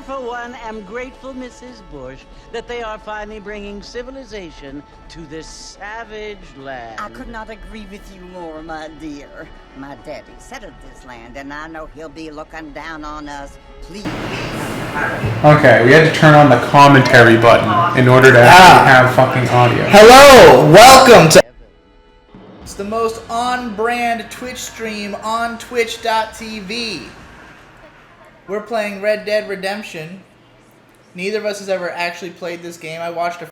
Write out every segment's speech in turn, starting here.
for one, am grateful, Mrs. Bush, that they are finally bringing civilization to this savage land. I could not agree with you more, my dear. My daddy settled this land, and I know he'll be looking down on us. Please. Okay, we had to turn on the commentary button in order to actually have fucking audio. Hello, welcome to... It's the most on-brand Twitch stream on Twitch.tv. We're playing Red Dead Redemption. Neither of us has ever actually played this game. I watched it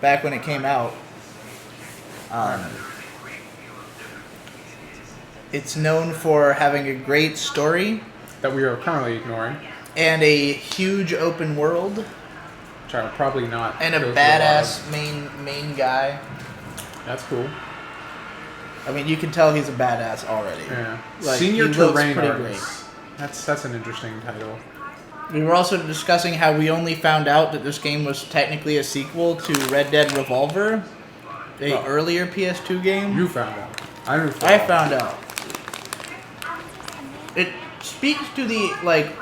back when it came out. It's known for having a great story. That we are currently ignoring. And a huge open world. Which I will probably not. And a badass main guy. That's cool. I mean, you can tell he's a badass already. Yeah. Like, Senior he looks Terrain pretty Artist. That's an interesting title. We were also discussing how we only found out that this game was technically a sequel to Red Dead Revolver, an earlier PS2 game. You found out. I found out. It speaks to the, like...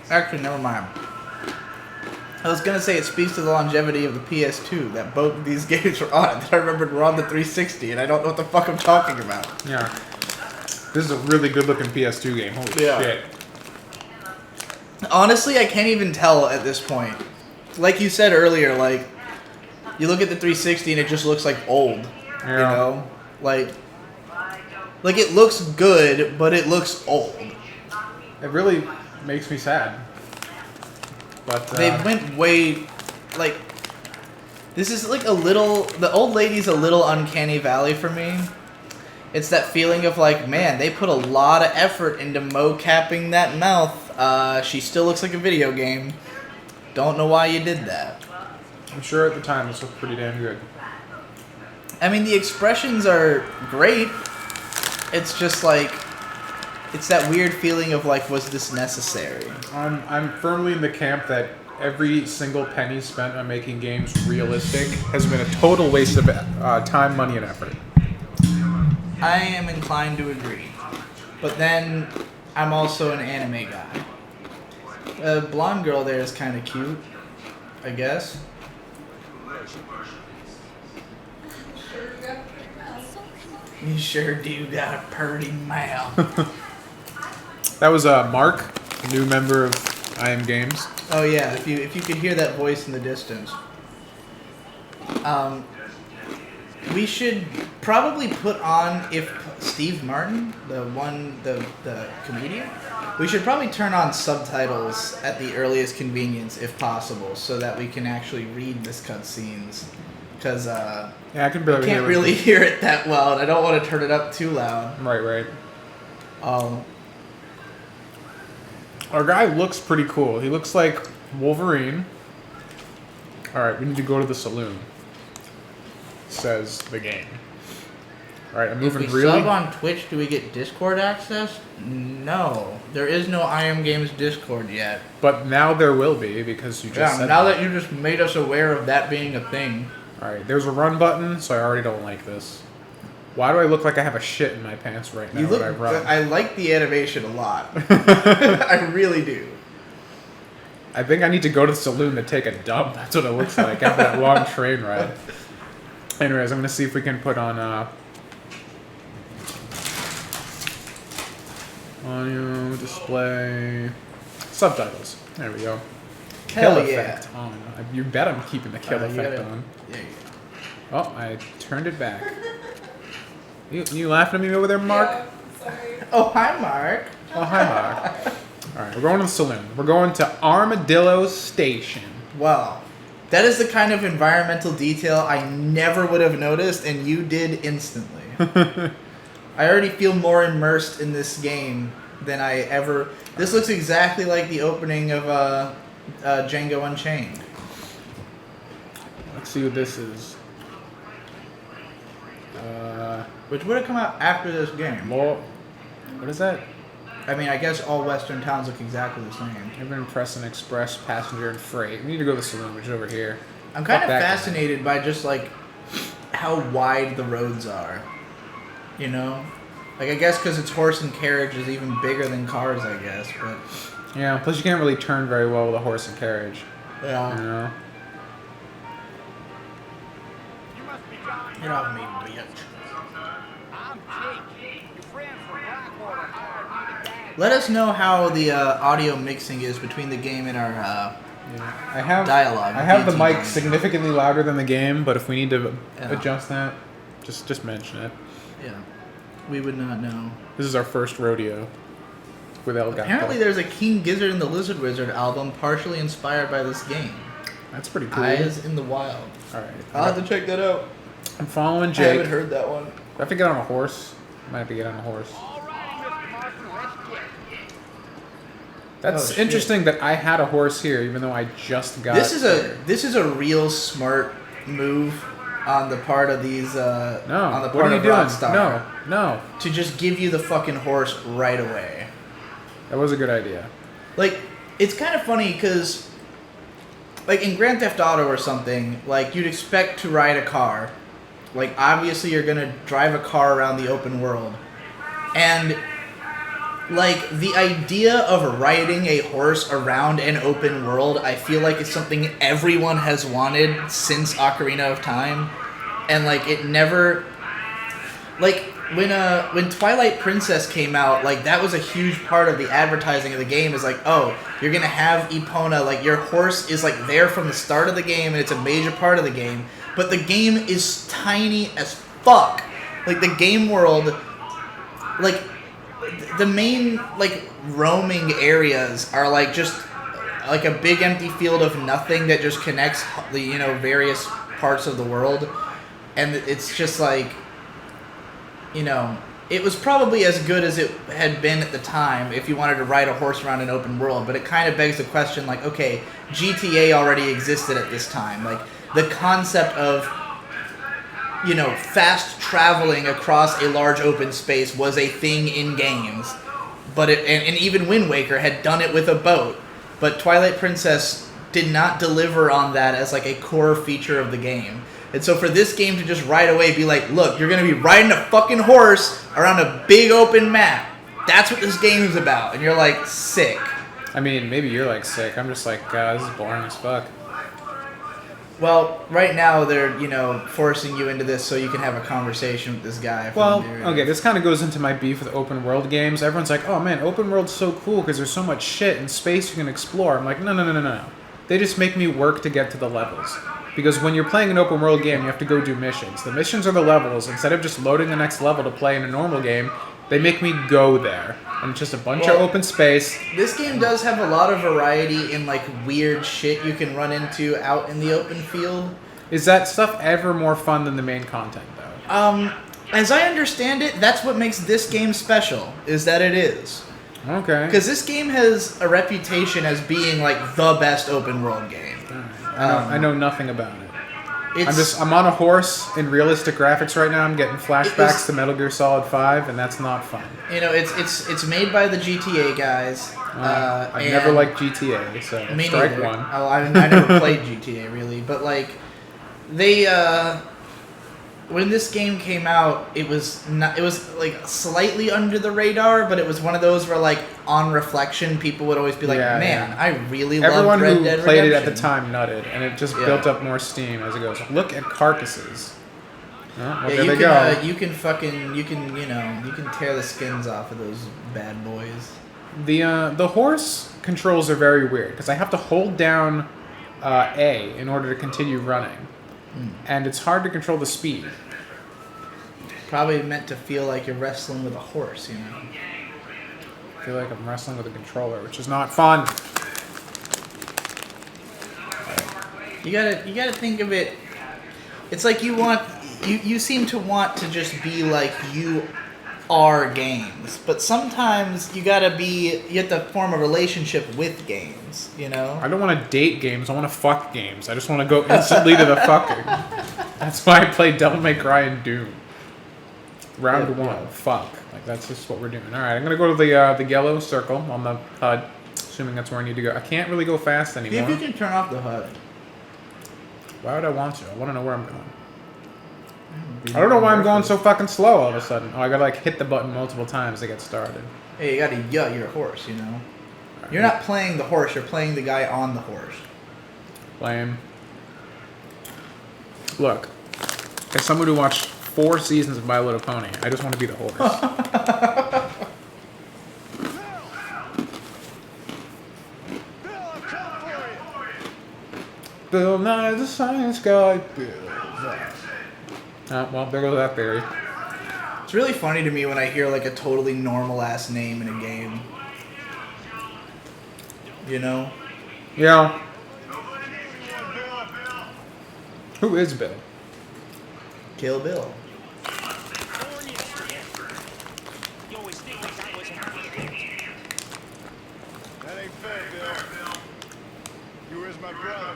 Actually, never mind. I was gonna say it speaks to the longevity of the PS2, that both of these games were on it. That I remembered were on the 360, and I don't know what the fuck I'm talking about. Yeah. This is a really good looking PS2 game. Holy shit. Honestly, I can't even tell at this point. Like you said earlier, like, you look at the 360 and it just looks like old. Yeah. You know? Like it looks good, but it looks old. It really makes me sad. But they went way, like, this is like a little, the old lady's a little uncanny valley for me. It's that feeling of like, man, they put a lot of effort into mo-capping that mouth. She still looks like a video game. Don't know why you did that. I'm sure at the time this looked pretty damn good. I mean, the expressions are great. It's just like, it's that weird feeling of like, was this necessary? I'm firmly in the camp that every single penny spent on making games realistic has been a total waste of time, money, and effort. I am inclined to agree. But then, I'm also an anime guy. The blonde girl there is kind of cute, I guess. You sure do got a purty mouth. That was Mark, new member of I Am Games. Oh yeah, if you could hear that voice in the distance. We should probably put on, if Steve Martin, the comedian, we should probably turn on subtitles at the earliest convenience if possible, so that we can actually read this cutscenes. Because yeah, I can't really hear it that well, and I don't want to turn it up too loud. Right. Our guy looks pretty cool. He looks like Wolverine. Alright, we need to go to the saloon. Says the game. Alright, I'm moving really... If we sub on Twitch, do we get Discord access? No. There is no I Am Games Discord yet. But now there will be, because you just said now that you just made us aware of that being a thing. Alright, there's a run button, so I already don't like this. Why do I look like I have a shit in my pants right now when I run? I like the animation a lot. I really do. I think I need to go to the saloon to take a dump. That's what it looks like after that long train ride. Anyways, I'm going to see if we can put on audio, display, subtitles. There we go. Hell kill yeah. effect on. You bet I'm keeping the kill effect on. Yeah. Oh, I turned it back. You laughing at me over there, Mark? Yeah, sorry. Oh, hi, Mark. Oh, hi, Mark. Alright, we're going to the saloon. We're going to Armadillo Station. Wow. That is the kind of environmental detail I never would have noticed, and you did instantly. I already feel more immersed in this game than I ever... This looks exactly like the opening of Django Unchained. Let's see what this is. Which would have come out after this game. Well, what is that? I mean, I guess all Western towns look exactly the same. Urban Press and Express, Passenger and Freight. We need to go to the saloon, which is over here. I'm kind of fascinated by just, like, how wide the roads are. You know? Like, I guess because it's horse and carriage is even bigger than cars, I guess, but... Yeah, plus you can't really turn very well with a horse and carriage. Yeah. You know? Get off me, bitch. Let us know how the audio mixing is between the game and our Yeah. I have dialogue. I have the mic game. significantly louder than the game, but if we need to Yeah. adjust that, just mention it. Yeah. We would not know. This is our first rodeo with El Gato. Apparently there's a King Gizzard and the Lizard Wizard album partially inspired by this game. That's pretty cool. Eyes in the Wild. All right. I'll have to check that out. I'm following I Jake. haven't heard that one. Do I have to get on a horse? I might have to get on a horse. That's Oh, shit. interesting that I had a horse here, even though I just got. This here. is a real smart move on the part of these No. on the What part are you of doing? Rockstar. No. To just give you the fucking horse right away. That was a good idea. Like, it's kind of funny because, like, in Grand Theft Auto or something, like, you'd expect to ride a car. Like, obviously you're gonna drive a car around the open world. And, like, the idea of riding a horse around an open world, I feel like is something everyone has wanted since Ocarina of Time. And, like, it never... Like, when Twilight Princess came out, like, that was a huge part of the advertising of the game, is like, oh, you're gonna have Epona, like, your horse is, like, there from the start of the game, and it's a major part of the game, but the game is tiny as fuck. Like, the game world, like, the main, like, roaming areas are, like, just, like, a big empty field of nothing that just connects the, you know, various parts of the world, and it's just, like... You know, it was probably as good as it had been at the time if you wanted to ride a horse around an open world, but it kind of begs the question, like, okay, GTA already existed at this time. Like, the concept of, you know, fast traveling across a large open space was a thing in games. But and even Wind Waker had done it with a boat. But Twilight Princess did not deliver on that as, like, a core feature of the game. And so for this game to just right away be like, look, you're going to be riding a fucking horse around a big open map. That's what this game is about. And you're like, sick. I mean, maybe you're like sick. I'm just like, this is boring as fuck. Well, right now they're, you know, forcing you into this so you can have a conversation with this guy. Well, okay, this kind of goes into my beef with open world games. Everyone's like, oh man, open world's so cool because there's so much shit in space you can explore. I'm like, no. They just make me work to get to the levels. Because when you're playing an open world game, you have to go do missions. The missions are the levels. Instead of just loading the next level to play in a normal game, they make me go there. And it's just a bunch of open space. This game does have a lot of variety in, like, weird shit you can run into out in the open field. Is that stuff ever more fun than the main content, though? As I understand it, that's what makes this game special, is that it is. Okay. Because this game has a reputation as being, like, the best open world game. I know nothing about it. I'm on a horse in realistic graphics right now. I'm getting flashbacks to Metal Gear Solid 5, and that's not fun. You know, it's made by the GTA guys. I've never liked GTA, so me strike neither. one. I never played GTA really, but like they when this game came out, it was like slightly under the radar, but it was one of those where, like, on reflection, people would always be like, "Man, I really love Everyone Red who Dead played Redemption." it at the time nutted, and it just built up more steam as it goes. Look at Carcasses. Oh, there they go. You can tear the skins off of those bad boys. The horse controls are very weird because I have to hold down A in order to continue running, and it's hard to control the speed. Probably meant to feel like you're wrestling with a horse, you know. I feel like I'm wrestling with a controller, which is not fun. You gotta think of it. It's like you seem to want to just be like you are games, but sometimes you have to form a relationship with games, you know? I don't want to date games, I want to fuck games. I just want to go instantly to the fucking. That's why I play Devil May Cry and Doom. Round one, fuck. Like, that's just what we're doing. Alright, I'm gonna go to the yellow circle on the HUD, assuming that's where I need to go. I can't really go fast anymore. See if you can turn off the HUD. Why would I want to? I want to know where I'm going. I don't know why I'm going so fucking slow all of a sudden. Oh, I gotta like hit the button multiple times to get started. Hey, you gotta yell your horse, you know? You're not playing the horse, you're playing the guy on the horse. Lame. Look, as someone who watched 4 seasons of My Little Pony, I just want to be the horse. Bill Nye the Science Guy. Bill Nye. Well, there goes that theory. It's really funny to me when I hear like a totally normal ass name in a game. You know? Yeah. Who is Bill? Kill Bill. That ain't fair, Bill. You were as my brother.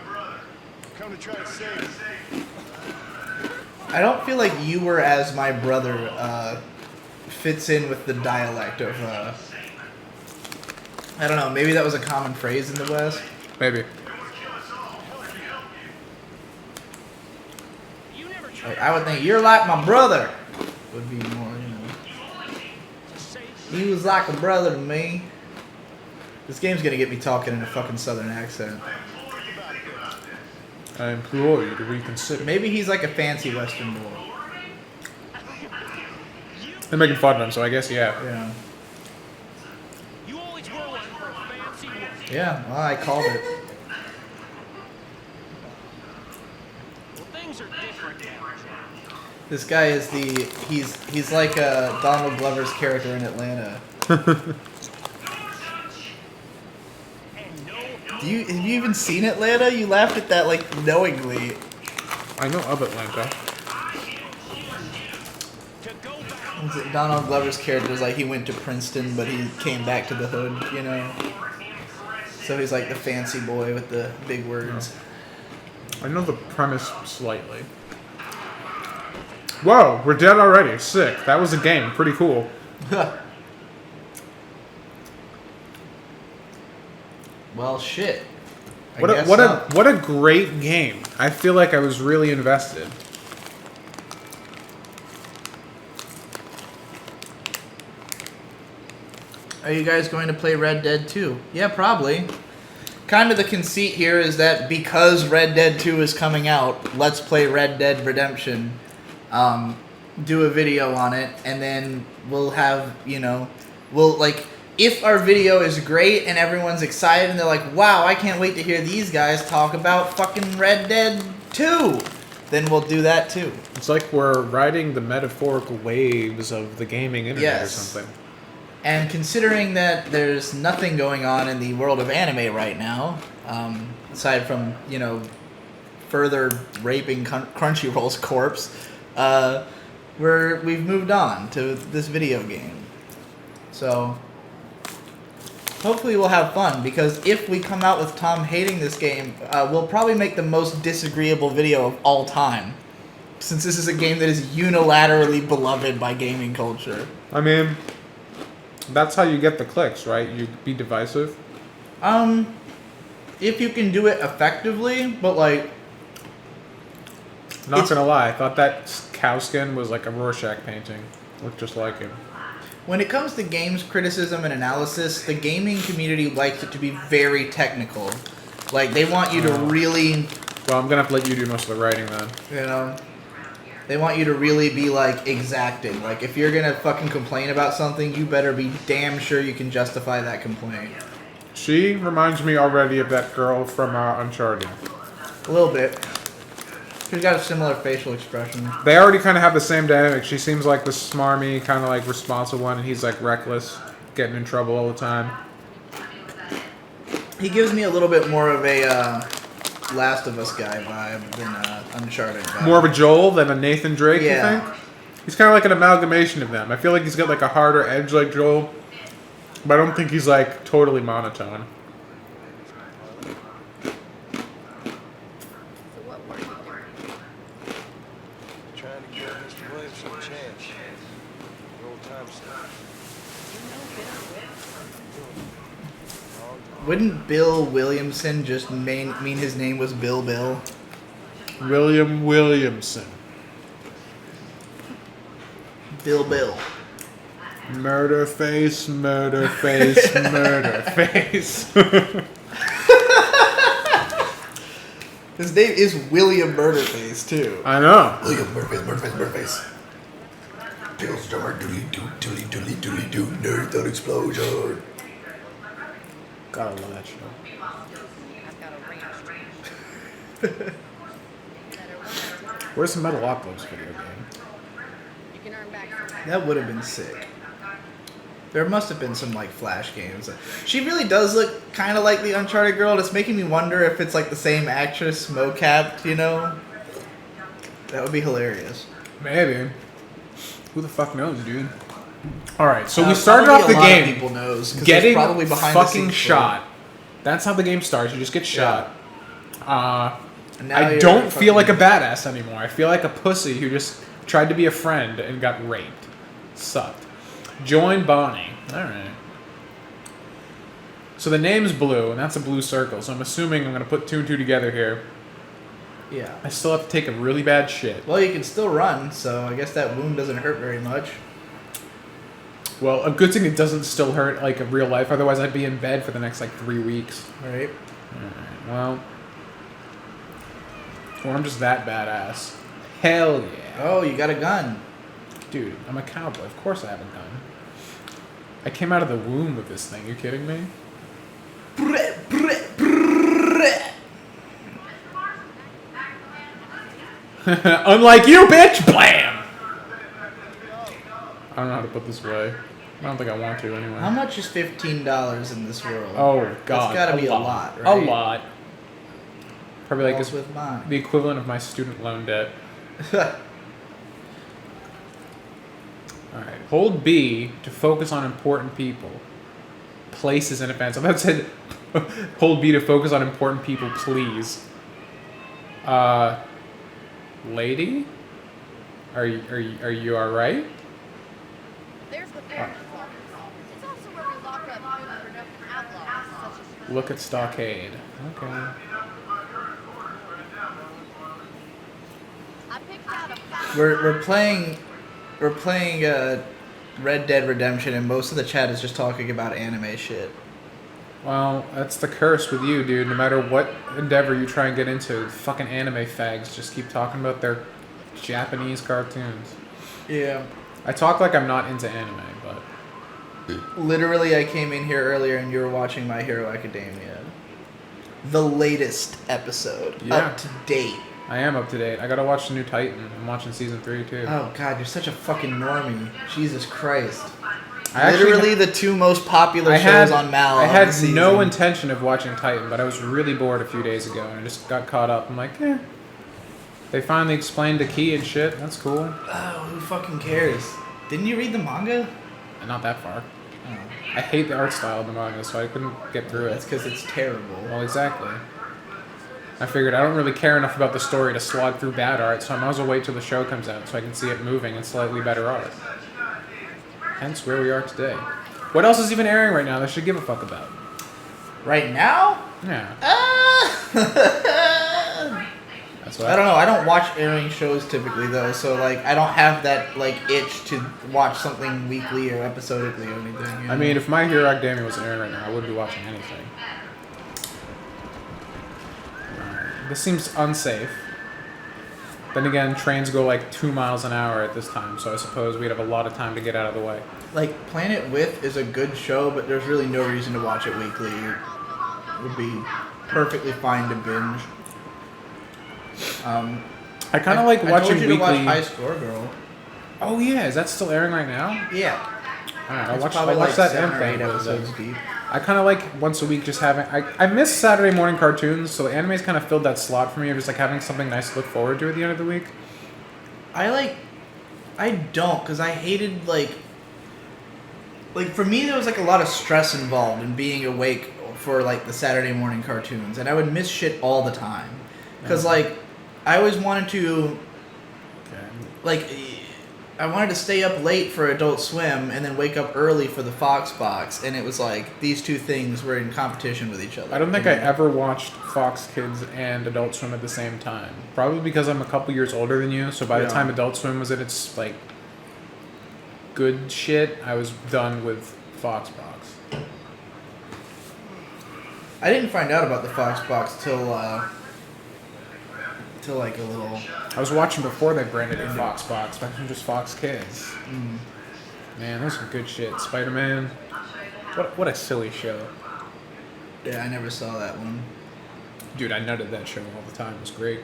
Come to try to save you. I don't feel like you were as my brother fits in with the dialect of I don't know, maybe that was a common phrase in the West. Maybe. Like, I would think you're like my brother would be more, you know. He was like a brother to me. This game's gonna get me talking in a fucking southern accent. I implore you to reconsider. Maybe he's like a fancy Western boy. They're making fun of him, so I guess yeah. Yeah. You always were looking for a fancy one. Yeah, well, I called it. Well, things are different now. This guy is he's like Donald Glover's character in Atlanta. And no, Have you even seen Atlanta? You laughed at that like knowingly. I know of Atlanta. to go back. Donald Glover's character is like he went to Princeton, but he came back to the hood, you know. So he's like the fancy boy with the big words. I know the premise slightly. Whoa, we're dead already. Sick. That was a game. Pretty cool. Well, shit. I What a, guess what not. a what a great game. I feel like I was really invested. Are you guys going to play Red Dead 2? Yeah, probably. Kind of the conceit here is that because Red Dead 2 is coming out, let's play Red Dead Redemption. Do a video on it, and then we'll have, you know, we'll like, if our video is great and everyone's excited and they're like, wow, I can't wait to hear these guys talk about fucking Red Dead 2, then we'll do that too. It's like we're riding the metaphorical waves of the gaming internet Yes. or something. And considering that there's nothing going on in the world of anime right now, aside from, you know, further raping Crunchyroll's corpse, we've moved on to this video game. So hopefully we'll have fun, because if we come out with Tom hating this game, we'll probably make the most disagreeable video of all time, since this is a game that is unilaterally beloved by gaming culture. I mean, that's how you get the clicks, right? You be divisive. If you can do it effectively, but like, Not It's- gonna lie, I thought that cow skin was like a Rorschach painting. Looked just like him. when it comes to games criticism and analysis, the gaming community likes it to be very technical. Like, they want you to really, Well, I'm gonna have to let you do most of the writing then. you know, they want you to really be like exacting. Like, if you're gonna fucking complain about something, you better be damn sure you can justify that complaint. She reminds me already of that girl from Uncharted. A little bit. She's got a similar facial expression. They already kind of have the same dynamic. She seems like the smarmy, kind of like responsible one, and he's like reckless, getting in trouble all the time. He gives me a little bit more of a Last of Us guy vibe than Uncharted vibe. More of a Joel than a Nathan Drake, Yeah. you think? He's kind of like an amalgamation of them. I feel like he's got like a harder edge like Joel, but I don't think he's like totally monotone. Trying to give Mr. Williamson a chance. The old time stuff. Wouldn't Bill Williamson just mean his name was Bill Bill? William Williamson. Bill. Murder face, murder face, murder face. His name is William Murderface too. I know. William Murderface. Pills door, doodly-doo, nerd explosion. God, I love that show. Where's the Metalopolis video game? That would have been sick. There must have been some like Flash games. She really does look kind of like the Uncharted girl. It's making me wonder if it's like the same actress, mocapped. You know, that would be hilarious. Maybe. Who the fuck knows, dude? All right, so we started Probably off the a lot of game people knows, 'cause getting there's probably behind the fucking scenes shot. That's how the game starts. You just get shot. And now I you're don't feel like a fucking- badass anymore. I feel like a pussy who just tried to be a friend and got raped. Sucked. Join Bonnie. Alright. So the name's Blue, and that's a blue circle, so I'm assuming I'm going to put two and two together here. Yeah. I still have to take a really bad shit. Well, you can still run, so I guess that wound doesn't hurt very much. Well, a good thing it doesn't still hurt like in real life, otherwise I'd be in bed for the next like 3 weeks. Right? Alright, well... Or I'm just that badass. Hell yeah. Oh, you got a gun. Dude, I'm a cowboy. Of course I have a gun. I came out of the womb with this thing. You kidding me? Unlike you, bitch! Blam! I don't know how to put this away. I don't think I want to anyway. How much is $15 in this world? Oh, God. That's gotta be a lot, right? A lot. Probably like Balls it's with mine. the equivalent of my student loan debt. Alright. Hold B to focus on important people. Places and events. I thought it said hold B to focus on important people, please. Lady? Are you alright? There's the Fairness office. It's also where we lock up newly productive outlaws such as Look at Stockade. Okay. I picked out a We're playing Red Dead Redemption, and most of the chat is just talking about anime shit. Well, that's the curse with you, dude. No matter what endeavor you try and get into, fucking anime fags just keep talking about their Japanese cartoons. Yeah. I talk like I'm not into anime, but... Literally, I came in here earlier and you were watching My Hero Academia. The latest episode. Yeah. Up to date. I am up to date. I gotta watch the new Titan. I'm watching season 3 too. Oh god, you're such a fucking normie. Jesus Christ. I actually Literally the two most popular shows on Mal. I on had the season. no intention of watching Titan, but I was really bored a few days ago and I just got caught up. I'm like, eh. They finally explained the key and shit. That's cool. Oh, who fucking cares? Didn't you read the manga? Not that far. Oh, I hate the art style of the manga, so I couldn't get through that's it. because it's terrible. Well, exactly. I figured I don't really care enough about the story to slog through bad art, so I might as well wait till the show comes out so I can see it moving and slightly better art. Hence where we are today. What else is even airing right now that I should give a fuck about? Right now? Yeah. That's what I don't know. I don't watch airing shows typically though, so like I don't have that like itch to watch something weekly or episodically or anything. You know? I mean, if My Hero Academia was airing right now, I wouldn't be watching anything. This seems unsafe. Then again, trains go like 2 miles an hour at this time, so I suppose we'd have a lot of time to get out of the way. like Planet With is a good show, but there's really no reason to watch it weekly. It would be perfectly fine to binge. I kind of like I watching told you to watch weekly. High Score Girl. Oh yeah, is that still airing right now? Yeah. Alright, I'll It's watch probably like that 7 and or 8 thing. episodes deep. I kind of like once a week just having. I miss Saturday morning cartoons, so the anime's kind of filled that slot for me of just like having something nice to look forward to at the end of the week. I don't, because I hated, like, for me, there was, like, a lot of stress involved in being awake for, like, the Saturday morning cartoons, and I would miss shit all the time. Because, like, I always wanted to, like, I wanted to stay up late for Adult Swim and then wake up early for the Fox Box, and it was, like, these two things were in competition with each other. I don't think I ever watched Fox Kids and Adult Swim at the same time. Probably because I'm a couple years older than you, so by the Yeah. time Adult Swim was in its, like, good shit, I was done with Foxbox. I didn't find out about the Foxbox till like a little. I was watching before they branded it Foxbox, back when just Fox Kids. Man, those are good shit. Spider-Man. What a silly show. Yeah, I never saw that one. Dude, I nutted that show all the time. It was great.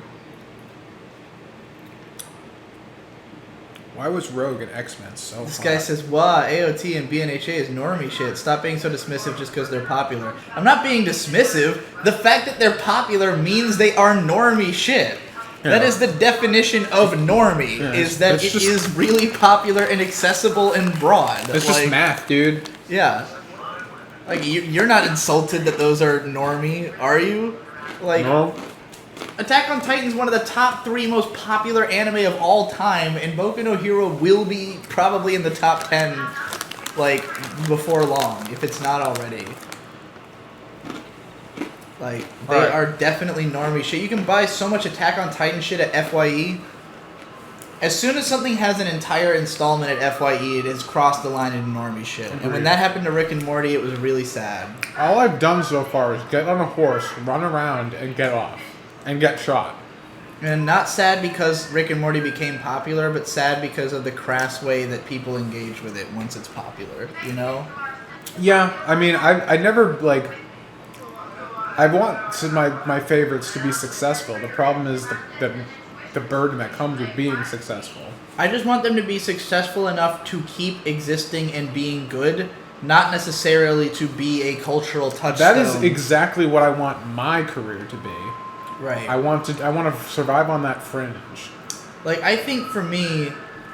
Why was Rogue and X-Men so This hot? guy says, wow, AOT and BNHA is normie shit. Stop being so dismissive just because they're popular. I'm not being dismissive. The fact that they're popular means they are normie shit. That Yeah. is the definition of normie, Yeah, is that it's it just- is really popular and accessible and broad. It's just math, dude. Yeah. Like, you're not insulted that those are normie, are you? Like, No. Attack on Titan is one of the top 3 most popular anime of all time, and Boku no Hero will be probably in the top 10, like, before long, if it's not already. Like, they Alright. are definitely normie shit. You can buy so much Attack on Titan shit at FYE. As soon as something has an entire installment at FYE, it has crossed the line into normie shit. And when Agreed. that happened to Rick and Morty, it was really sad. All I've done so far is get on a horse, run around, and get off. And get shot. And not sad because Rick and Morty became popular, but sad because of the crass way that people engage with it once it's popular, you know? Yeah, I mean, I never, like... I want my favorites to be successful. The problem is the burden that comes with being successful. I just want them to be successful enough to keep existing and being good, not necessarily to be a cultural touchstone. That is exactly what I want my career to be. Right. I want to survive on that fringe. Like, I think for me,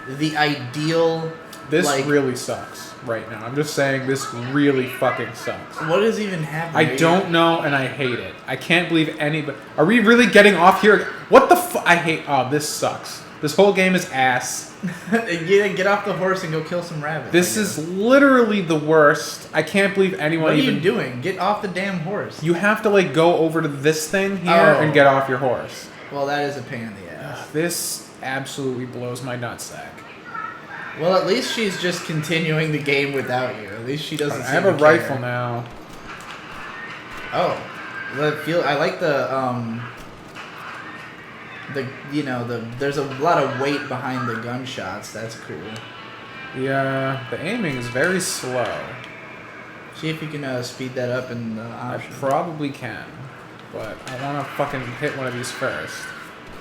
the ideal... This like, really sucks right now. I'm just saying this really fucking sucks. what is even happening? I don't know, and I hate it. I can't believe anybody... Are we really getting off here? What the I hate... Oh, this sucks. This whole game is ass. Yeah, get off the horse and go kill some rabbits. This I guess. is literally the worst. I can't believe anyone What are even... you doing? Get off the damn horse. You have to, like, go over to this thing here Oh. and get off your horse. Well, that is a pain in the ass. This absolutely blows my nutsack. Well, at least she's just continuing the game without you. At least she doesn't. I have a seem to rifle care. now. Oh, I like the there's a lot of weight behind the gunshots. That's cool. Yeah, the aiming is very slow. See if you can speed that up in the I option. probably can, but I want to fucking hit one of these first,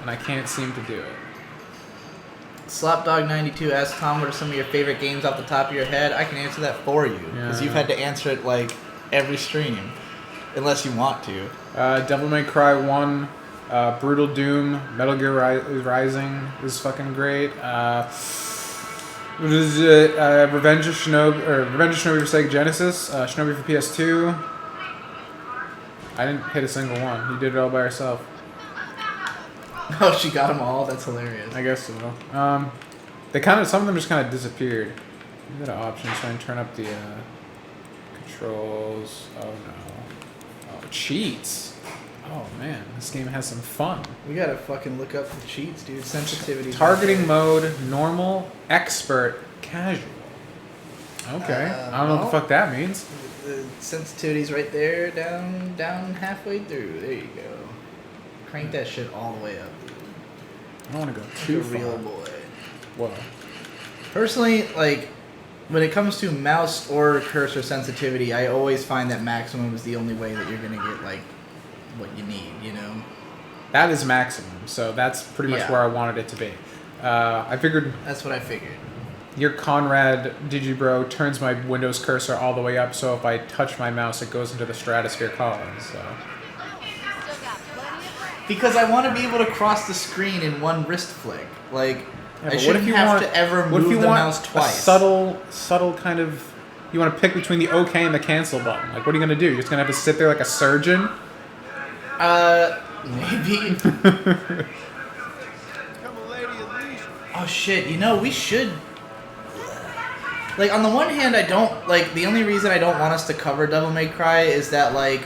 and I can't seem to do it. Slapdog92 asks Tom, what are some of your favorite games off the top of your head? I can answer that for you because Yeah. you've had to answer it like every stream, unless you want to. Devil May Cry 1, Brutal Doom, Metal Gear Rising is fucking great. What is it? Revenge of Shinobi for Sega Genesis, Shinobi for PS2. I didn't hit a single one. You did it all by yourself. Oh, she got them all. That's hilarious. I guess so. Some of them just kind of disappeared. You got an option, try and turn up the controls. Oh no. Oh, cheats. Oh man, this game has some fun. We gotta fucking look up the cheats, dude. Sensitivity. Targeting mode, normal, expert, casual. Okay, I don't know what the fuck that means. The sensitivity's right there, down halfway through. There you go. Crank that shit all the way up, dude. I don't want to go Like too a far. real boy. Whoa. Personally, like, when it comes to mouse or cursor sensitivity, I always find that maximum is the only way that you're gonna get, like, what you need, you know? That is maximum, so that's pretty much Yeah. where I wanted it to be. I figured That's what I figured. your Conrad Digibro turns my Windows cursor all the way up, so if I touch my mouse, it goes into the stratosphere column. So Still got plenty of room. Because I want to be able to cross the screen in one wrist flick. Like, Yeah, I but shouldn't have to ever what if move you the want mouse twice. A subtle kind of. You want to pick between the OK and the cancel button. Like, what are you gonna do? You're just gonna have to sit there like a surgeon. Maybe. Become a lady at leisure. Oh shit, you know, we should. Like, on the one hand, I don't. Like, the only reason I don't want us to cover Devil May Cry is that, like,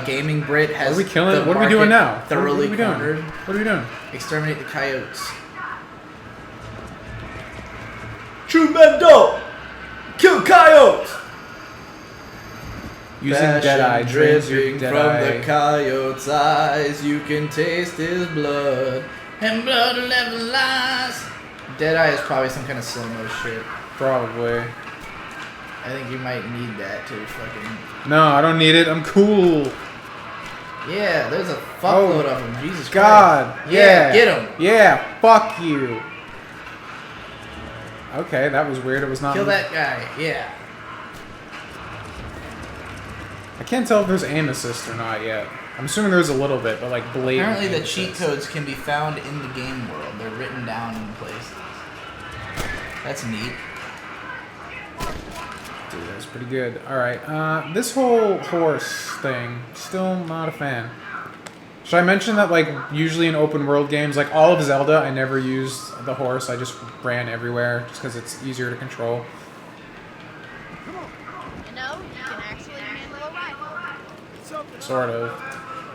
Gaming Brit has. What are we killing? the What are we doing market now? Thoroughly what are we doing? cornered. What are we doing? Exterminate the coyotes. True men don't kill coyotes. Using Passion Deadeye, dripping Deadeye. from the coyote's eyes, you can taste his blood, and blood never lies. Deadeye is probably some kind of slow-mo shit. Probably. I think you might need that to fucking... No, I don't need it. I'm cool. Yeah, there's a fuckload of them. Jesus God. Christ. Yeah, get them. Yeah, fuck you. Okay, that was weird. It was not. Kill that guy. Yeah. I can't tell if there's aim assist or not yet. I'm assuming there's a little bit, but like blatant. Apparently the aim cheat assist. codes can be found in the game world. They're written down in places. That's neat. Dude, that was pretty good. Alright, this whole horse thing, still not a fan. Should I mention that, like, usually in open world games, like all of Zelda, I never used the horse. I just ran everywhere just because it's easier to control. You know, you can actually handle a rifle. Sort of.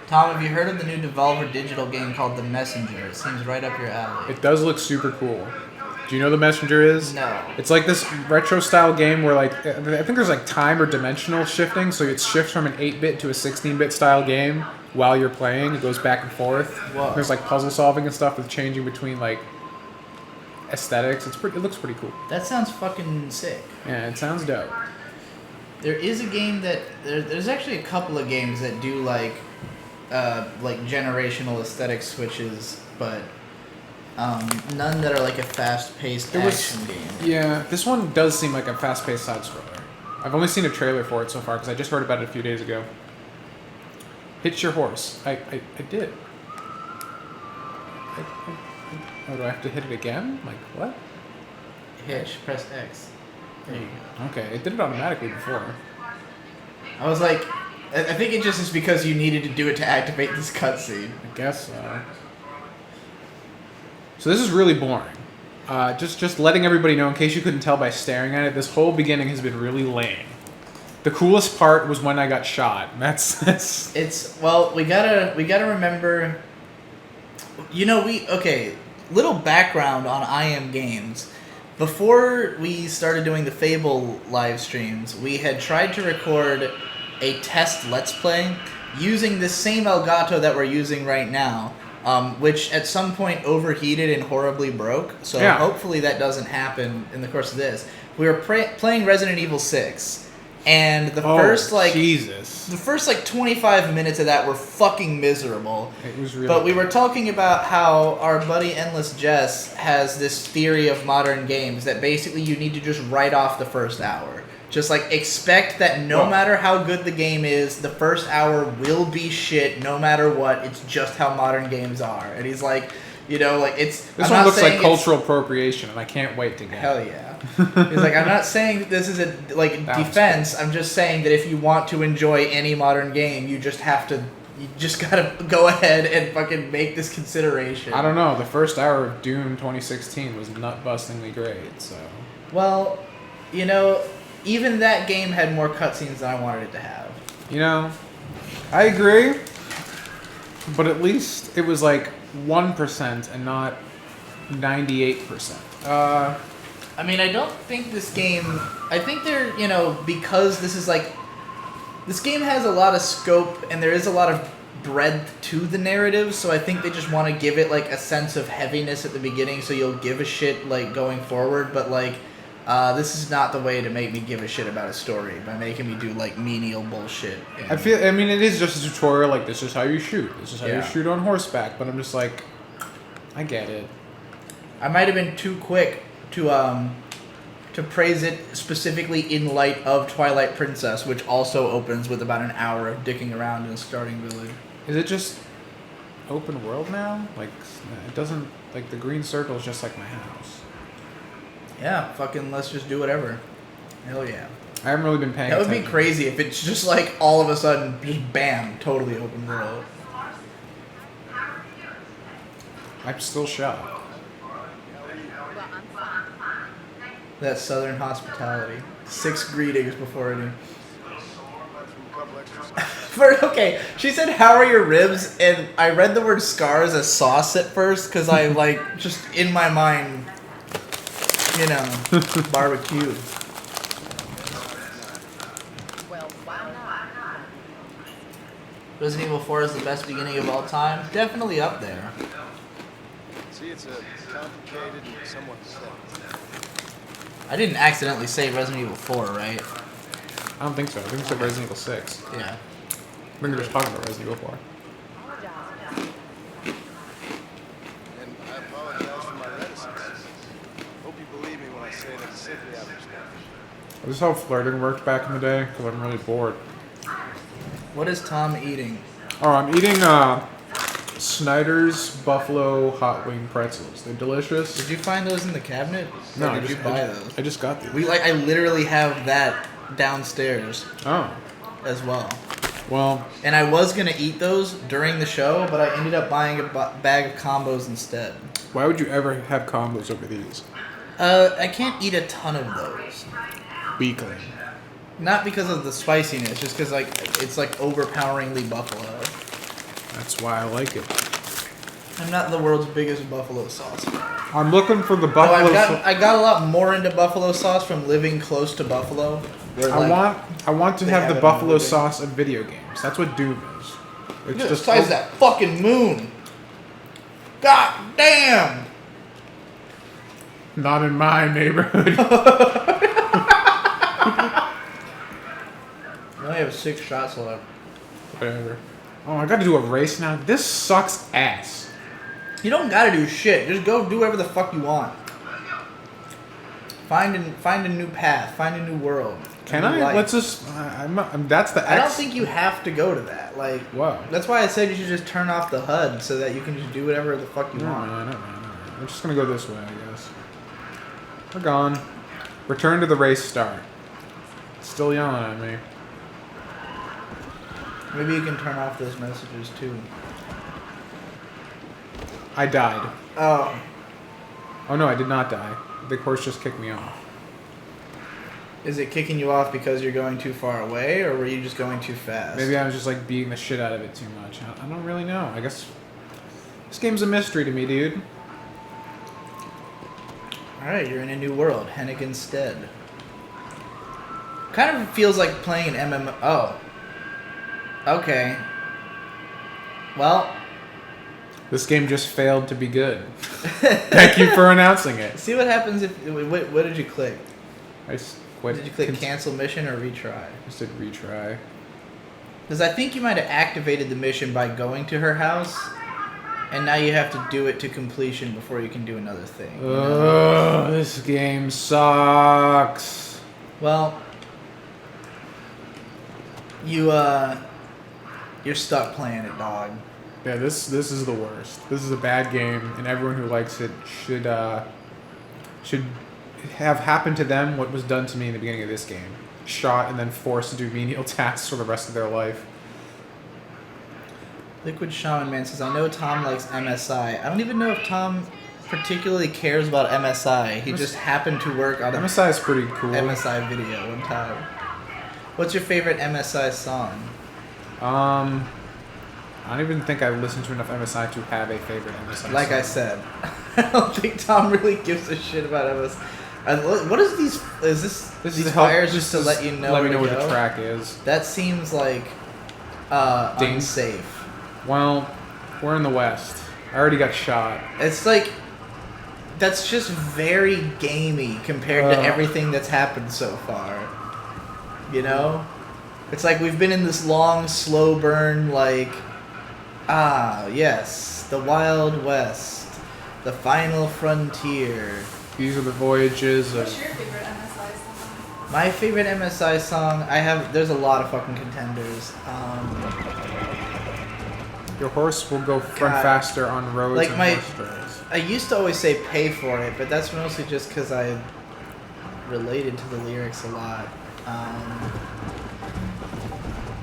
Tom, have you heard of the new Devolver Digital game called The Messenger? It seems right up your alley. It does look super cool. Do you know The Messenger is? No. It's like this retro style game where like I think there's like time or dimensional shifting, so it shifts from an 8-bit to a 16-bit style game while you're playing. It goes back and forth. Whoa. There's like puzzle solving and stuff with changing between like aesthetics. It looks pretty cool. That sounds fucking sick. Yeah, it sounds dope. There is a game that... There's actually a couple of games that do like generational aesthetic switches, but... none that are like a fast-paced action game. Yeah, this one does seem like a fast-paced side scroller. I've only seen a trailer for it so far because I just heard about it a few days ago. Hitch your horse. I did. Oh, do I have to hit it again? Like, what? Hitch, press X. There you go. Okay, it did it automatically before. I was like, I think it just is because you needed to do it to activate this cutscene. I guess so. So this is really boring. Just letting everybody know, in case you couldn't tell by staring at it, this whole beginning has been really lame. The coolest part was when I got shot. That's It's well, we gotta remember. You know, little background on I Am Games. Before we started doing the Fable live streams, we had tried to record a test Let's Play using this same Elgato that we're using right now, which at some point overheated and horribly broke. So Yeah. hopefully that doesn't happen in the course of this. We were playing Resident Evil 6, and the first Jesus. the first 25 minutes of that were fucking miserable. It was really But we were talking about how our buddy Endless Jess has this theory of modern games that basically you need to just write off the first hour. Just expect that no matter how good the game is, the first hour will be shit no matter what. It's just how modern games are. And he's like, it's... This one looks like cultural appropriation, and I can't wait to get Hell it. yeah. He's like, I'm not saying that this is a defense. I'm just saying that if you want to enjoy any modern game, you just gotta go ahead and fucking make this consideration. I don't know. The first hour of Doom 2016 was nut-bustingly great, so... Well, even that game had more cutscenes than I wanted it to have. I agree, but at least it was 1% and not 98%. I mean, I don't think this game... I think they're, because this is this game has a lot of scope and there is a lot of breadth to the narrative, so I think they just want to give it a sense of heaviness at the beginning so you'll give a shit going forward, but this is not the way to make me give a shit about a story by making me do menial bullshit. I mean, it is just a tutorial. This is how you shoot. This is how you Yeah. shoot on horseback. But I'm just I get it. I might have been too quick to praise it specifically in light of Twilight Princess, which also opens with about an hour of dicking around in a starting village. Is it just open world now? It doesn't the green circle is just like my house. Yeah, fucking let's just do whatever. Hell yeah. I haven't really been paying That would attention. be crazy if it's just all of a sudden, just bam, totally open world. I'm still shocked. Well, I'm fine. That southern hospitality. 6 greetings before it. Okay, she said, "How are your ribs?" And I read the word scars as sauce at first because I just in my mind You know, barbecue. Well, why not? Resident Evil 4 is the best beginning of all time. Definitely up there. See, it's a complicated and somewhat sad. I didn't accidentally say Resident Evil 4, right? I don't think so. I think it's like Resident Evil 6. Yeah. I think they're just talking about Resident Evil 4. And I apologize for my reticence. Hope you believe me when I say that it's simply out of respect. This is how flirting worked back in the day, because I'm really bored. What is Tom eating? Oh, I'm eating Snyder's Buffalo Hot Wing Pretzels. They're delicious. Did you find those in the cabinet? No, Or I did just, you buy those? I just got these. I literally have that downstairs Oh, as well. well, And I was gonna eat those during the show, but I ended up buying a bag of combos instead. why would you ever have combos over these? I can't eat a ton of those. Weakling. Not because of the spiciness, just because like it's like overpoweringly buffalo. That's why I like it. I'm not the world's biggest buffalo sauce fan. I'm looking for the Oh, buffalo. I got a lot more into buffalo sauce from living close to Buffalo. Where, I want to they have have the it on buffalo living. sauce of video games. That's what Doom is. It's Look at the just size of that fucking moon. God damn! not in my neighborhood. I only have 6 shots left. Whatever. Oh, I got to do a race now. This sucks ass. You don't gotta do shit. Just go do whatever the fuck you want. Find a new path. Find a new world. Can a new I? life. Let's just. That's the X. I don't think you have to go to that. Like, Wow. that's why I said you should just turn off the HUD so that you can just do whatever the fuck you No, want. man, no. We're just gonna go this way, I guess. We're gone. Return to the race start. Still yelling at me. Maybe you can turn off those messages too. I died. Oh. Oh no, I did not die. The horse just kicked me off. Is it kicking you off because you're going too far away, or were you just going too fast? Maybe I was just like beating the shit out of it too much. I don't really know. I guess this game's a mystery to me, dude. Alright, you're in a new world. Hennigan's Stead. Kind of feels like playing an MMO. Oh. Okay. Well, This game just failed to be good. Thank you for announcing it. see what happens if. What did you click? I s- what, Did you click cancel mission or retry? I said retry. Because I think you might have activated the mission by going to her house, and now you have to do it to completion before you can do another thing. you know? Ugh, this game sucks. Well, you're stuck playing it, dog. Yeah, this is the worst. This is a bad game, and everyone who likes it should have happened to them what was done to me in the beginning of this game. Shot and then forced to do menial tasks for the rest of their life. Liquid Shaman Man says, I know Tom likes MSI. I don't even know if Tom particularly cares about MSI. He just happened to work on a MSI is pretty cool. MSI video one time. What's your favorite MSI song? I don't even think I've listened to enough MSI to have a favorite MSI Like song. I said, I don't think Tom really gives a shit about MSI. What is these? Is this This these is help- fires this just to is let you know? Let me where know to what go? the track is. That seems like Ding. unsafe. Well, we're in the West. I already got shot. It's like that's just very gamey compared to Ugh. everything that's happened so far. You know, it's like we've been in this long, slow burn. Like, yes, the Wild West, the final frontier. These are the voyages What's of... your favorite MSI song? My favorite MSI song, there's a lot of fucking contenders. Your horse will go run God. faster on roads Like and my- horse trails. I used to always say pay for it, but that's mostly just because I related to the lyrics a lot.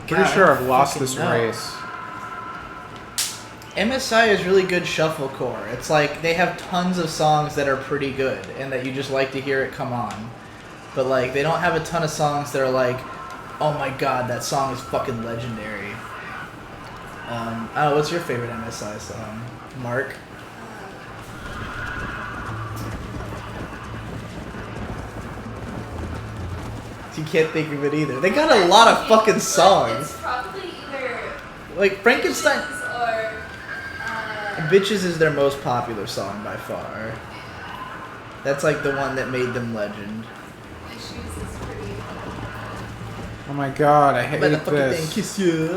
Pretty God, sure I I've don't lost fucking this know. race. MSI is really good shufflecore. It's like they have tons of songs that are pretty good and that you just like to hear it come on. But like they don't have a ton of songs that are like, oh my god, that song is fucking legendary. What's your favorite MSI song? Mark? You can't think of it either. They got a lot of fucking songs. It's probably either Like Frankenstein. Bitches or Bitches is their most popular song by far. That's like the one that made them legend. Issues is pretty. Oh my god, I hate But the fucking thing this. kiss you,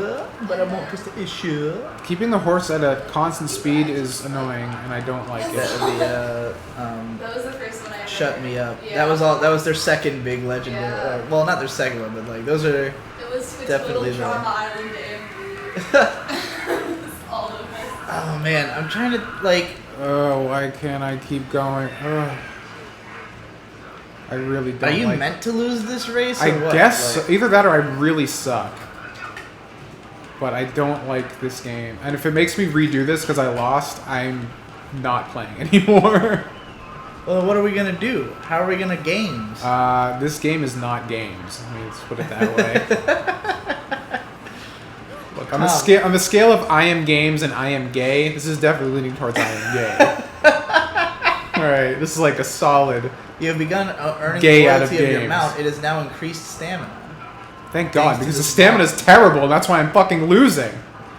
but I won't kiss the issue. Keeping the horse at a constant speed is annoying, and I don't like it. That That was the first one I ever Shut heard. Me Up. Yeah. That was all. That was their second big legendary. Yeah. Well, not their second one, but like those are. It was with Definitely Little the- Drama Island and all of it. Oh man, I'm trying to like. Oh, why can't I keep going? Ugh. I really don't Are you like meant to lose this race? Or I what? guess Like, either that or I really suck. But I don't like this game. And if it makes me redo this because I lost, I'm not playing anymore. well, what are we gonna do? How are we gonna games? This game is not games. I mean, let's put it that way. Look, on a scale of I am games and I am gay, this is definitely leaning towards I am gay. Alright, this is like a solid. You have begun earning Gay the out of loyalty of your games. mount. It is now increased stamina. Thank God, Thanks to because the this stamina is terrible, and that's why I'm fucking losing.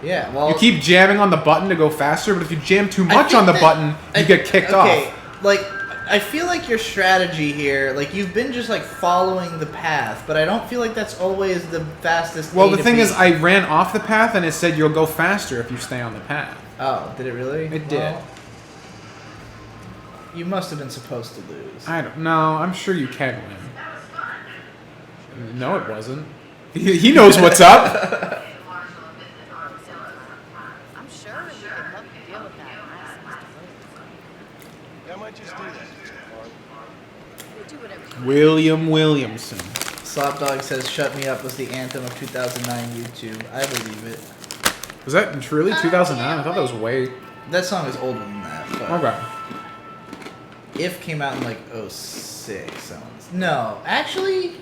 Yeah, well, You keep jamming on the button to go faster, but if you jam too I much think on the that- button, you get kicked off. Like, I feel like your strategy here, like, you've been just, like, following the path, but I don't feel like that's always the fastest Well, A the to thing B. is, I ran off the path, and it said you'll go faster if you stay on the path. Oh, did it really? It did. Well, you must have been supposed to lose. I don't know. I'm sure you can win. No, it wasn't. He knows what's up. I'm sure we can help you deal with that nice Mr. Williams. Yeah, I might just do that. We'll do whatever you William Williamson. Slopdog says Shut Me Up was the anthem of 2009 YouTube. I believe it. Was that truly 2009? I thought that was way. That song is older than that. But Okay. If came out in like 06. No, actually,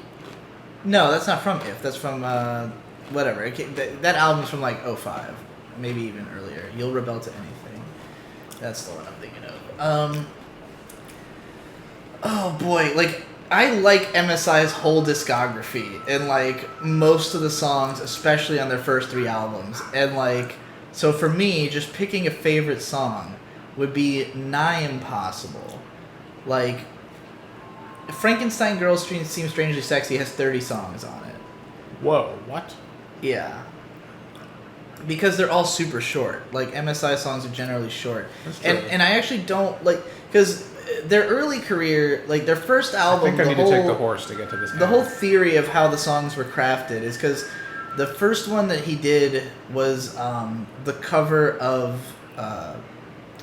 no, that's not from If. That's from whatever. That album's from like 05, maybe even earlier. You'll Rebel to Anything. That's the one I'm thinking of. Oh boy, like I like MSI's whole discography and like most of the songs, especially on their first 3 albums. And like, so for me, just picking a favorite song would be nigh impossible. Like, Frankenstein Girls Seem Strangely Sexy has 30 songs on it. Whoa, what? Yeah. Because they're all super short. Like, MSI songs are generally short. That's true. And I actually don't, like, because their early career, like, their first I album, think I need to take the horse to get to this. the whole theory of how the songs were crafted is because the first one that he did was the cover of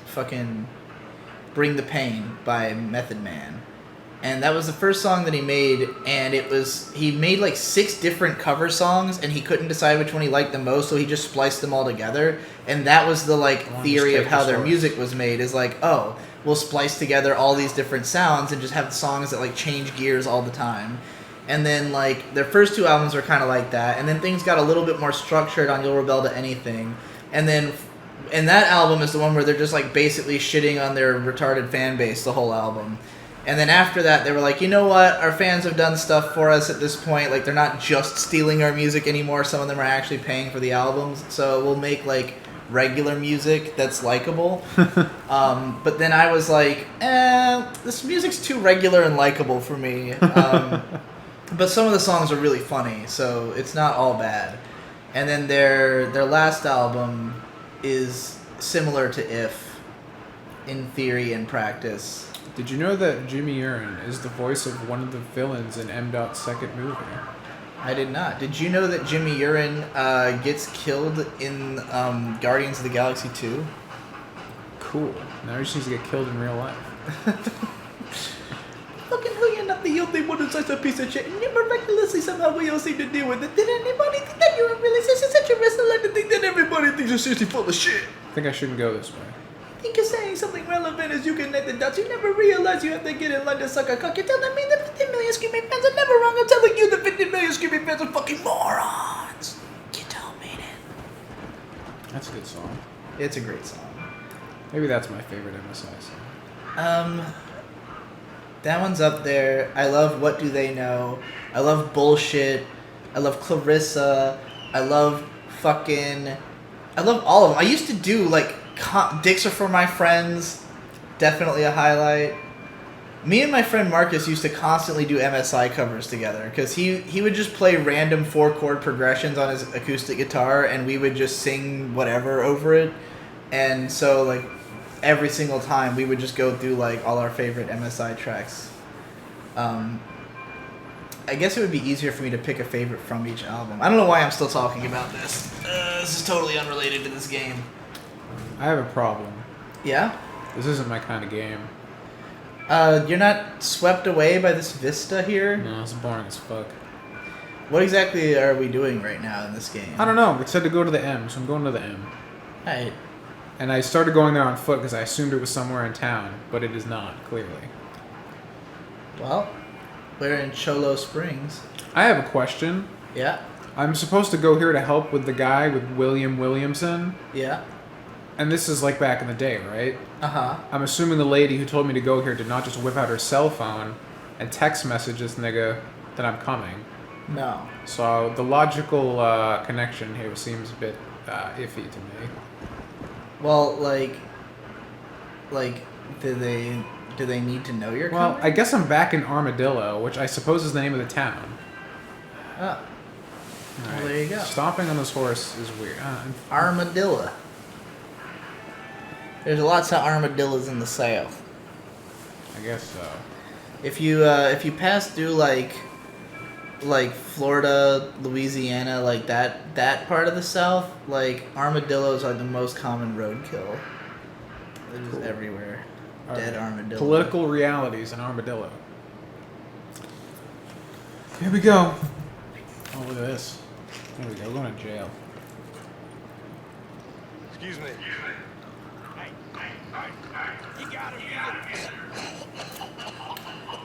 fucking Bring the Pain by Method Man. And that was the first song that he made, and he made like 6 different cover songs, and he couldn't decide which one he liked the most, so he just spliced them all together. And that was the like Well, theory just of take how the their source. music was made, is like, oh, we'll splice together all these different sounds and just have songs that like change gears all the time. And then like their first 2 albums were kind of like that, and then things got a little bit more structured on You'll Rebel to Anything. And then and that album is the one where they're just like basically shitting on their retarded fan base the whole album. And then after that, they were like, you know what? Our fans have done stuff for us at this point. Like, they're not just stealing our music anymore. Some of them are actually paying for the albums. So we'll make, like, regular music that's likable. But then I was like, this music's too regular and likable for me. But some of the songs are really funny, so it's not all bad. And then their last album is similar to If, in theory and practice. Did you know that Jimmy Urine is the voice of one of the villains in M.'s second movie? I did not. Did you know that Jimmy Urine gets killed in Guardians of the Galaxy 2? Cool. Now he just needs to get killed in real life. Fucking who you're not the only one who's such a piece of shit, and yet miraculously somehow we all seem to deal with it. Did anybody think that you were really such a wrestler to think that everybody thinks you're seriously full of shit? I think I shouldn't go this way. Think you're saying something relevant as you connect the dots. You never realize you have to get in line to suck a cock. You're telling me that 50 million screaming fans are never wrong. I'm telling you that 50 million screaming fans are fucking morons. You don't mean it. That's a good song. It's a great song. Maybe that's my favorite MSI song. That one's up there. I love What Do They Know? I love Bullshit. I love Clarissa. I love all of them. I used to do like Dicks Are For My Friends. Definitely a highlight. Me and my friend Marcus used to constantly do MSI covers together because he would just play random 4-chord progressions on his acoustic guitar and we would just sing whatever over it. And so like every single time we would just go through like all our favorite MSI tracks. I guess it would be easier for me to pick a favorite from each album. I don't know why I'm still talking about this. This is totally unrelated to this game. I have a problem. Yeah? This isn't my kind of game. You're not swept away by this vista here? No, it's boring as fuck. What exactly are we doing right now in this game? I don't know. It said to go to the M, so I'm going to the M. Alright. And I started going there on foot because I assumed it was somewhere in town, but it is not, clearly. Well, we're in Cholo Springs. I have a question. Yeah? I'm supposed to go here to help with the guy with William Williamson. Yeah? And this is like back in the day, right? Uh-huh. I'm assuming the lady who told me to go here did not just whip out her cell phone and text message this nigga that I'm coming. No. So the logical connection here seems a bit iffy to me. Well, like, do they need to know you're Well, coming? I guess I'm back in Armadillo, which I suppose is the name of the town. Oh. All Well, there you go. Stomping on this horse is weird. Armadillo. There's lots of armadillos in the South. I guess so. If you pass through like Florida, Louisiana, like that part of the South, like armadillos are the most common roadkill. They're just everywhere. Dead armadillo. Political realities in Armadillo. Here we go. Oh, look at this. There we go. We're going to jail. Excuse me.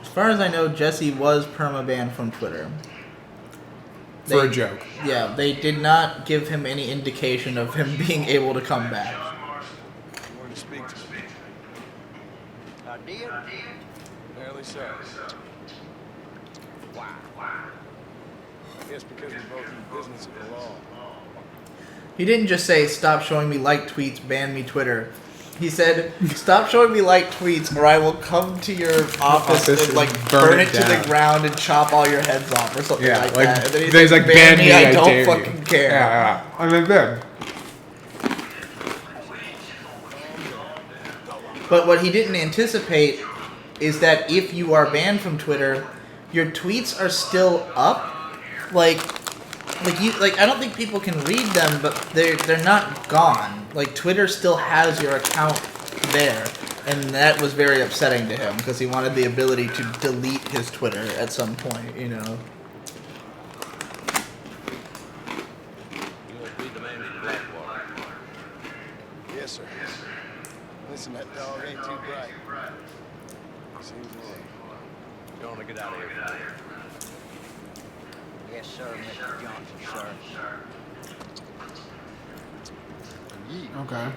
As far as I know, Jesse was permabanned from Twitter. For a joke. Yeah, they did not give him any indication of him being able to come back. You wanted to speak to me? I did. Barely so. Wow. I guess because we both do business of the law. He didn't just say, "Stop showing me like tweets, ban me Twitter." He said, "Stop showing me like tweets, or I will come to your office and like burn it to the down. ground and chop all your heads off," or something Yeah, like like, that. And then he's like, ban me, I don't dare fucking you. care. Yeah. I mean, then. But what he didn't anticipate is that if you are banned from Twitter, your tweets are still up. Like I don't think people can read them, but they're not gone. Like Twitter still has your account there, and that was very upsetting to him because he wanted the ability to delete his Twitter at some point, you know. You won't be the man in Blackwater. Yes, sir. Listen, that dog ain't too bright. Seems low. Gonna get out of here. Yes, sir, Mr. Johnson, sir. And you? Okay.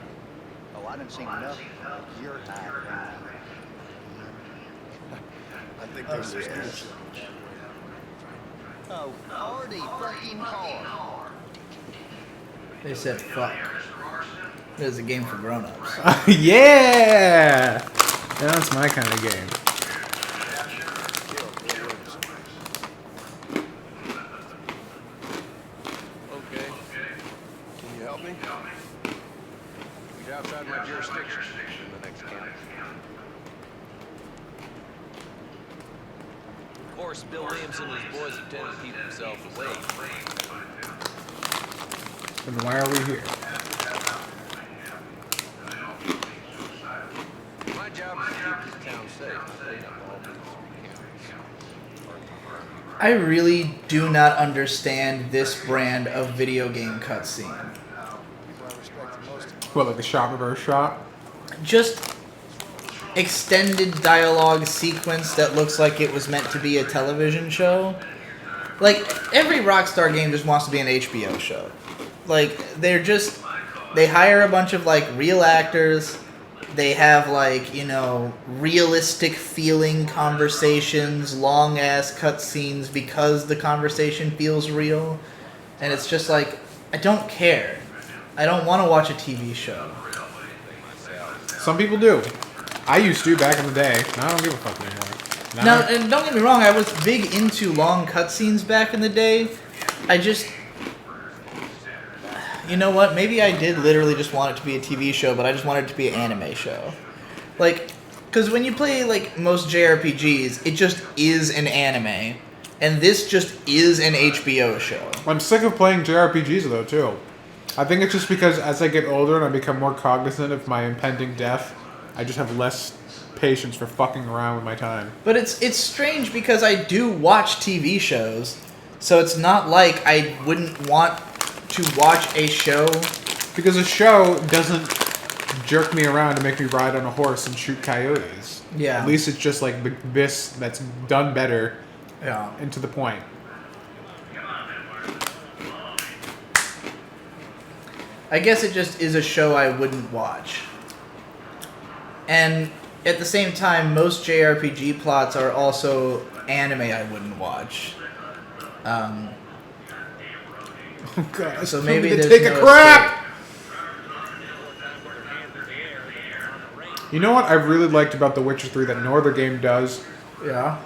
Oh, I didn't see enough of your high. I think there's some excuse. Oh, party fucking hard. They said fuck. It was a game for grown-ups. Yeah! That's my kind of game. Okay. Can you help me? He's outside my jurisdiction in the next county. Of course, Bill Williamson and his boys intend to keep themselves away. Then why are we here? My job is to keep this town safe. I clean up all these counties. I really do not understand this brand of video game cutscene. People I respect the most. What, like the shot reverse shot? Just extended dialogue sequence that looks like it was meant to be a television show. Like, every Rockstar game just wants to be an HBO show. Like, they hire a bunch of, like, real actors, They have like, realistic feeling conversations, long ass cutscenes because the conversation feels real. And it's just like, I don't care. I don't want to watch a TV show. Some people do. I used to back in the day. Now I don't give a fuck anymore. Now, and don't get me wrong, I was big into long cutscenes back in the day. I just... You know what? Maybe I did literally just want it to be a TV show, but I just wanted it to be an anime show. Like, because when you play, like, most JRPGs, it just is an anime. And this just is an HBO show. I'm sick of playing JRPGs, though, too. I think it's just because as I get older and I become more cognizant of my impending death, I just have less patience for fucking around with my time. But it's strange because I do watch TV shows, so it's not like I wouldn't want to watch a show. Because a show doesn't jerk me around to make me ride on a horse and shoot coyotes. Yeah. At least it's just like this that's done better. Yeah. And to the point. I guess it just is a show I wouldn't watch. And at the same time, most JRPG plots are also anime I wouldn't watch. Oh God, So maybe there's take no a crap. You know what I really liked about The Witcher 3 that no other game does? Yeah.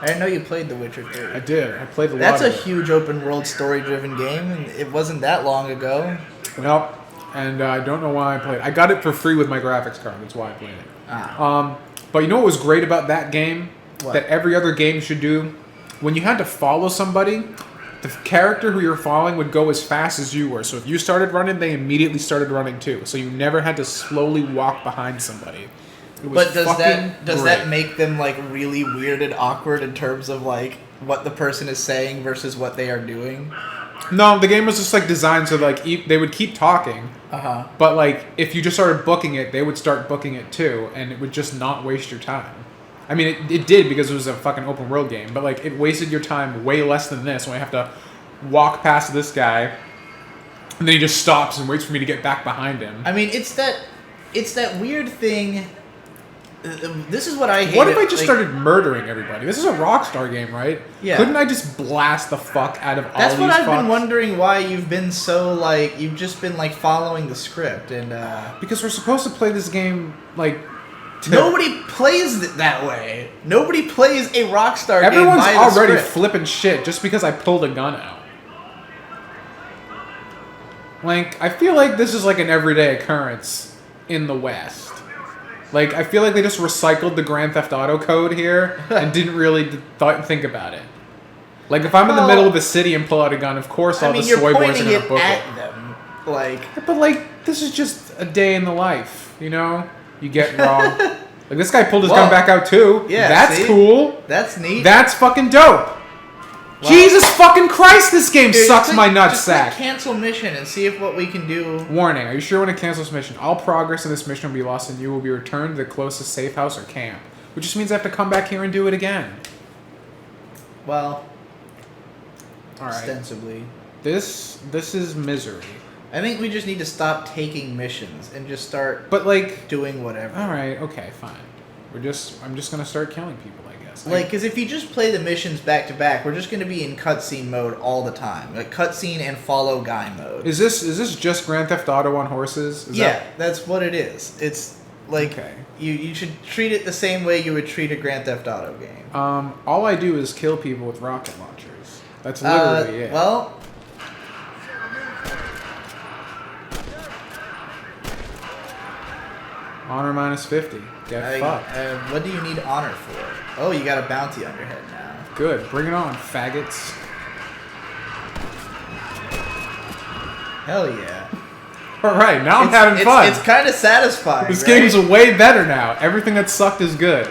I didn't know you played The Witcher 3. I did. I played a lot That's a of it. huge open world story driven game, and it wasn't that long ago. Well, and I don't know why I played. I got it for free with my graphics card. That's why I played it. But you know what was great about that game? What? That every other game should do? When you had to follow somebody, the character who you're following would go as fast as you were. So if you started running, they immediately started running too. So you never had to slowly walk behind somebody. It was But does fucking that great. make them like really weird and awkward in terms of like what the person is saying versus what they are doing? No, the game was just like designed so like they would keep talking. Uh-huh. But like if you just started booking it, they would start booking it too, and it would just not waste your time. I mean, it did because it was a fucking open world game, but like it wasted your time way less than this when I have to walk past this guy, and then he just stops and waits for me to get back behind him. I mean, it's that weird thing. This is what I hate. What if I just started murdering everybody? This is a Rockstar game, right? Yeah. Couldn't I just blast the fuck out of all That's these what I've been fucks? wondering why you've been so like you've just been like following the script and Because we're supposed to play this game like. nobody plays it that way. Nobody plays a Rockstar game Everyone's by the already script. flipping shit just because I pulled a gun out. Like, I feel like this is like an everyday occurrence in the West. Like, I feel like they just recycled the Grand Theft Auto code here and didn't really think about it. Like, if I'm in the middle of a city and pull out a gun, of course all the you're soy boys are pointing gonna it book at it. them. Like, But like, this is just a day in the life, you know? You get robbed. Like, this guy pulled his gun Whoa. back out too. Yeah, That's see? cool. that's neat. That's fucking dope. Jesus fucking Christ, this game Dude, sucks just my click- just click nutsack. cancel mission and see if what we can do. Warning, are you sure you want to cancel this mission? All progress in this mission will be lost and you will be returned to the closest safe house or camp. Which just means I have to come back here and do it again. Well, Alright. ostensibly. This is misery. I think we just need to stop taking missions and just start But like, doing whatever. alright, okay, fine. I'm just gonna start killing people, I guess. Like, because if you just play the missions back to back, we're just going to be in cutscene mode all the time. Like, cutscene and follow guy mode. Is this just Grand Theft Auto on horses? Is Yeah, that's what it is. It's like, Okay. you should treat it the same way you would treat a Grand Theft Auto game. All I do is kill people with rocket launchers. That's literally it. Well, Honor minus 50. Get fucked. what do you need honor for? Oh, you got a bounty on your head now. Good. Bring it on, faggots. Hell yeah. Alright, now I'm having fun. It's kind of satisfying. This right? game's way better now. Everything that sucked is good.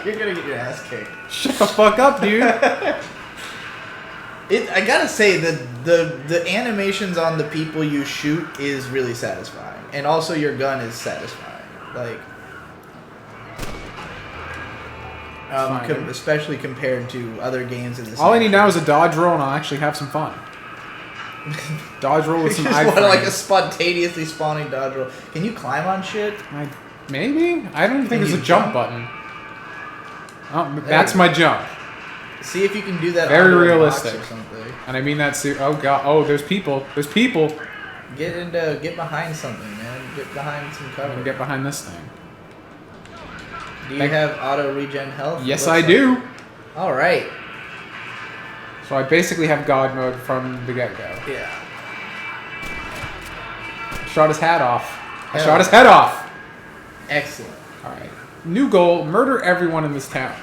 You're gonna get your ass kicked. Shut the fuck up, dude. I gotta say the animations on the people you shoot is really satisfying, and also your gun is satisfying. Like, Fine. especially compared to other games in this. All I need now is a dodge roll and I'll actually have some fun. Dodge roll with some Just want like a iframes. spontaneously spawning dodge roll. Can you climb on shit? Maybe? I don't think Can there's you a jump jump? button. Oh, that's you my jump. See if you can do that. Very onto a box realistic. Or something. And I mean that oh god, oh, there's people. There's people. Get behind something, man. Get behind some I'm cover. gonna get behind this thing. Do you have auto regen health? Yes, Looks I do. All right. So I basically have God mode from the get-go. Yeah. Shot his hat off. I Hell shot his yeah. head off. Excellent. Alright. New goal, murder everyone in this town.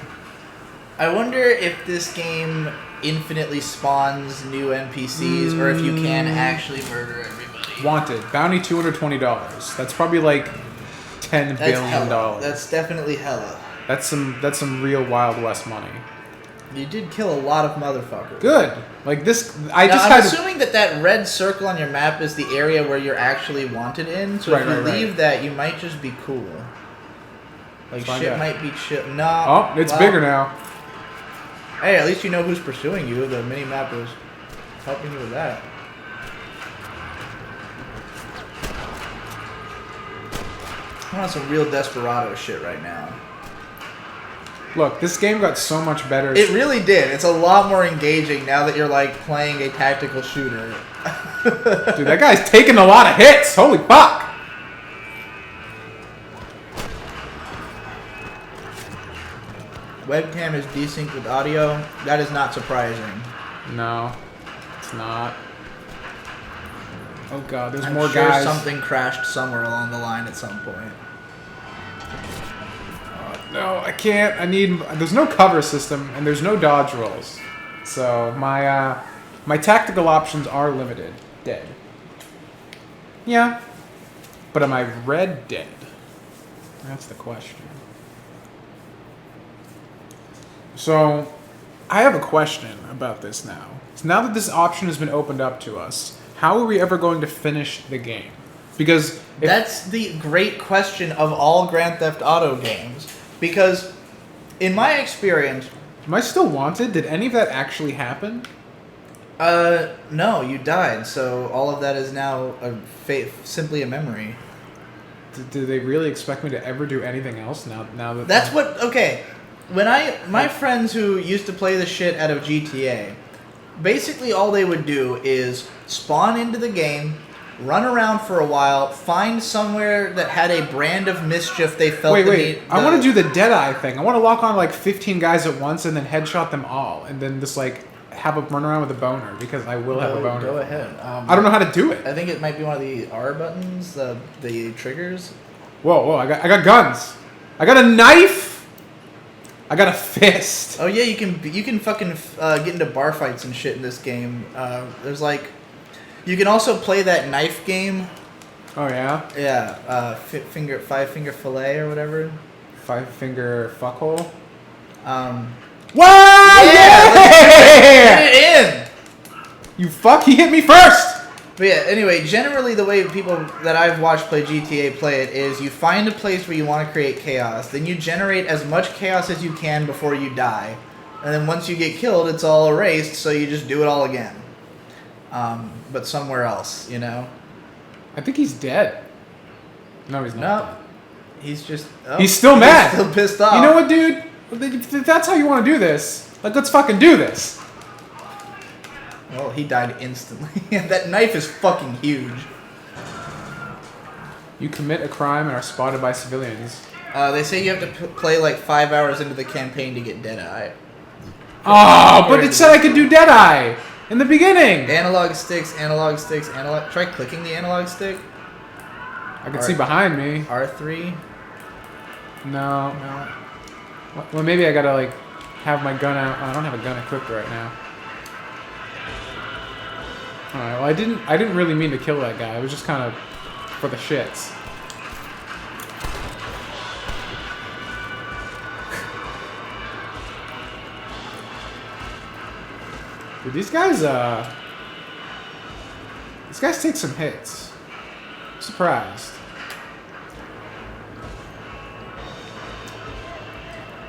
I wonder if this game infinitely spawns new NPCs, or if you can actually murder everybody. Wanted. Bounty $220. That's probably like $10 That's billion. hella. That's definitely hella. That's some real Wild West money. You did kill a lot of motherfuckers. Good. Like this, I Now, just I'm had. assuming that red circle on your map is the area where you're actually wanted in. So Right, if you right, right. leave that, you might just be cool. Like Find shit out. might be chill. No. Oh, it's well, bigger now. Hey, at least you know who's pursuing you. The mini map is helping you with that. I want some real desperado shit right now. Look, this game got so much better. It really did. It's a lot more engaging now that you're like playing a tactical shooter. Dude, that guy's taking a lot of hits. Holy fuck. Webcam is desynced with audio. That is not surprising. No, it's not. Oh god, there's I'm more sure guys. something crashed somewhere along the line at some point. No, I can't. I need. There's no cover system and there's no dodge rolls, so my tactical options are limited. Dead. Yeah, but am I red dead? That's the question. So, I have a question about this now. So now that this option has been opened up to us, how are we ever going to finish the game? Because if, That's the great question of all Grand Theft Auto games. Because, in my experience, am I still wanted? Did any of that actually happen? no, you died, so all of that is now simply a memory. Do they really expect me to ever do anything else now? Now that That's what, okay, when my friends who used to play the shit out of GTA, basically all they would do is spawn into the game, run around for a while, find somewhere that had a brand of mischief they felt Wait! I want to do the Deadeye thing. I want to lock on like 15 guys at once and then headshot them all, and then just like have a run around with a boner because I will have a boner. Go ahead. I don't know how to do it. I think it might be one of the R buttons, the triggers. Whoa! I got guns. I got a knife. I got a fist. Oh yeah, you can fucking get into bar fights and shit in this game. There's like, you can also play that knife game. Oh yeah. Yeah, five finger fillet or whatever. 5-finger fuckhole. What? Yeah! Get it in. You fuck! He hit me first. But yeah, anyway, generally the way people that I've watched play GTA play it is you find a place where you want to create chaos, then you generate as much chaos as you can before you die, and then once you get killed, it's all erased, so you just do it all again. But somewhere else, you know? I think he's dead. No, he's No. not. He's just... He's still mad. He's still pissed off. You know what, dude? If that's how you want to do this, like, let's fucking do this. Well, he died instantly. That knife is fucking huge. You commit a crime and are spotted by civilians. They say you have to play like 5 hours into the campaign to get Deadeye. Oh, but it said I could do Deadeye in the beginning. Analog sticks, analog sticks, analog... Try clicking the analog stick. I can see behind me. R3. No. No. Well, maybe I gotta, like, have my gun out. I don't have a gun equipped right now. Alright, well, I didn't really mean to kill that guy. It was just kind of for the shits. Dude, these guys take some hits. I'm surprised.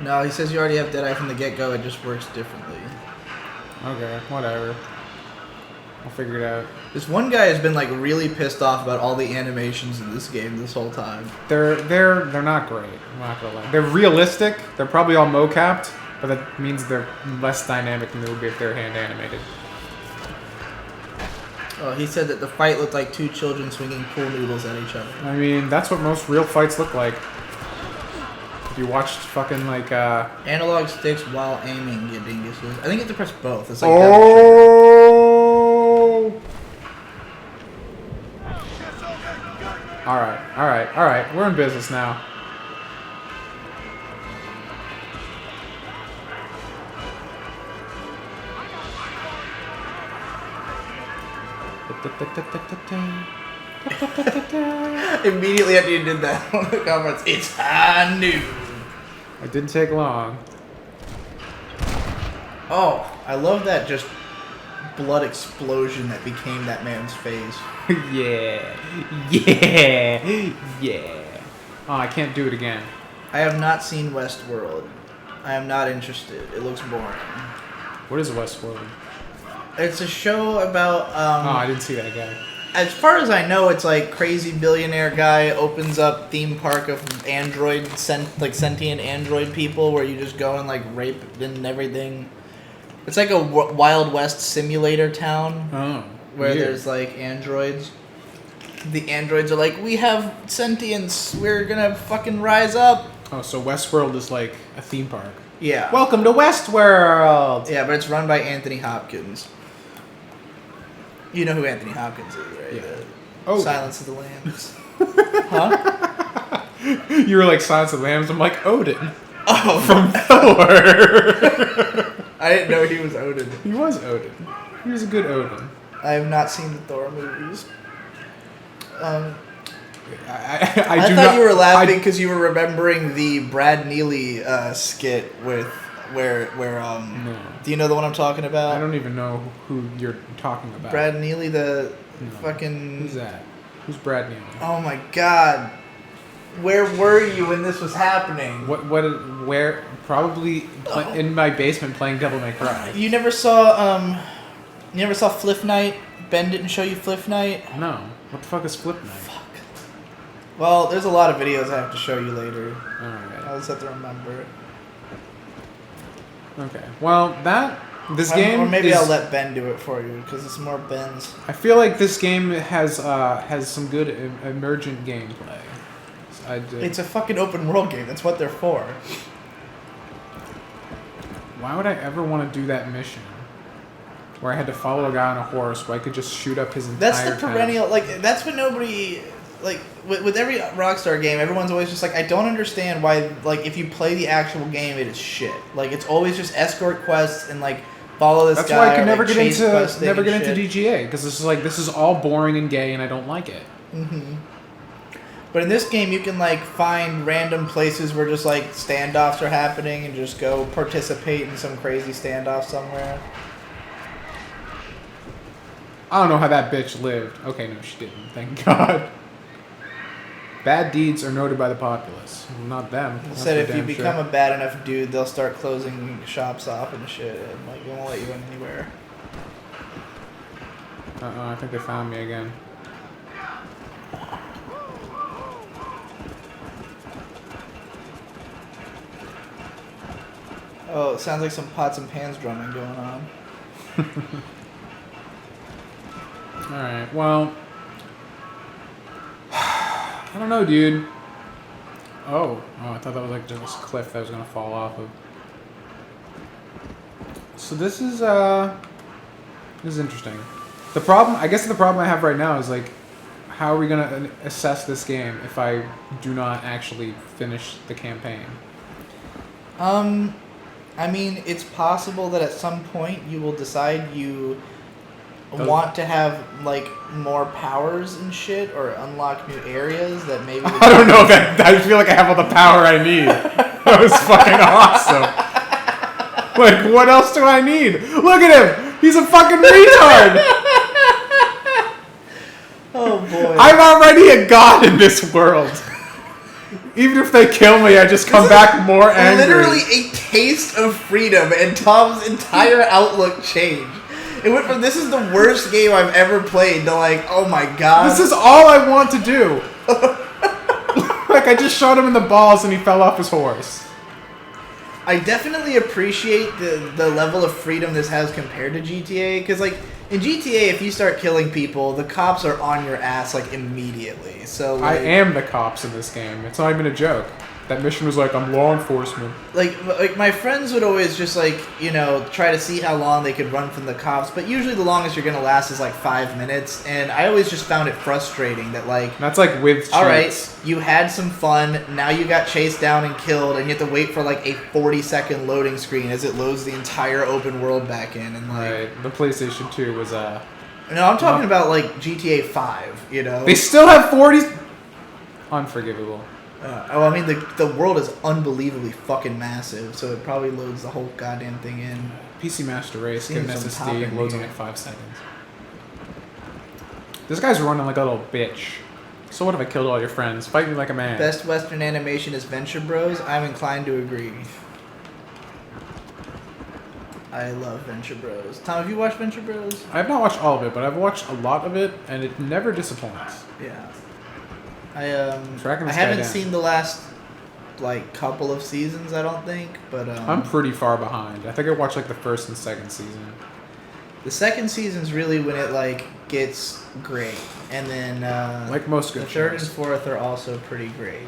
No, he says you already have Deadeye from the get-go. It just works differently. Okay, whatever. I'll figure it out. This one guy has been like really pissed off about all the animations in this game this whole time. They're not great. I'm not gonna lie. They're realistic. They're probably all mo-capped, but that means they're less dynamic than they would be if they were hand animated. Oh, he said that the fight looked like two children swinging pool noodles at each other. I mean, that's what most real fights look like. If you watched fucking like Analog sticks while aiming, you dinguses. I think you have to press both. It's like double oh. All right. We're in business now. Immediately after you did that on the comments, it's high noon. It didn't take long. Oh, I love that just blood explosion that became that man's face. Yeah. Oh, I can't do it again. I have not seen Westworld. I am not interested. It looks boring. What is Westworld? It's a show about. Oh, I didn't see that guy. As far as I know, it's like crazy billionaire guy opens up theme park of sentient android people where you just go and like rape and everything. It's like a Wild West simulator town where weird. there's like androids. The androids are like, we have sentience. We're gonna fucking rise up. Oh, so Westworld is like a theme park. Yeah. Welcome to Westworld. Yeah, but it's run by Anthony Hopkins. You know who Anthony Hopkins is, right? Yeah. Oh. Silence of the Lambs. Huh? You were like Silence of the Lambs. I'm like Odin. Oh, from Thor. I didn't know he was Odin. He was Odin. He was a good Odin. I have not seen the Thor movies. I thought you were laughing because you were remembering the Brad Neely skit with where No. Do you know the one I'm talking about? I don't even know who you're talking about. Brad Neely, the fucking. Who's that? Who's Brad Neely? Oh my god. Where were you when this was happening? Where? Probably in my basement playing Devil May Cry. You never saw Fliff Night? Ben didn't show you Fliff Night? No. What the fuck is Flip Night? Fuck. Well, there's a lot of videos I have to show you later. Alright. I'll just have to remember. Okay. Well, this game or maybe is, I'll let Ben do it for you because it's more Ben's. I feel like this game has some good emergent gameplay. It's a fucking open world game. That's what they're for. Why would I ever want to do that mission? Where I had to follow a guy on a horse where I could just shoot up his entire That's the perennial, that's what nobody, with every Rockstar game, everyone's always just like, I don't understand why, if you play the actual game, it is shit. It's always just escort quests and, follow this That's guy. why I could never or, get into shit. DGA, because this is all boring and gay and I don't like it. Mm-hmm. But in this game, you can, find random places where just, standoffs are happening and just go participate in some crazy standoff somewhere. I don't know how that bitch lived. Okay, no, she didn't. Thank God. Bad deeds are noted by the populace. Well, not them. It That's said for if you damn become sure. a bad enough dude, they'll start closing shops off and shit, and they won't let you in anywhere. I think they found me again. Oh, it sounds like some pots and pans drumming going on. Alright, well... I don't know, dude. Oh, I thought that was just a cliff that I was gonna fall off of. So this is interesting. I guess the problem I have right now is how are we gonna assess this game if I do not actually finish the campaign? I mean, it's possible that at some point you will decide you want to have more powers and shit, or unlock new areas that maybe. I don't know that. I feel like I have all the power I need. That was fucking awesome. What else do I need? Look at him. He's a fucking retard. Oh boy. I'm already a god in this world. Even if they kill me, I just come back more angry. Literally a taste of freedom, and Tom's entire outlook changed. It went from this is the worst game I've ever played to like, oh my god. This is all I want to do. Like, I just shot him in the balls and he fell off his horse. I definitely appreciate the level of freedom this has compared to GTA, because like in GTA, if you start killing people, the cops are on your ass like immediately. So I like, am the cops in this game. It's not even a joke. That mission was like, I'm law enforcement. like my friends would always just like, you know, try to see how long they could run from the cops, but usually the longest you're gonna last is like 5 minutes, and I always just found it frustrating that like, That's like with cheats. all right, you had some fun, now you got chased down and killed, and you have to wait for like a 40-second loading screen as it loads the entire open world back in, and like, Right. The PlayStation 2 was no, I'm talking about like GTA 5, you know. They still have 40. Unforgivable. I mean, the world is unbelievably fucking massive, so it probably loads the whole goddamn thing in. PC Master Race, get an Seems SSD, on top and loads in of me. like 5 seconds. This guy's running like a little bitch. So what if I killed all your friends? Fight me like a man. Best Western animation is Venture Bros. I'm inclined to agree. I love Venture Bros. Tom, have you watched Venture Bros? I have not watched all of it, but I've watched a lot of it, and it never disappoints. Yeah. Tracking I this guy haven't down. seen the last like couple of seasons, I don't think, but I'm pretty far behind. I think I watched like the first and second season. the second season's really when it like gets great, and then Like most the good third and shows. fourth are also pretty great,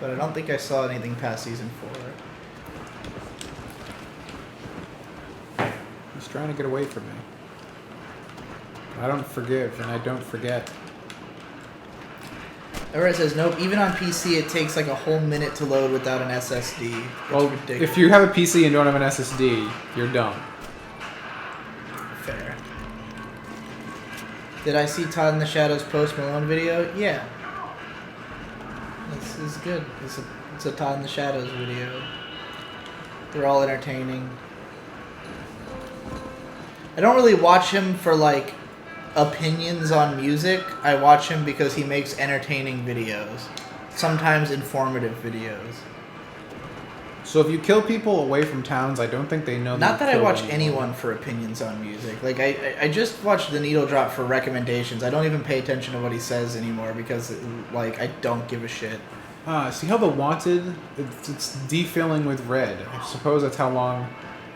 but I don't think I saw anything past season 4. He's trying to get away from me. I don't forgive, and I don't forget. Everett says nope. Even on PC, it takes like a whole minute to load without an SSD. It's Well, ridiculous. if you have a PC and don't have an SSD, you're dumb. Fair. Did I see Todd in the Shadows Post Malone video? Yeah. This is good. It's a Todd in the Shadows video. They're all entertaining. I don't really watch him for like opinions on music. I watch him because he makes entertaining videos. Sometimes informative videos. So if you kill people away from towns, I don't think they know. Not you that I killed watch anyone. anyone for opinions on music. Like I just watch the Needle Drop for recommendations. I don't even pay attention to what he says anymore because like I don't give a shit. See how the Wanted, it's defilling with red. I suppose that's how long,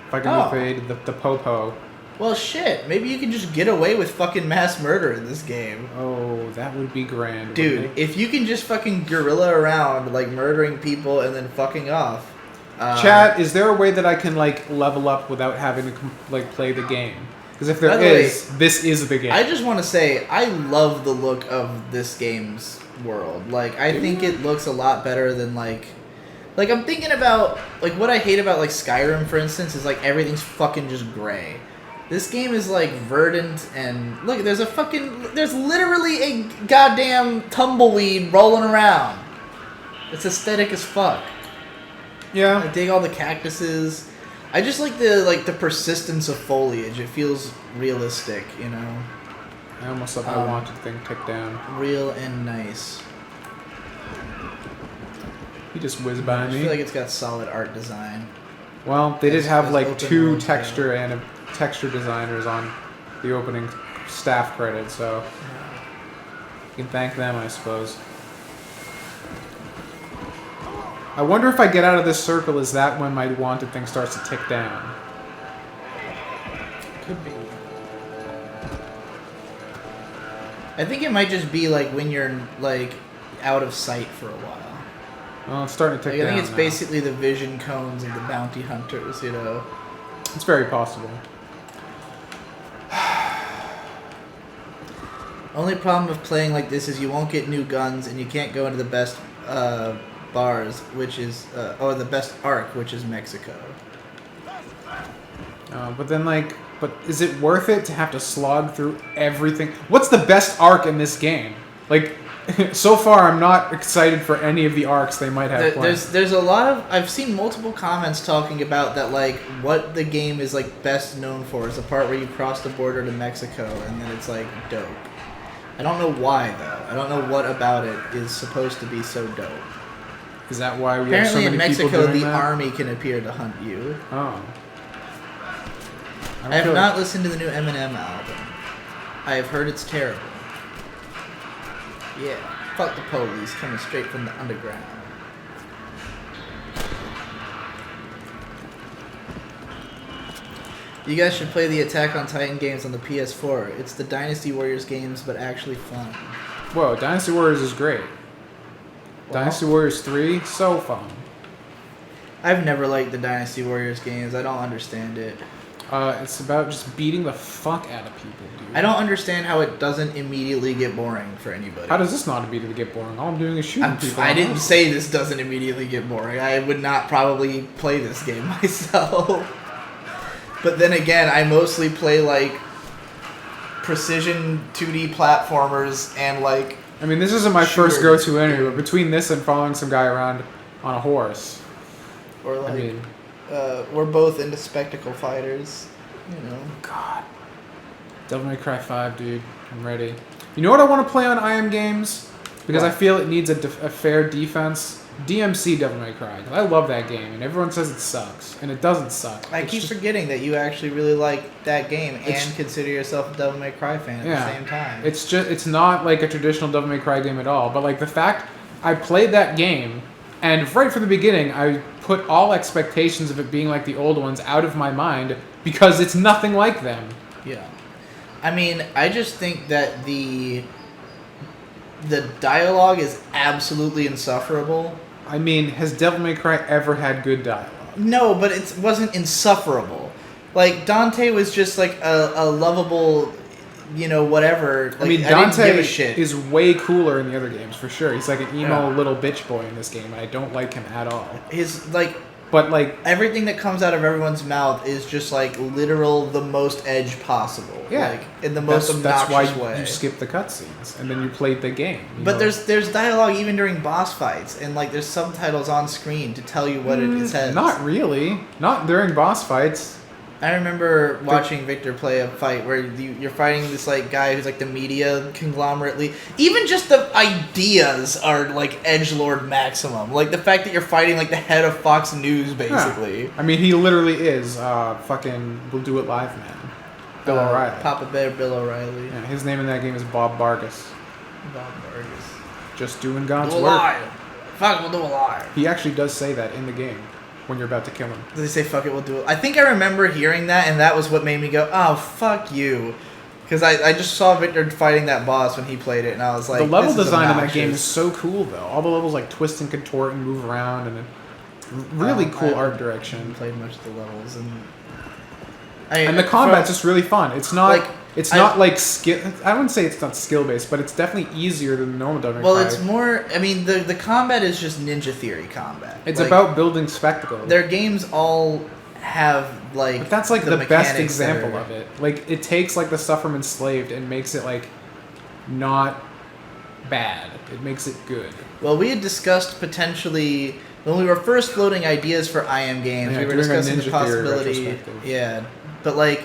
if I can Oh. evade the Popo. Well, shit. Maybe you can just get away with fucking mass murder in this game. Oh, that would be grand. Dude, wouldn't it? if you can just fucking guerrilla around, like, murdering people and then fucking off. Chat, is there a way that I can, like, level up without having to, like, play the game? Because if there By the way, is, this is the game. I just want to say, I love the look of this game's world. Like, I think it looks a lot better than, like, I'm thinking about, like, what I hate about, like, Skyrim, for instance, is, like, everything's fucking just gray. This game is, like, verdant, and look, there's literally a goddamn tumbleweed rolling around. It's aesthetic as fuck. yeah. I dig all the cactuses. I just like the persistence of foliage. It feels realistic, you know? I almost let my Wanted thing tick down. Real and nice. He just whizzed by I me. feel like it's got solid art design. Well, they did have as like open 2 world, texture designers on the opening staff credits, so you can thank them, I suppose. I wonder if I get out of this circle, is that when my Wanted thing starts to tick down? Could be. I think it might just be like when you're like out of sight for a while. Well, it's starting to tick Like, I down think it's now. basically the vision cones of the bounty hunters, you know? It's very possible. Only problem with playing like this is you won't get new guns and you can't go into the best bars, which is or the best arc, which is Mexico. But then, like, but is it worth it to have to slog through everything? What's the best arc in this game? Like, so far, I'm not excited for any of the arcs they might have planned. There's a lot of I've seen multiple comments talking about that, like what the game is like best known for is the part where you cross the border to Mexico and then it's like dope. I don't know why though. I don't know what about it is supposed to be so dope. Is that why we have so Apparently many in Mexico people doing the that? army can appear to hunt you. Oh. I don't I have feel not listened to the new Eminem album. I have heard it's terrible. Yeah, fuck the police coming straight from the underground. You guys should play the Attack on Titan games on the PS4. It's the Dynasty Warriors games, but actually fun. Whoa, Dynasty Warriors is great. Dynasty Warriors 3, so fun. I've never liked the Dynasty Warriors games. I don't understand it. It's about just beating the fuck out of people, dude. I don't understand how it doesn't immediately get boring for anybody. How does this not immediately get boring? All I'm doing is shooting people. I didn't say this doesn't immediately get boring. I would not probably play this game myself. But then again, I mostly play like precision 2D platformers and like. I mean, this isn't my first shooters. go-to anyway, but between this and following some guy around on a horse, Or like, I mean, we're both into spectacle fighters, you know. God. Devil May Cry 5, dude. I'm ready. You know what I want to play on IM games? Because I feel it needs a fair defense. DMC Devil May Cry. 'Cause I love that game, and everyone says it sucks, and it doesn't suck. I It's keep just- forgetting that you actually really like that game It's- and consider yourself a Devil May Cry fan at the same time. It's not like a traditional Devil May Cry game at all, but like the fact I played that game, and right from the beginning I put all expectations of it being like the old ones out of my mind because it's nothing like them. Yeah. I mean, I just think that the dialogue is absolutely insufferable. I mean, has Devil May Cry ever had good dialogue? No, but it wasn't insufferable. Like, Dante was just like a lovable, you know, whatever. Like, I mean, I didn't Dante give a shit. is way cooler in the other games, for sure. He's like an emo Yeah. little bitch boy in this game, and I don't like him at all. His, like, But, like, everything that comes out of everyone's mouth is just, like, literal the most edge possible. yeah. Like, in the most that's obnoxious why way. you skip the cutscenes, and then you played the game. you But know? there's dialogue even during boss fights, and, like, there's subtitles on screen to tell you what it says. Not really. Not during boss fights. I remember watching Victor play a fight where you're fighting this like guy who's like the media conglomerate lead. Even just the ideas are like edgelord maximum. Like the fact that you're fighting like the head of Fox News basically. Yeah. I mean, he literally is fucking We'll Do It Live man. Bill O'Reilly. Papa Bear Bill O'Reilly. Yeah, his name in that game is Bob Vargas. Bob Vargas. Just doing God's Do a work. lie. Fuck, we'll do a lie. He actually does say that in the game when you're about to kill him. Does he say fuck it, we'll do it? I think I remember hearing that, and that was what made me go, oh, fuck you. Because I just saw Victor fighting that boss when he played it, and I was like, The level this is design in that game is obnoxious. so cool, though. All the levels like twist and contort and move around, and really cool I art haven't direction. played much of the levels, And the combat's just really fun. It's not like, it's not like skill. I wouldn't say it's not skill based, but it's definitely easier than the normal Devil May well, Cry. it's more. I mean, the combat is just Ninja Theory combat. It's Like, about building spectacle. their games all have like. But that's like the best mechanics example that are- of it. Like it takes like the stuff from Enslaved and makes it like not bad. It makes it good. Well, we had discussed potentially when we were first floating ideas for IM games. Yeah, we were doing a discussing the Ninja Theory possibility. retrospective. Yeah, but like,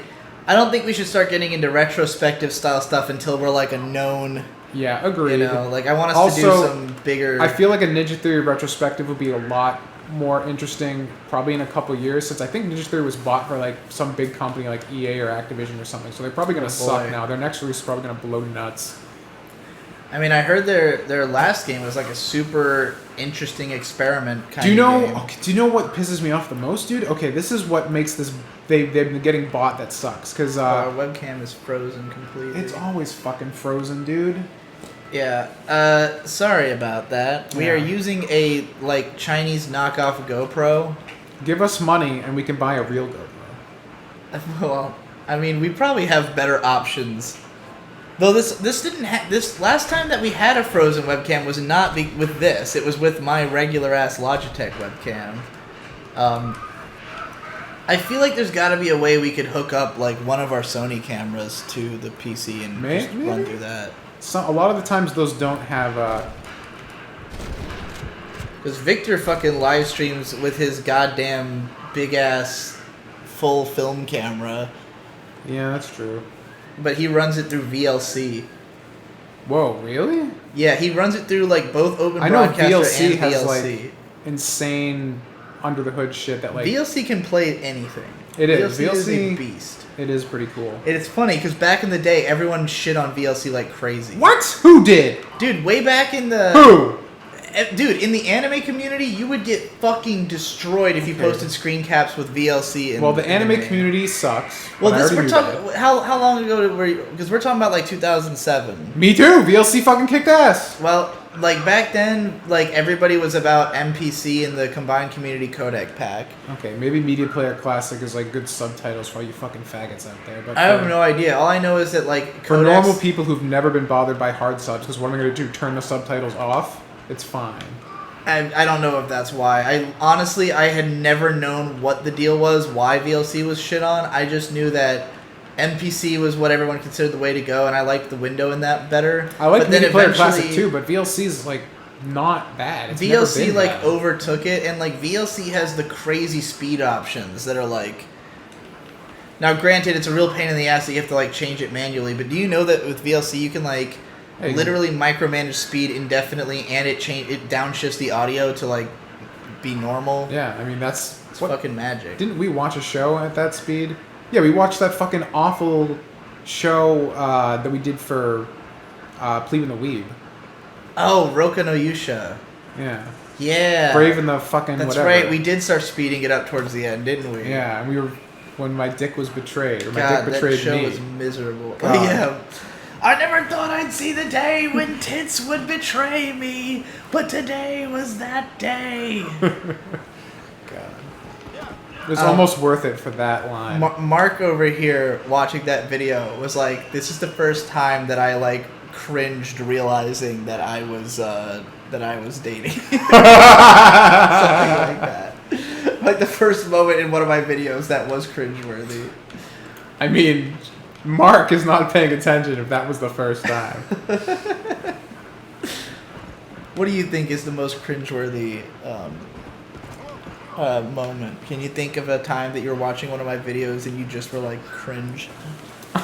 I don't think we should start getting into retrospective style stuff until we're like a known. Yeah, agreed. You know, like I want us to do Also, some bigger. I feel like a Ninja Theory retrospective would be a lot more interesting probably in a couple years, since I think Ninja Theory was bought for like some big company like EA or Activision or something. So they're probably gonna suck boy. now. Their next release is probably gonna blow nuts. I mean, I heard their last game was like a super interesting experiment kind Do you know? of game. Okay, do you know what pisses me off the most, dude? Okay, this is what makes this. They've been getting bought that sucks because Our webcam is frozen completely. it's always fucking frozen, dude. Yeah. Sorry about that. We Yeah. are using a like Chinese knockoff GoPro. Give us money and we can buy a real GoPro. Well, I mean, we probably have better options. Though this didn't this last time that we had a frozen webcam was not with this. It was with my regular ass Logitech webcam. I feel like there's got to be a way we could hook up like one of our Sony cameras to the PC and just run Maybe? through that. A lot of the times those don't have. Because Victor fucking live streams with his goddamn big ass full film camera, Yeah, that's true. but he runs it through VLC. Whoa, really? Yeah, he runs it through like both Open I know Broadcaster VLC and has VLC. like insane under the hood shit that like. VLC can play anything. It is. is a VLC beast. It is pretty cool. And it's funny because back in the day, everyone shit on VLC like crazy. What? Who did? Dude, way back in the... Who? Dude, in the anime community, you would get fucking destroyed if you posted screen caps with VLC. Well, the anime community sucks. Well, but I this already we're knew talking. that. How long ago were you? Because we're talking about like 2007. Me too. VLC fucking kicked ass. Well, like back then, like everybody was about MPC and the combined community codec pack. Okay, maybe Media Player Classic is like good subtitles for all you fucking faggots out there. But I have no idea. All I know is that like for codecs, normal people who've never been bothered by hard subs, because what am I going to do? Turn the subtitles off? It's fine. I don't know if that's why. I had never known what the deal was, why VLC was shit on. I just knew that MPC was what everyone considered the way to go, and I liked the window in that better. I like but then Media Player eventually, Classic too, but VLC is like not bad. It's never VLC been like bad. overtook it, and like VLC has the crazy speed options that are like. Now, granted, it's a real pain in the ass that you have to like change it manually. But do you know that with VLC you can like literally micromanage speed indefinitely, and it downshifts the audio to like be normal? Yeah, I mean it's fucking magic. Didn't we watch a show at that speed? Yeah, we watched that fucking awful show that we did for Plebe and the Weeb. Oh, Roka no Yusha. Yeah. Yeah. Brave and the fucking That's whatever. right. We did start speeding it up towards the end, didn't we? Yeah, and we were when my dick was betrayed, or my God, dick betrayed that show me. was miserable. God. Yeah. I never thought I'd see the day when tits would betray me, but today was that day. It was almost worth it for that line. Mark over here watching that video was like, "This is the first time that I like cringed realizing that I was dating." Something like that. Like the first moment in one of my videos that was cringeworthy. I mean, Mark is not paying attention if that was the first time. What do you think is the most cringeworthy moment? Can you think of a time that you were watching one of my videos and you just were like cringe?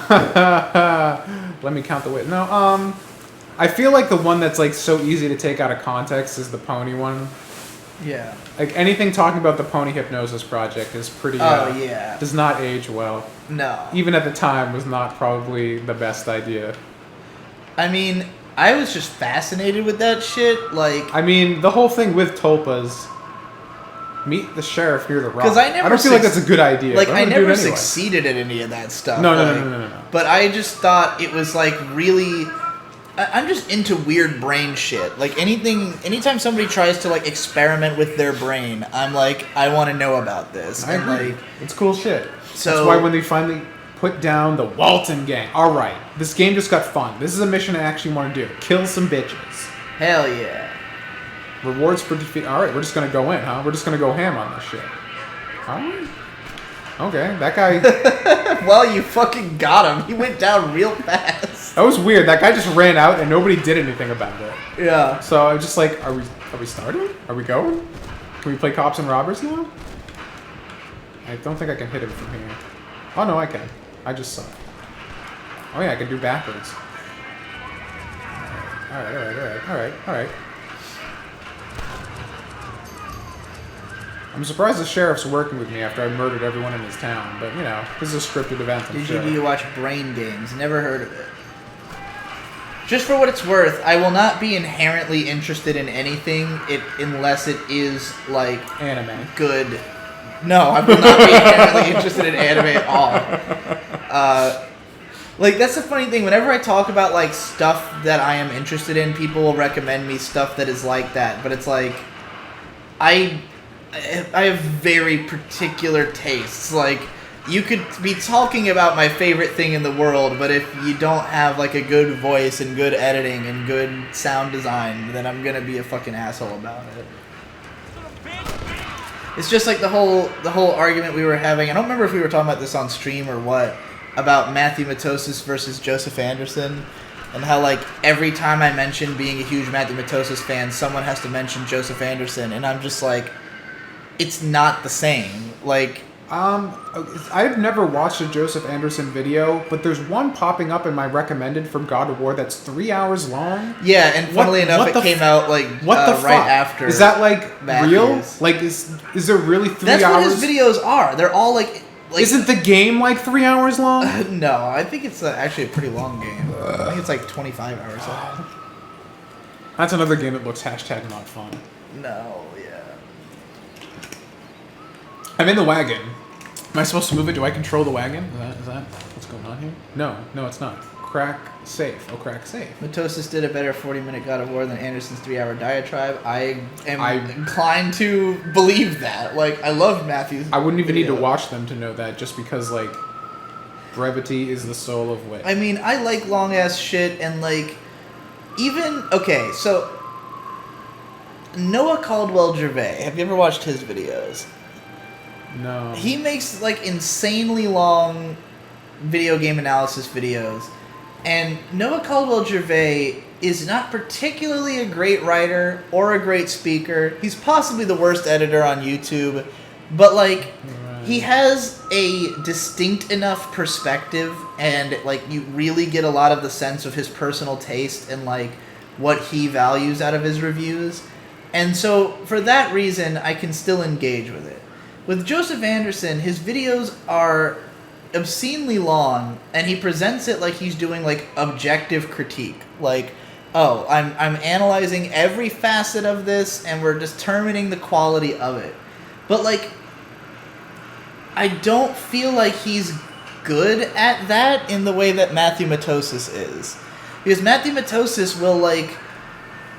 Let me count the way. No, I feel like the one that's like so easy to take out of context is the pony one. Yeah. Like anything talking about the Pony Hypnosis Project is pretty. Yeah. Does not age well. No. Even at the time, was not probably the best idea. I mean, I was just fascinated with that shit. Like, I mean, the whole thing with Tulpas. Meet the sheriff near the rock. because I never. I don't feel like that's a good idea. Like, but I I'm gonna do never it anyway. succeeded at any of that stuff. No. Like, But I just thought it was like really. I'm just into weird brain shit. Like anytime somebody tries to like experiment with their brain, I'm like, I want to know about this. I agree. Like, It's cool shit. So- That's why when they finally put down the Walton gang, all right, this game just got fun. This is a mission I actually want to do. Kill some bitches. hell yeah. Rewards for defeat. All right, we're just gonna go in, huh? We're just gonna go ham on this shit. All right. Okay, that guy. Well, you fucking got him. He went down real fast. That was weird. That guy just ran out and nobody did anything about it. Yeah. So I was just like, are we starting? Are we going? Can we play cops and robbers now? I don't think I can hit him from here. Oh no, I can. I just suck. Oh yeah, I can do backwards. Alright. I'm surprised the sheriff's working with me after I murdered everyone in his town, but you know, this is a scripted event. I'm sure. Did you watch Brain Games? Never heard of it. Just for what it's worth, I will not be inherently interested in anything unless it is like anime. Good. No, I will not be inherently interested in anime at all. Like that's the funny thing. Whenever I talk about like stuff that I am interested in, people will recommend me stuff that is like that. But it's like, I have very particular tastes. Like, you could be talking about my favorite thing in the world, but if you don't have like a good voice and good editing and good sound design, then I'm gonna be a fucking asshole about it. It's just like the whole argument we were having. I don't remember if we were talking about this on stream or what, about Matthew Matosis versus Joseph Anderson, and how like every time I mention being a huge Matthew Matosis fan, someone has to mention Joseph Anderson, and I'm just like, it's not the same. Like, I've never watched a Joseph Anderson video, but there's one popping up in my recommended from God of War that's 3 hours long. yeah, and funnily enough, it came out like what the right fuck? after. Is that like real? Matthews. Like, is there really 3 That's hours? what his videos are. They're all like like, Isn't the game like 3 hours long? no, I think it's actually a pretty long game. I think it's like 25 hours long. That's another game that looks hashtag not fun. No, yeah. I'm in the wagon. Am I supposed to move it? Do I control the wagon? Is that what's going on here? No, it's not. Crack safe. Oh, crack safe. Matosis did a better 40-minute God of War than Anderson's 3-hour diatribe. I am inclined to believe that. Like, I love Matthew's I wouldn't even need to video. watch them to know that, just because, like, brevity is the soul of wit. I mean, I like long-ass shit, and, like, even... Okay, so... Noah Caldwell-Gervais. Have you ever watched his videos? No. He makes, like, insanely long video game analysis videos. And Noah Caldwell-Gervais is not particularly a great writer or a great speaker. He's possibly the worst editor on YouTube. But, like, he has a distinct enough perspective, and, like, you really get a lot of the sense of his personal taste and, like, what he values out of his reviews. And so, for that reason, I can still engage with it. With Joseph Anderson, his videos are obscenely long, and he presents it like he's doing, like, objective critique. Like, oh, I'm analyzing every facet of this, and we're determining the quality of it. But, like, I don't feel like he's good at that in the way that Matthew Matosis is. Because Matthew Matosis will, like,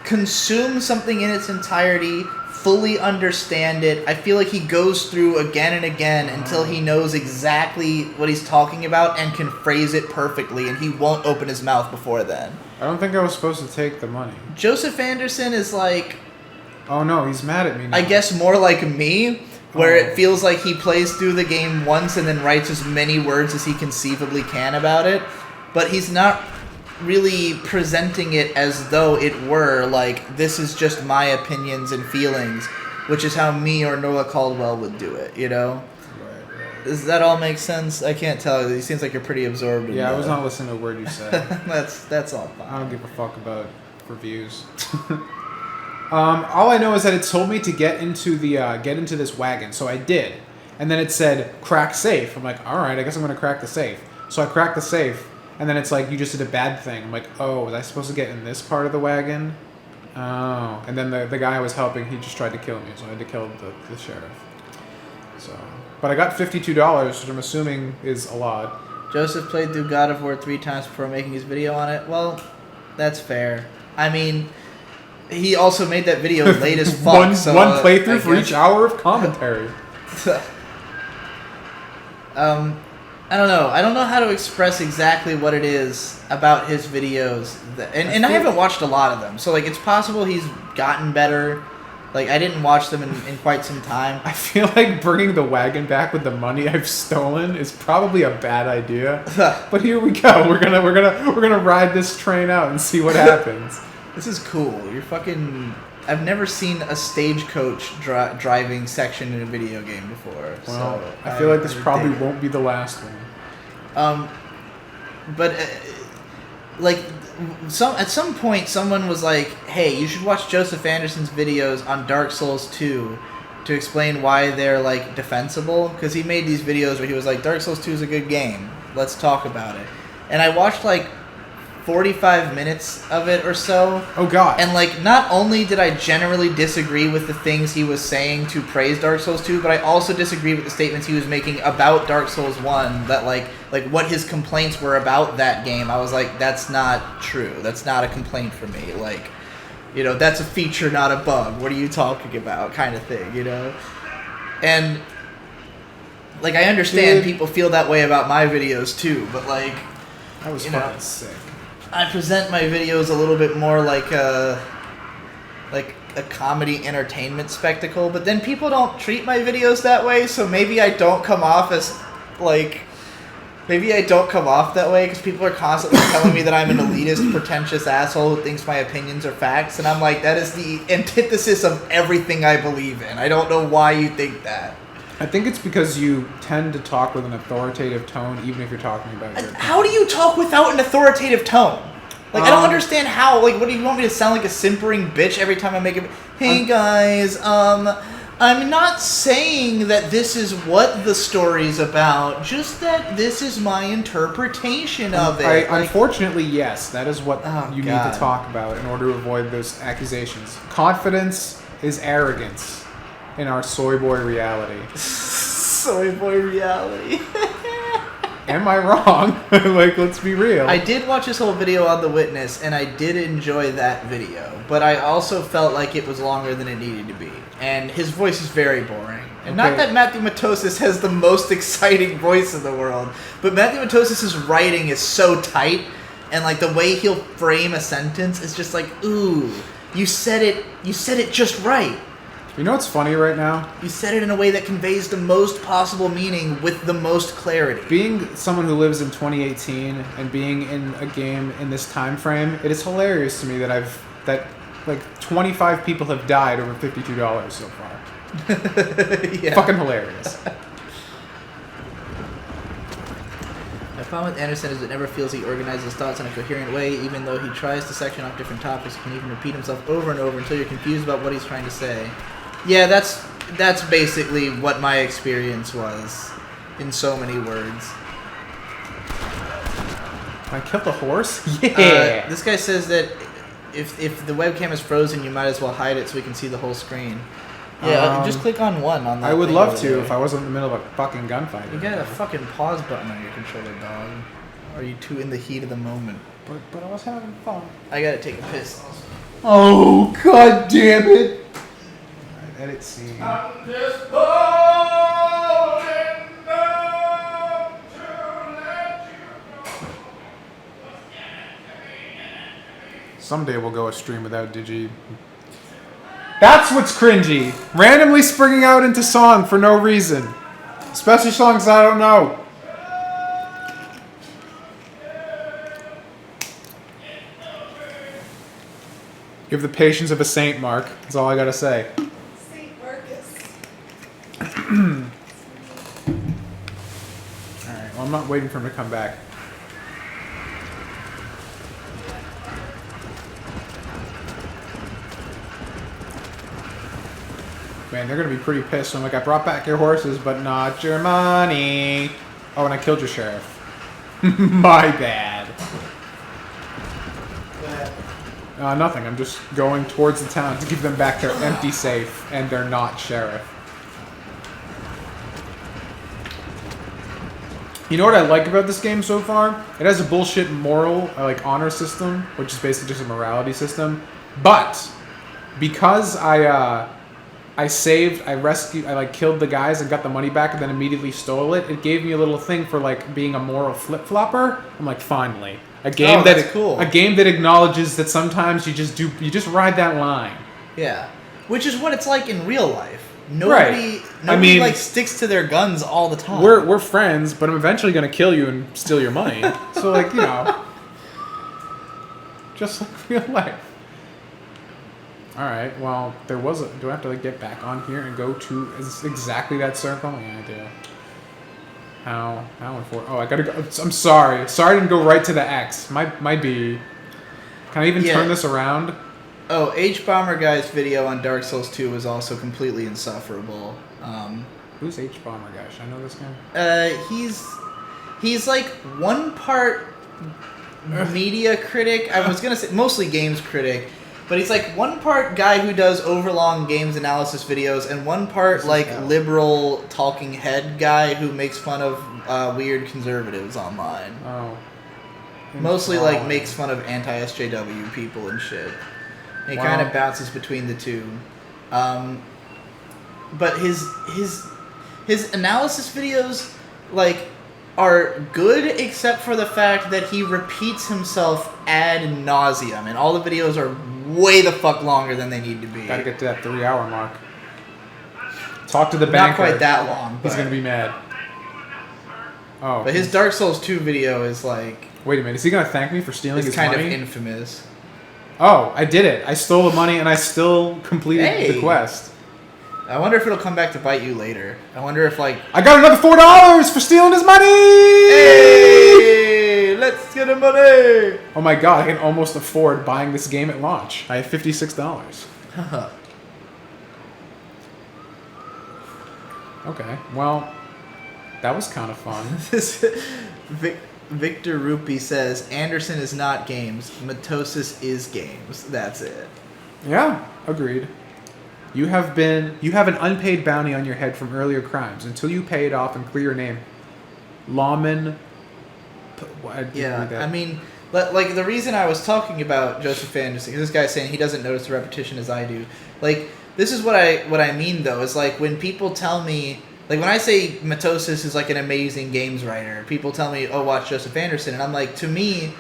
consume something in its entirety, fully understand it. I feel like he goes through again and again until he knows exactly what he's talking about and can phrase it perfectly, and he won't open his mouth before then. I don't think I was supposed to take the money. Joseph Anderson is like... Oh no, he's mad at me now. I guess more like me, where it feels like he plays through the game once and then writes as many words as he conceivably can about it, but he's not really presenting it as though it were like, this is just my opinions and feelings, which is how me or Noah Caldwell would do it, you know? Right. Does that all make sense? I can't tell. It seems like you're pretty absorbed in Yeah, I that. was not listening to a word you said. That's all fine. I don't give a fuck about reviews. All I know is that it told me to get into this wagon, so I did. And then it said, crack safe. I'm like, alright, I guess I'm going to crack the safe. So I cracked the safe, and then it's like, you just did a bad thing. I'm like, oh, was I supposed to get in this part of the wagon? Oh. And then the guy I was helping, he just tried to kill me, so I had to kill the sheriff. So, but I got $52, which I'm assuming is a lot. Joseph played through God of War 3 times before making his video on it. Well, that's fair. I mean, he also made that video late as fuck. one playthrough I for guess- each hour of commentary. I don't know. I don't know how to express exactly what it is about his videos. And I haven't watched a lot of them. So, like, it's possible he's gotten better. Like, I didn't watch them in quite some time. I feel like bringing the wagon back with the money I've stolen is probably a bad idea. But here we go. We're gonna ride this train out and see what happens. This is cool. You're fucking... I've never seen a stagecoach driving section in a video game before. Well, so I feel like this dig probably it. won't be the last one. But like at some point someone was like, hey, you should watch Joseph Anderson's videos on Dark Souls 2 to explain why they're like defensible, because he made these videos where he was like, Dark Souls 2 is a good game, let's talk about it. And I watched like 45 minutes of it or so. Oh god. And like, not only did I generally disagree with the things he was saying to praise Dark Souls 2, but I also disagreed with the statements he was making about Dark Souls 1, that like what his complaints were about that game. I was like, that's not true. That's not a complaint for me. Like, you know, that's a feature, not a bug. What are you talking about? Kind of thing, you know? And like, I understand people feel that way about my videos too, but like, That was you fucking know, sick. I present my videos a little bit more like a comedy entertainment spectacle, but then people don't treat my videos that way, so maybe I don't come off as like, maybe I don't come off that way because people are constantly telling me that I'm an elitist, pretentious asshole who thinks my opinions are facts, and I'm like, that is the antithesis of everything I believe in. I don't know why you think that. I think it's because you tend to talk with an authoritative tone, even if you're talking about your How do you talk without an authoritative tone? Like, I don't understand how. Like, what do you want me to sound like, a simpering bitch every time I make a... Hey, guys, I'm not saying that this is what the story's about, just that this is my interpretation of it. Unfortunately, yes, that is what you need God. to talk about in order to avoid those accusations. Confidence is arrogance in our soy boy reality. Soy boy reality. Am I wrong? Like, let's be real. I did watch this whole video on The Witness, and I did enjoy that video, but I also felt like it was longer than it needed to be. And his voice is very boring. And not Okay. that Matthew Matosis has the most exciting voice in the world, but Matthew Matosis' writing is so tight, and like the way he'll frame a sentence is just like, ooh, you said it just right. You know what's funny right now? You said it in a way that conveys the most possible meaning with the most clarity. Being someone who lives in 2018 and being in a game in this time frame, it is hilarious to me that like 25 people have died over $52 so far. Yeah. Fucking hilarious. My problem with Anderson is it never feels he organizes his thoughts in a coherent way, even though he tries to section off different topics. He can even repeat himself over and over until you're confused about what he's trying to say. Yeah, that's basically what my experience was, in so many words. I killed a horse? Yeah. This guy says that if the webcam is frozen, you might as well hide it so we can see the whole screen. Yeah, just click on one on that. I would thing love over to there. if I wasn't in the middle of a fucking gunfight. You got a fucking pause button on your controller, dog. Or are you too in the heat of the moment? But I was having fun. I gotta take a piss. Oh, god damn it! Alright, edit scene. Someday we'll go a stream without Digi. That's what's cringy. Randomly springing out into song for no reason. Especially songs I don't know. You have the patience of a saint, Mark. That's all I gotta say. St. Marcus. Alright, well, I'm not waiting for him to come back. Man, they're gonna be pretty pissed. I'm like, I brought back your horses, but not your money. Oh, and I killed your sheriff. My bad. Nothing. I'm just going towards the town to give them back their empty safe and their not sheriff. You know what I like about this game so far? It has a bullshit moral, like, honor system, which is basically just a morality system. But because I saved, I rescued, I like killed the guys and got the money back and then immediately stole it, it gave me a little thing for like being a moral flip-flopper. I'm like, finally. A game cool. A game that acknowledges that sometimes you just ride that line. Yeah. Which is what it's like in real life. Nobody like sticks to their guns all the time. We're friends, but I'm eventually gonna kill you and steal your money. So like, you know, just like real life. All right. Well, there was a. Do I have to like get back on here and go to exactly that circle? Yeah, I do. How and for? Oh, I gotta go. I'm sorry. Sorry, I didn't go right to the X. My B. Can I even turn this around? Oh, H-Bomber Guy's video on Dark Souls 2 was also completely insufferable. Who's H-Bomber Guy? Should I know this guy? He's like one part media critic. I was gonna say mostly games critic, but he's like one part guy who does overlong games analysis videos, and one part like liberal talking head guy who makes fun of weird conservatives online. Oh. Mostly like makes fun of anti-SJW people and shit. He kind of bounces between the two. But his analysis videos like are good except for the fact that he repeats himself ad nauseum, and all the videos are way the fuck longer than they need to be. Gotta get to that 3-hour mark. Talk to the banker. Not quite that long. He's gonna be mad. Oh. But his Dark Souls 2 video is like... Wait a minute, is he gonna thank me for stealing his kind money? of infamous. Oh, I did it. I stole the money and I still completed the quest. I wonder if it'll come back to bite you later. I wonder if like... I got another $4 for stealing his money! Hey! Let's get the money! Oh my god, I can almost afford buying this game at launch. I have $56. Okay. Well, that was kind of fun. This Victor Rupee says Anderson is not games. Mitosis is games. That's it. Yeah, agreed. You have an unpaid bounty on your head from earlier crimes. Until you pay it off and clear your name, lawman. Yeah, I mean, like the reason I was talking about Joseph Anderson, this guy's saying he doesn't notice the repetition as I do. Like, this is what I mean though. Is like when people tell me, like when I say Mitosis is like an amazing games writer, people tell me, oh, watch Joseph Anderson, and I'm like, to me,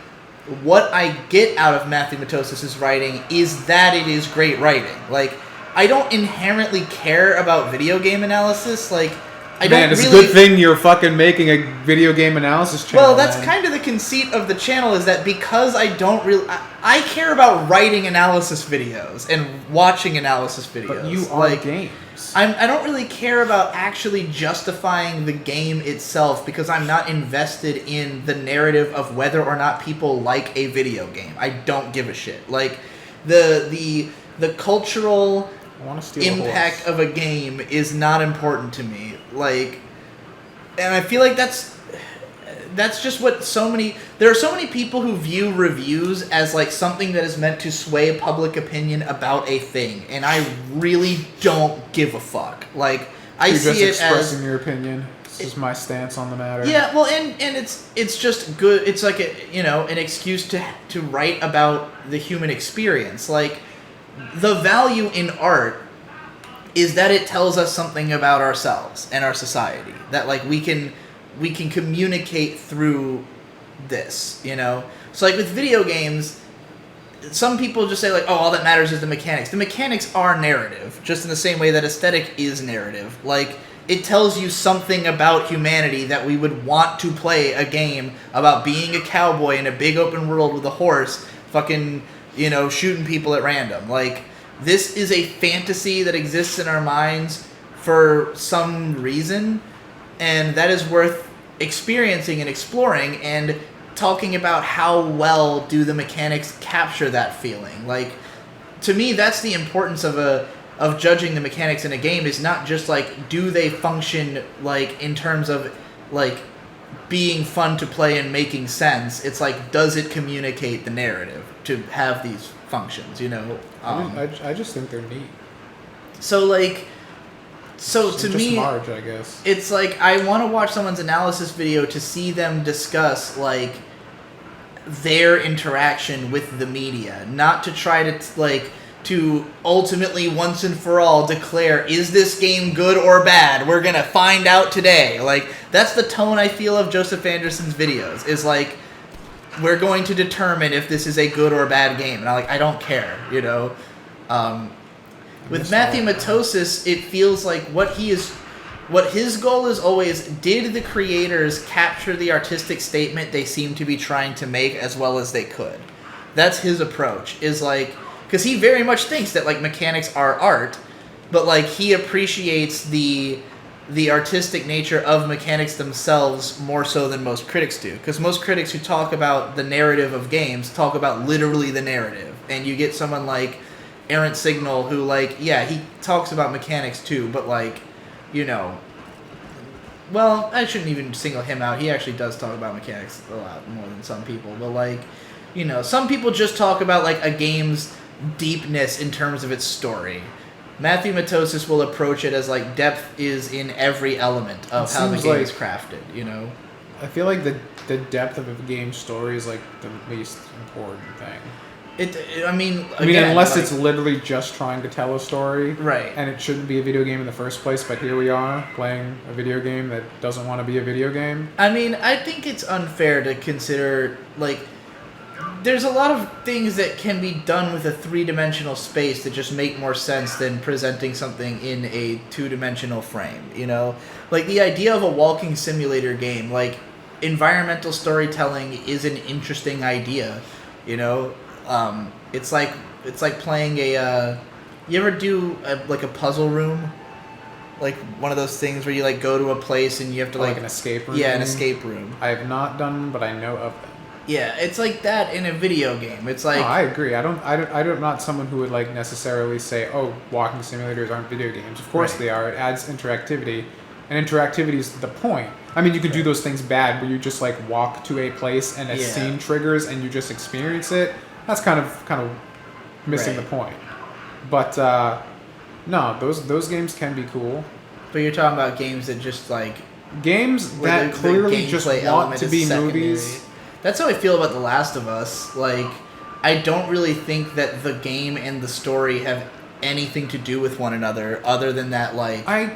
what I get out of Matthew Mitosis' writing is that it is great writing. Like, I don't inherently care about video game analysis. Like, I don't it's really... a good thing you're fucking making a video game analysis channel. Well, that's kind of the conceit of the channel, is that because I don't really... I care about writing analysis videos and watching analysis videos. But you are games. I don't really care about actually justifying the game itself because I'm not invested in the narrative of whether or not people like a video game. I don't give a shit. Like, the cultural impact of a game is not important to me. Like, and I feel like that's just what there are so many people who view reviews as like something that is meant to sway public opinion about a thing, and I really don't give a fuck. Like, I see it as expressing your opinion. This is my stance on the matter. Yeah, well, and it's just good. It's like an excuse to write about the human experience. Like, the value in art is that it tells us something about ourselves and our society. That, like, we can communicate through this, you know? So, like, with video games, some people just say, like, oh, all that matters is the mechanics. The mechanics are narrative, just in the same way that aesthetic is narrative. Like, it tells you something about humanity that we would want to play a game about being a cowboy in a big open world with a horse, fucking, shooting people at random. Like, this is a fantasy that exists in our minds for some reason, and that is worth experiencing and exploring and talking about how well do the mechanics capture that feeling. Like, to me, that's the importance of judging the mechanics in a game, is not just like, do they function like in terms of like being fun to play and making sense. It's like, does it communicate the narrative to have these functions, I just think they're neat. So like, to just me, Marge, I guess. It's like, I want to watch someone's analysis video to see them discuss like their interaction with the media, not to try to ultimately once and for all declare, is this game good or bad? We're gonna find out today. Like, that's the tone I feel of Joseph Anderson's videos, is like, we're going to determine if this is a good or bad game. And I don't care, With Matthew Mitosis, it feels like what his goal is always, did the creators capture the artistic statement they seem to be trying to make as well as they could? That's his approach, is like, because he very much thinks that like mechanics are art, but like he appreciates the artistic nature of mechanics themselves more so than most critics do. Because most critics who talk about the narrative of games talk about literally the narrative, and you get someone like Errant Signal who, like, yeah, he talks about mechanics too, but like, well, I shouldn't even single him out. He actually does talk about mechanics a lot more than some people, but like, some people just talk about like a game's deepness in terms of its story. Matthew Mitosis will approach it as like, depth is in every element of how the game is crafted, I feel like the depth of a game's story is like the least important thing. Unless it's literally just trying to tell a story, right? And it shouldn't be a video game in the first place. But here we are playing a video game that doesn't want to be a video game. I think it's unfair to consider, like, there's a lot of things that can be done with a three-dimensional space that just make more sense than presenting something in a two-dimensional frame. Like the idea of a walking simulator game, like, environmental storytelling is an interesting idea. It's like playing a. You ever do a puzzle room? Like one of those things where you like go to a place and you have to like an escape room. Yeah, an escape room. I have not done, but I know of them. Yeah, it's like that in a video game. It's like, no, I agree. I'm not someone who would like necessarily say, oh, walking simulators aren't video games. Of course they are. It adds interactivity, and interactivity is the point. I mean, you could do those things bad where you just like walk to a place and a Yeah. scene triggers and you just experience it. That's kind of missing Right. the point. But no, those games can be cool. But you're talking about games that just like Games where that clearly just gameplay want element to is be secondary. movies. That's how I feel about The Last of Us. Like, I don't really think that the game and the story have anything to do with one another, other than that, like. I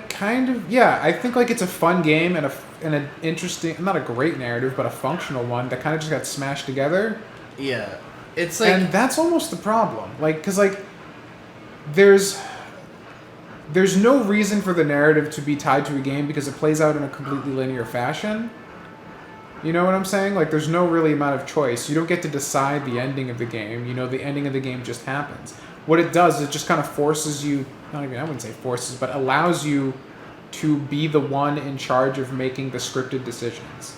think like it's a fun game and an interesting, not a great narrative, but a functional one that kind of just got smashed together. Yeah, it's like. And that's almost the problem. Like, because like, there's no reason for the narrative to be tied to a game because it plays out in a completely linear fashion. You know what I'm saying? Like, there's no really amount of choice. You don't get to decide the ending of the game. You know, the ending of the game just happens. What it does, it just kind of forces you, I wouldn't say forces, but allows you to be the one in charge of making the scripted decisions.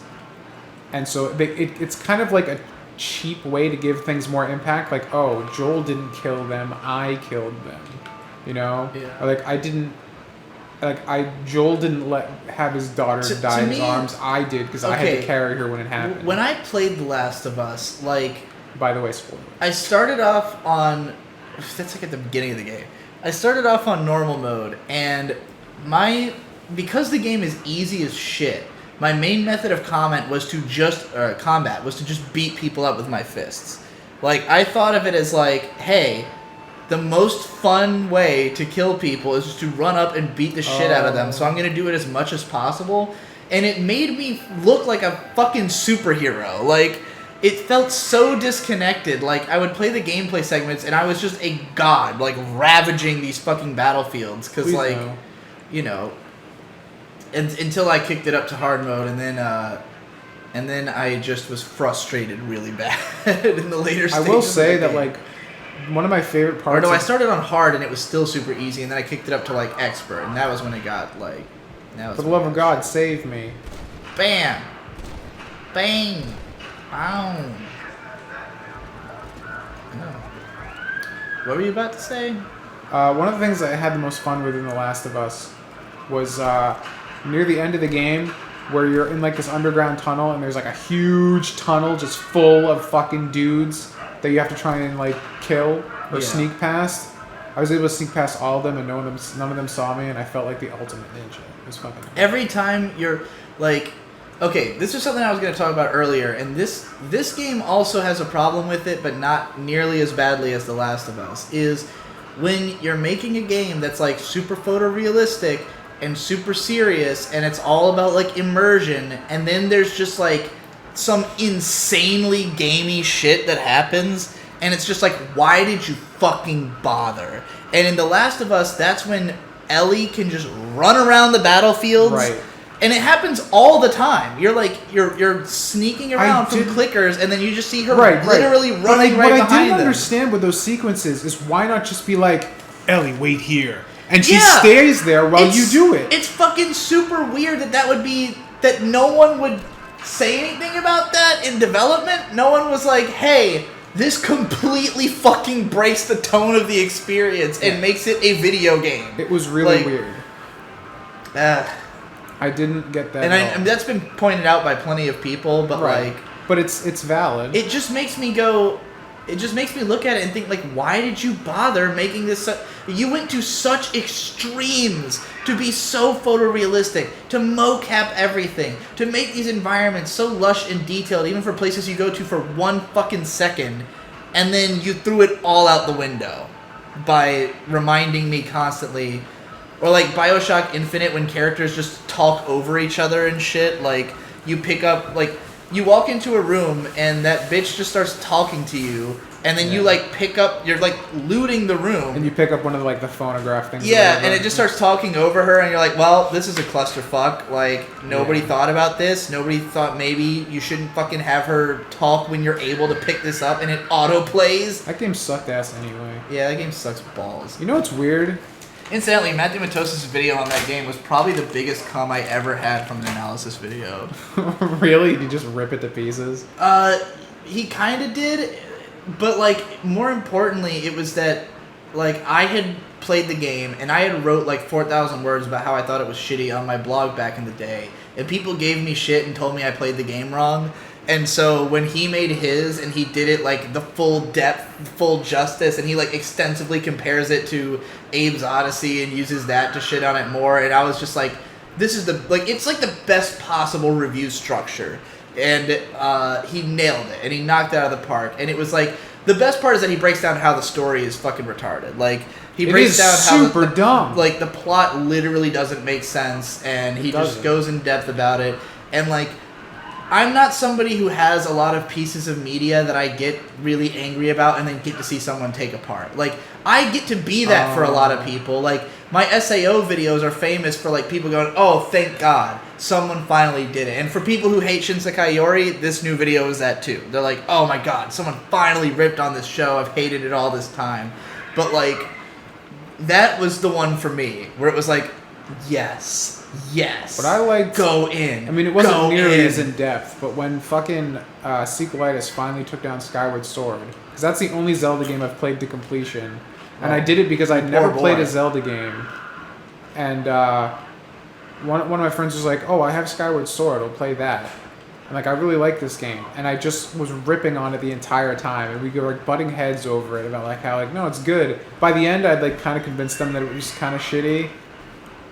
And so it's kind of like a cheap way to give things more impact. Like, oh, Joel didn't kill them, I killed them. You know? Yeah. Or like, Joel didn't have his daughter die in his arms. I did because I had Okay. to carry her when it happened. When I played The Last of Us, like. By the way, spoiler. I started off on. That's like at the beginning of the game. I started off on normal mode, and because the game is easy as shit, my main method of combat was to just beat people up with my fists. Like, I thought of it as like, hey, the most fun way to kill people is just to run up and beat the shit out of them. So I'm gonna do it as much as possible, and it made me look like a fucking superhero. Like. It felt so disconnected. Like, I would play the gameplay segments, and I was just a god, like, ravaging these fucking battlefields. Because, like, no. you know, until I kicked it up to hard mode, and then I just was frustrated really bad in the later I stages. will say of the that, game. like, one of my favorite parts. Or no, I started on hard, and it was still super easy, and then I kicked it up to, like, expert, and that was when it got, like, For the love of God, save me. Bam! Bang! Boom! What were you about to say? One of the things that I had the most fun with in The Last of Us was near the end of the game where you're in like this underground tunnel and there's like a huge tunnel just full of fucking dudes that you have to try and like kill or sneak past. I was able to sneak past all of them and none of them saw me, and I felt like the ultimate ninja. It was fucking. Every time you're like, okay, this is something I was going to talk about earlier, and this game also has a problem with it, but not nearly as badly as The Last of Us, is when you're making a game that's like super photorealistic and super serious, and it's all about like immersion, and then there's just like some insanely gamey shit that happens, and it's just like, why did you fucking bother? And in The Last of Us, that's when Ellie can just run around the battlefields. Right. And it happens all the time. You're like you're sneaking around from clickers, and then you just see her literally running right behind them. What I didn't understand with those sequences is why not just be like, Ellie, wait here, and she stays there while you do it. It's fucking super weird that would be that no one would say anything about that in development. No one was like, hey, this completely fucking breaks the tone of the experience and makes it a video game. It was really weird. I didn't get that. And that's been pointed out by plenty of people, but but it's valid. It just makes me go. It just makes me look at it and think, like, why did you bother making this? You went to such extremes to be so photorealistic, to mocap everything, to make these environments so lush and detailed, even for places you go to for 1 fucking second, and then you threw it all out the window by reminding me constantly. Or like BioShock Infinite, when characters just talk over each other and shit. Like, you pick up, like, you walk into a room and that bitch just starts talking to you, and then you like pick up, you're like looting the room. And you pick up one of the, like the phonograph things. Yeah, and it just starts talking over her, and you're like, well, this is a clusterfuck. Like, nobody thought about this. Nobody thought maybe you shouldn't fucking have her talk when you're able to pick this up, and it auto plays. That game sucked ass anyway. Yeah, that game sucks balls. You know what's weird? Incidentally, Matt DeMatos's video on that game was probably the biggest cum I ever had from an analysis video. Really? Did you just rip it to pieces? He kind of did, but like more importantly, it was that like I had played the game, and I had wrote like 4,000 words about how I thought it was shitty on my blog back in the day, and people gave me shit and told me I played the game wrong. And so when he made his and he did it like the full depth, full justice, and he like extensively compares it to Abe's Odyssey and uses that to shit on it more, and I was just like, this is the like it's like the best possible review structure, and he nailed it and he knocked it out of the park. And it was like the best part is that he breaks down how the story is fucking retarded. Like he breaks down how super dumb. Like the plot literally doesn't make sense, and he just goes in depth about it. And like, I'm not somebody who has a lot of pieces of media that I get really angry about and then get to see someone take apart. Like, I get to be that for a lot of people. Like, my SAO videos are famous for, like, people going, oh, thank God, someone finally did it. And for people who hate Shinsekai Yori, this new video is that too. They're like, oh my God, someone finally ripped on this show. I've hated it all this time. But, like, that was the one for me, where it was like, yes. But I like go in. I mean, it wasn't nearly as in depth, but when fucking Sequelitis finally took down Skyward Sword, because that's the only Zelda game I've played to completion, and I did it because I'd never played a Zelda game, and one of my friends was like, "Oh, I have Skyward Sword. I'll play that." And like, I really like this game, and I just was ripping on it the entire time, and we were like butting heads over it about like how like no, it's good. By the end, I'd like kind of convinced them that it was kind of shitty.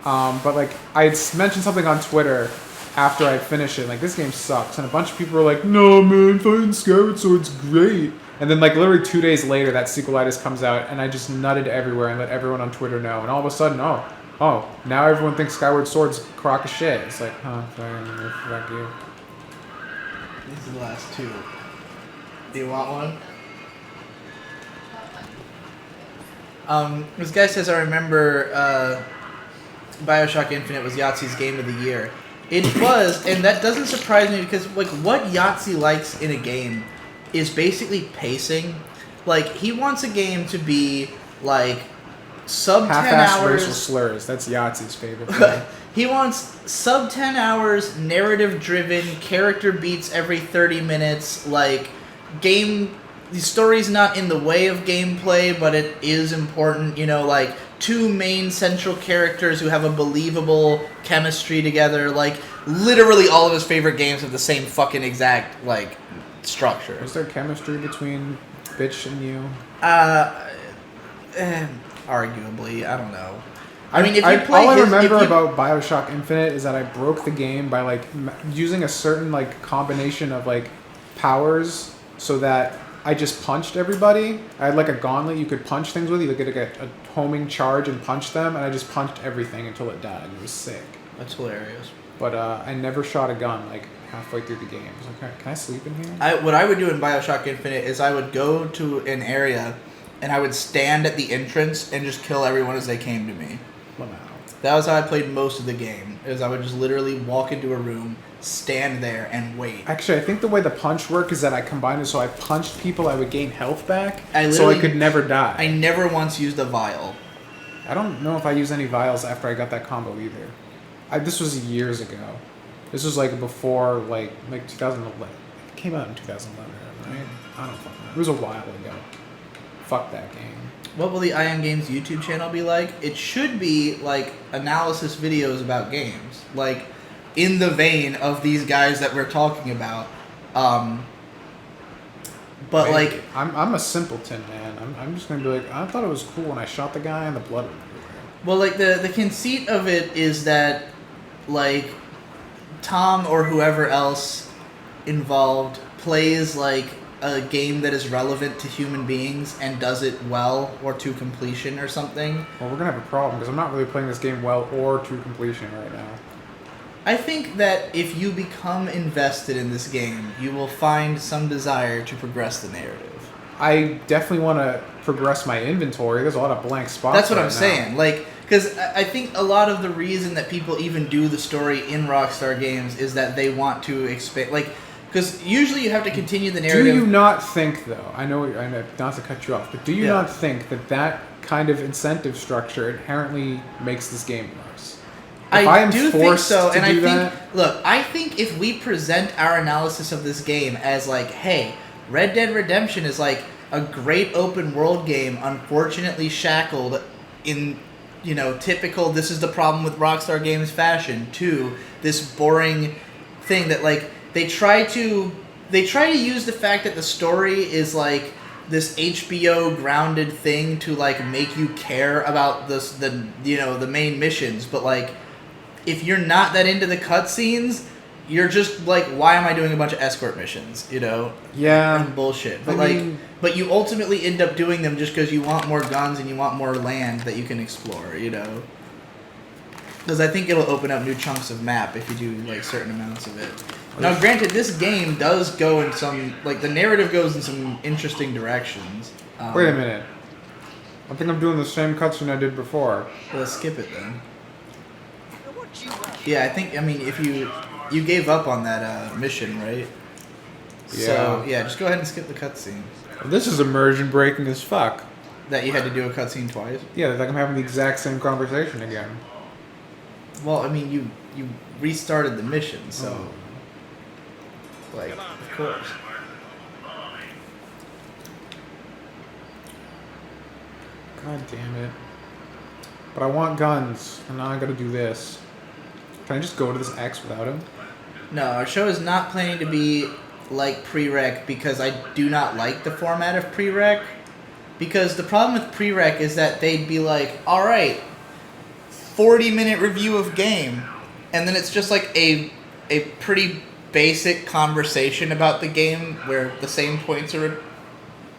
But like I had mentioned something on Twitter after I finished it, like this game sucks, and a bunch of people were like, "No man, fucking Skyward Sword's great." And then like literally 2 days later, that Sequelitis comes out, and I just nutted everywhere and let everyone on Twitter know, and all of a sudden, oh, now everyone thinks Skyward Sword's a crock of shit. It's like, fuck you. These are the last two. Do you want one? This guy says, I remember Bioshock Infinite was Yahtzee's game of the year. It was, and that doesn't surprise me because like what Yahtzee likes in a game is basically pacing. Like he wants a game to be like sub 10 Half-assed hours. racial slurs. That's Yahtzee's favorite thing. He wants sub 10 hours, narrative driven, character beats every 30 minutes, like game. The story's not in the way of gameplay, but it is important, you know, like two main central characters who have a believable chemistry together. Like literally all of his favorite games have the same fucking exact like structure. Is there chemistry between Bitch and you? Arguably, I don't know. I mean, if you play all I remember about Bioshock Infinite is that I broke the game by like using a certain like combination of like powers so that I just punched everybody. I had like a gauntlet you could punch things with. You could get a homing charge and punch them, and I just punched everything until it died. It was sick. That's hilarious. But I never shot a gun like halfway through the game. I was like, can I sleep in here? What I would do in Bioshock Infinite is I would go to an area and I would stand at the entrance and just kill everyone as they came to me. Wow. That was how I played most of the game. Is I would just literally walk into a room, stand there, and wait. Actually, I think the way the punch worked is that I combined it so I punched people, I would gain health back, so so I could never die. I never once used a vial. I don't know if I used any vials after I got that combo either. This was years ago. This was like before, like 2011. It came out in 2011, right? I don't fucking know. It was a while ago. Fuck that game. What will the Ion Games YouTube channel be like? It should be like analysis videos about games, like in the vein of these guys that we're talking about. But Maybe. like, I'm a simpleton, man. I'm just gonna be like, I thought it was cool when I shot the guy and the blood went everywhere. well, like the conceit of it is that like Tom or whoever else involved plays like a game that is relevant to human beings and does it well or to completion or something. Well, we're gonna have a problem because I'm not really playing this game well or to completion right now. I think that if you become invested in this game, you will find some desire to progress the narrative. I definitely want to progress my inventory. There's a lot of blank spots. That's what right I'm now. saying. Like, because I think a lot of the reason that people even do the story in Rockstar games is that they want to expand. Like, because usually you have to continue the narrative. Do you not think, though? I know not to cut you off, but do you not think that kind of incentive structure inherently makes this game worse? I do think so, and I think, look, I think if we present our analysis of this game as like, hey, Red Dead Redemption is like a great open world game, unfortunately shackled in, you know, typical, this is the problem with Rockstar Games fashion, to this boring thing that, like, they try to use the fact that the story is, like, this HBO grounded thing to, like, make you care about the main missions, but, like, if you're not that into the cutscenes, you're just like, why am I doing a bunch of escort missions, you know? Yeah. And bullshit. But I mean, but you ultimately end up doing them just because you want more guns and you want more land that you can explore, you know? Because I think it'll open up new chunks of map if you do, like, certain amounts of it. Now, granted, this game does go in some, like, the narrative goes in some interesting directions. Wait a minute. I think I'm doing the same cutscene I did before. Well, let's skip it then. Yeah, I mean, if you gave up on that mission, right? Yeah. So, yeah, just go ahead and skip the cutscene. This is immersion breaking as fuck. That you had to do a cutscene twice? Yeah, like I'm having the exact same conversation again. Well, I mean, you restarted the mission, so... Like, of course. God damn it. But I want guns, and now I gotta do this. Can I just go to this X without him? No, our show is not planning to be like prereq because I do not like the format of prereq. Because the problem with prereq is that they'd be like, alright, 40-minute review of game. And then it's just like a pretty basic conversation about the game where the same points are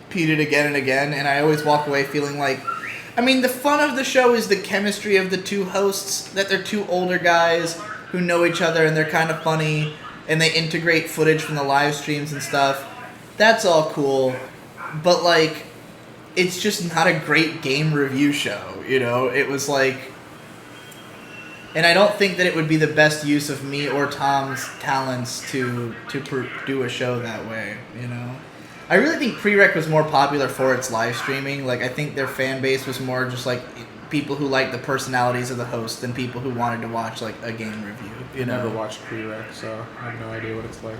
repeated again and again. And I always walk away feeling like, I mean, the fun of the show is the chemistry of the two hosts, that they're two older guys who know each other and they're kind of funny, and they integrate footage from the live streams and stuff. That's all cool, but, like, it's just not a great game review show, you know? It was like... And I don't think that it would be the best use of me or Tom's talents to do a show that way, you know? I really think Prereq was more popular for its live streaming. Like, I think their fan base was more just, like, people who liked the personalities of the host than people who wanted to watch, like, a game review, you know? Never watched Prereq, so I have no idea what it's like.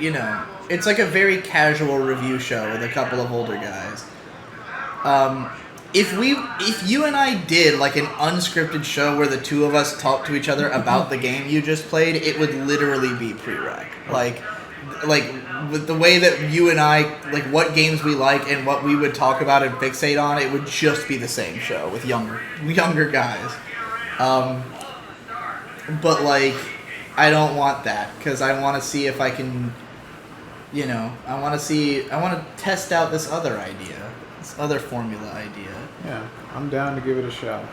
You know, it's like a very casual review show with a couple of older guys. If you and I did, like, an unscripted show where the two of us talked to each other about the game you just played, it would literally be Prereq. Like, with the way that you and I, like, what games we like and what we would talk about and fixate on, it would just be the same show with younger guys. But, like, I don't want that, because I want to see if I can, you know, I want to test out this other idea, this other formula idea. Yeah, I'm down to give it a shot.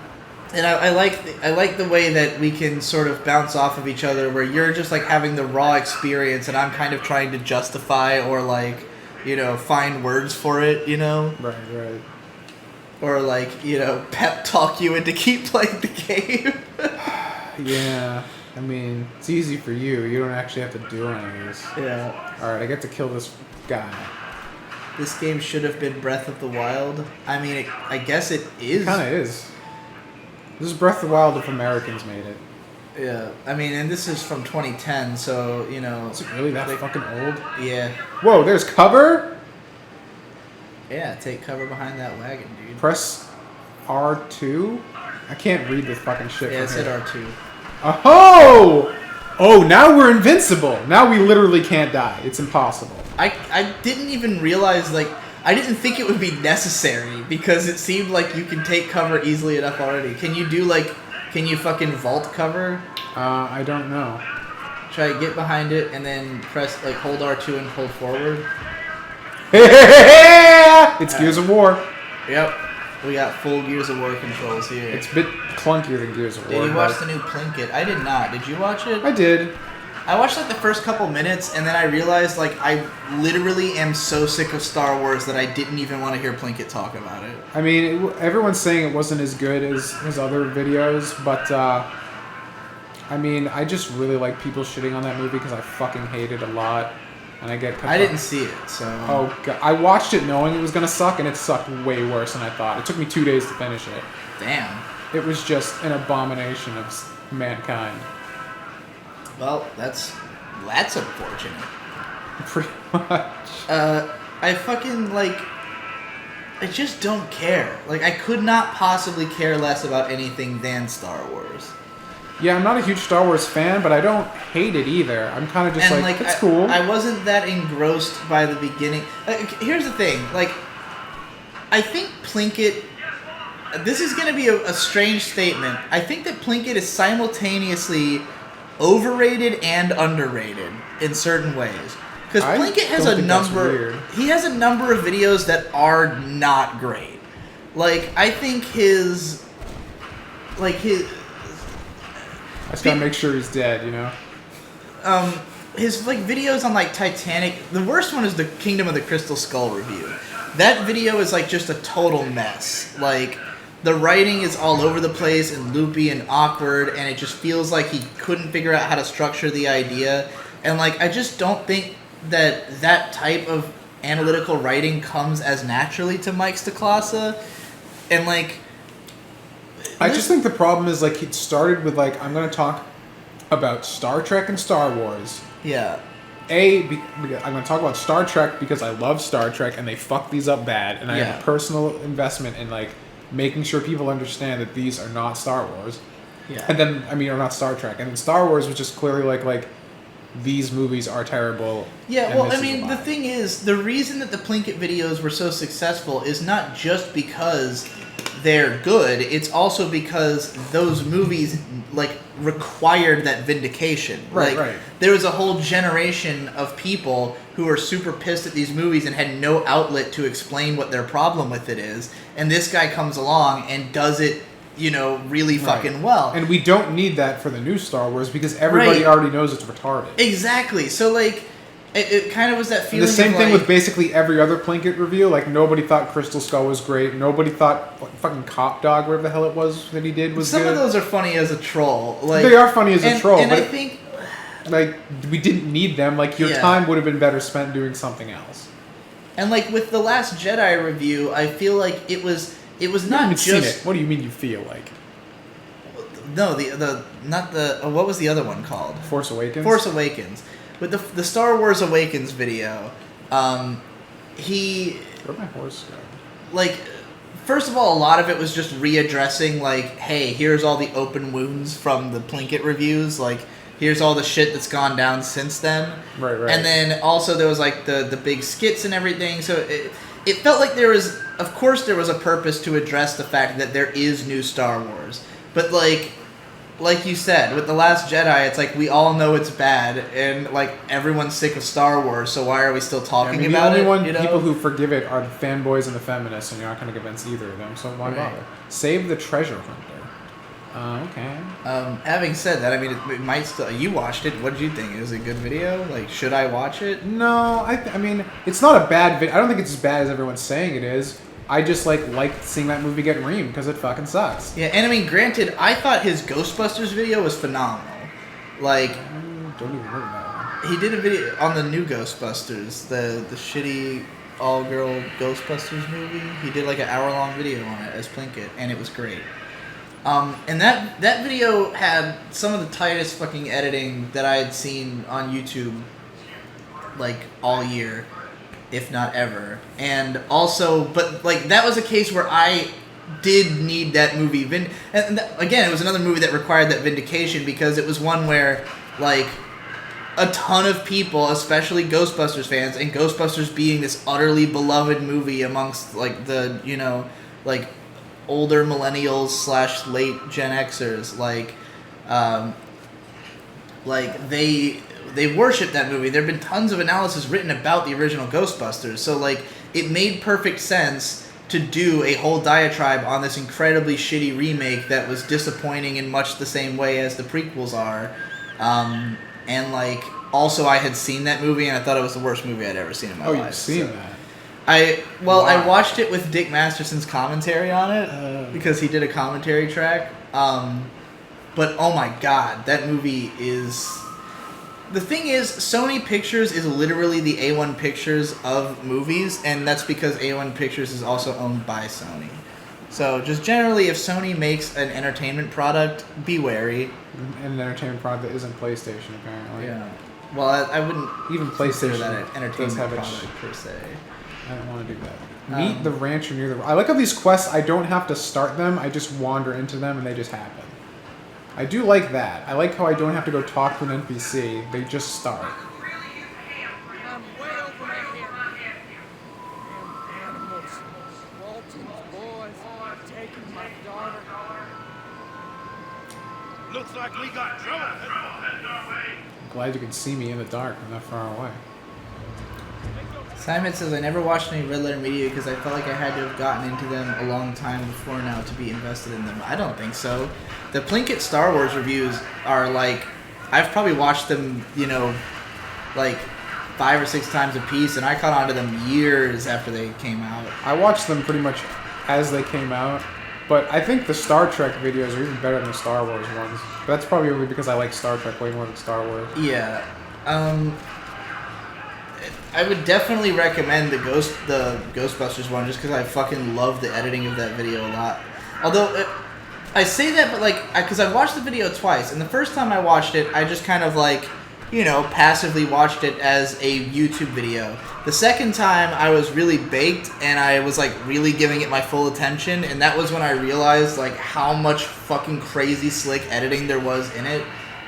And I like the way that we can sort of bounce off of each other, where you're just like having the raw experience, and I'm kind of trying to justify or, like, you know, find words for it, you know? Right. Or, like, you know, pep talk you into keep playing the game. Yeah, I mean, it's easy for you. You don't actually have to do any of this. Yeah. Alright, I get to kill this guy. This game should have been Breath of the Wild. I mean, I guess it is. It kind of is. This is Breath of the Wild if Americans made it. Yeah, I mean, and this is from 2010, so, you know... Is it really that fucking old? Yeah. Whoa, there's cover? Yeah, take cover behind that wagon, dude. Press R2? I can't read this fucking shit. Yeah, it from said here. R2. Oh! Oh, now we're invincible. Now we literally can't die. It's impossible. I didn't even realize, like... I didn't think it would be necessary, because it seemed like you can take cover easily enough already. Can you do, like... Can you fucking vault cover? I don't know. Try to get behind it, and then press, like, hold R2 and hold forward. It's Gears of War. Yep. We got full Gears of War controls here. It's a bit clunkier than Gears of War. Did you watch the new Plinkett? I did not. Did you watch it? I did. I watched, like, the first couple minutes, and then I realized, like, I literally am so sick of Star Wars that I didn't even want to hear Plinkett talk about it. I mean, everyone's saying it wasn't as good as his other videos, but, I mean, I just really like people shitting on that movie because I fucking hate it a lot, and I get... I didn't see it, so... Oh, God. I watched it knowing it was going to suck, and it sucked way worse than I thought. It took me 2 days to finish it. Damn. It was just an abomination of mankind. Well, that's unfortunate. Pretty much. I fucking, like... I just don't care. Like, I could not possibly care less about anything than Star Wars. Yeah, I'm not a huge Star Wars fan, but I don't hate it either. I'm kind of just like, it's cool. I wasn't that engrossed by the beginning. Here's the thing. Like, I think Plinkett... This is going to be a strange statement. I think that Plinkett is simultaneously overrated and underrated in certain ways. Because Plinkett has a number. He has a number of videos that are not great. Like, I think his. I just gotta make sure he's dead, you know? His like videos on like Titanic. The worst one is the Kingdom of the Crystal Skull review. That video is like just a total mess. Like, the writing is all over the place and loopy and awkward, and it just feels like he couldn't figure out how to structure the idea. And like, I just don't think that type of analytical writing comes as naturally to Mike Stacklasa. And like, I just think the problem is like, it started with like, I'm going to talk about Star Trek and Star Wars. Yeah. I'm going to talk about Star Trek because I love Star Trek and they fuck these up bad, and I have a personal investment in like making sure people understand that these are not Star Wars. Yeah. And then, or not Star Trek. And then Star Wars was just clearly like these movies are terrible. Yeah, well, I mean, the thing is, the reason that the Plinkett videos were so successful is not just because they're good, it's also because those movies, like, required that vindication. Right, like, right. There was a whole generation of people who were super pissed at these movies and had no outlet to explain what their problem with it is, and this guy comes along and does it, really fucking well. And we don't need that for the new Star Wars because everybody already knows it's retarded. Exactly. So, like, it kind of was that feeling. And the same of, thing like, with basically every other Plinkett review. Like, nobody thought Crystal Skull was great. Nobody thought fucking Cop Dog, whatever the hell it was that he did, was some good. of those are funny as a troll. Like, they are funny as a troll. And but I think, like, we didn't need them. Like, your time would have been better spent doing something else. And like with the Last Jedi review, I feel like it was not just. Seen it. What do you mean you feel like? No, what was the other one called? Force Awakens. Force Awakens. With the Star Wars Awakens video, he. Where'd my horse go? Like, first of all, a lot of it was just readdressing, like, hey, here's all the open wounds from the Plinkett reviews, like, here's all the shit that's gone down since then. Right. And then also there was, like, the big skits and everything, so it felt like there was a purpose to address the fact that there is new Star Wars. But, like you said, with The Last Jedi, it's like we all know it's bad, and like everyone's sick of Star Wars, so why are we still talking about it? The only people who forgive it are the fanboys and the feminists, and you're not going to convince either of them, so why bother? Save the treasure hunter. Okay. Having said that, I mean, it might still. You watched it. What did you think? Is it a good video? Like, should I watch it? No, I mean, it's not a bad video. I don't think it's as bad as everyone's saying it is. I just liked seeing that movie get reamed because it fucking sucks. Yeah, and I mean, granted, I thought his Ghostbusters video was phenomenal. Like, don't even remember that one. He did a video on the new Ghostbusters, the shitty all-girl Ghostbusters movie. He did like an hour-long video on it as Plinkett, and it was great. And that video had some of the tightest fucking editing that I had seen on YouTube, like, all year, if not ever. And also, but like, that was a case where I did need that movie. Again, it was another movie that required that vindication because it was one where, like, a ton of people, especially Ghostbusters fans, and Ghostbusters being this utterly beloved movie amongst, like, the, like, older millennials / late Gen Xers, they worship that movie. There have been tons of analysis written about the original Ghostbusters, so like it made perfect sense to do a whole diatribe on this incredibly shitty remake that was disappointing in much the same way as the prequels are. And like, also I had seen that movie and I thought it was the worst movie I'd ever seen in my life. Oh, you've seen that? I watched it with Dick Masterson's commentary on it because he did a commentary track. But oh my god, that movie is... The thing is, Sony Pictures is literally the A1 Pictures of movies, and that's because A1 Pictures is also owned by Sony. So just generally, if Sony makes an entertainment product, be wary. And an entertainment product that isn't PlayStation, apparently. Yeah. Well, I wouldn't even PlayStation that an entertainment have product per se. I don't want to do that. Meet the rancher near the... I like how these quests, I don't have to start them. I just wander into them and they just happen. I do like that. I like how I don't have to go talk to an NPC. They just start. I'm way over my head. Damn animals. Walton's boys are taking my daughter. Looks like we got trouble. I'm glad you can see me in the dark. I'm not far away. Simon says, I never watched any Red Letter Media because I felt like I had to have gotten into them a long time before now to be invested in them. I don't think so. The Plinkett Star Wars reviews are like, I've probably watched them, you know, like 5 or 6 times a piece, and I caught on to them years after they came out. I watched them pretty much as they came out, but I think the Star Trek videos are even better than the Star Wars ones. But that's probably only because I like Star Trek way more than Star Wars. Yeah. I would definitely recommend the Ghostbusters one just because I fucking love the editing of that video a lot. Although, I say that, but like, because I watched the video twice, and the first time I watched it, I just kind of like, you know, passively watched it as a YouTube video. The second time, I was really baked, and I was like really giving it my full attention, and that was when I realized like how much fucking crazy slick editing there was in it,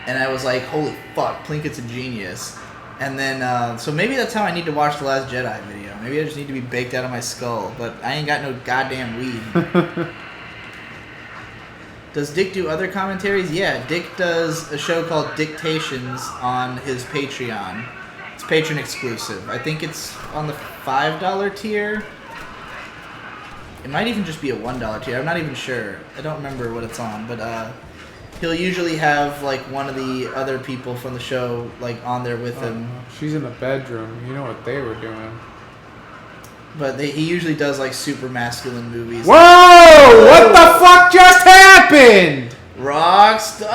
and I was like, holy fuck, Plinkett's a genius. And then, so maybe that's how I need to watch The Last Jedi video. Maybe I just need to be baked out of my skull, but I ain't got no goddamn weed. Does Dick do other commentaries? Yeah, Dick does a show called Dictations on his Patreon. It's patron exclusive. I think it's on the $5 tier. It might even just be a $1 tier. I'm not even sure. I don't remember what it's on, but he'll usually have like one of the other people from the show like on there with him. She's in the bedroom. You know what they were doing. But he usually does like super masculine movies. Whoa! What the fuck just happened? Rockstar!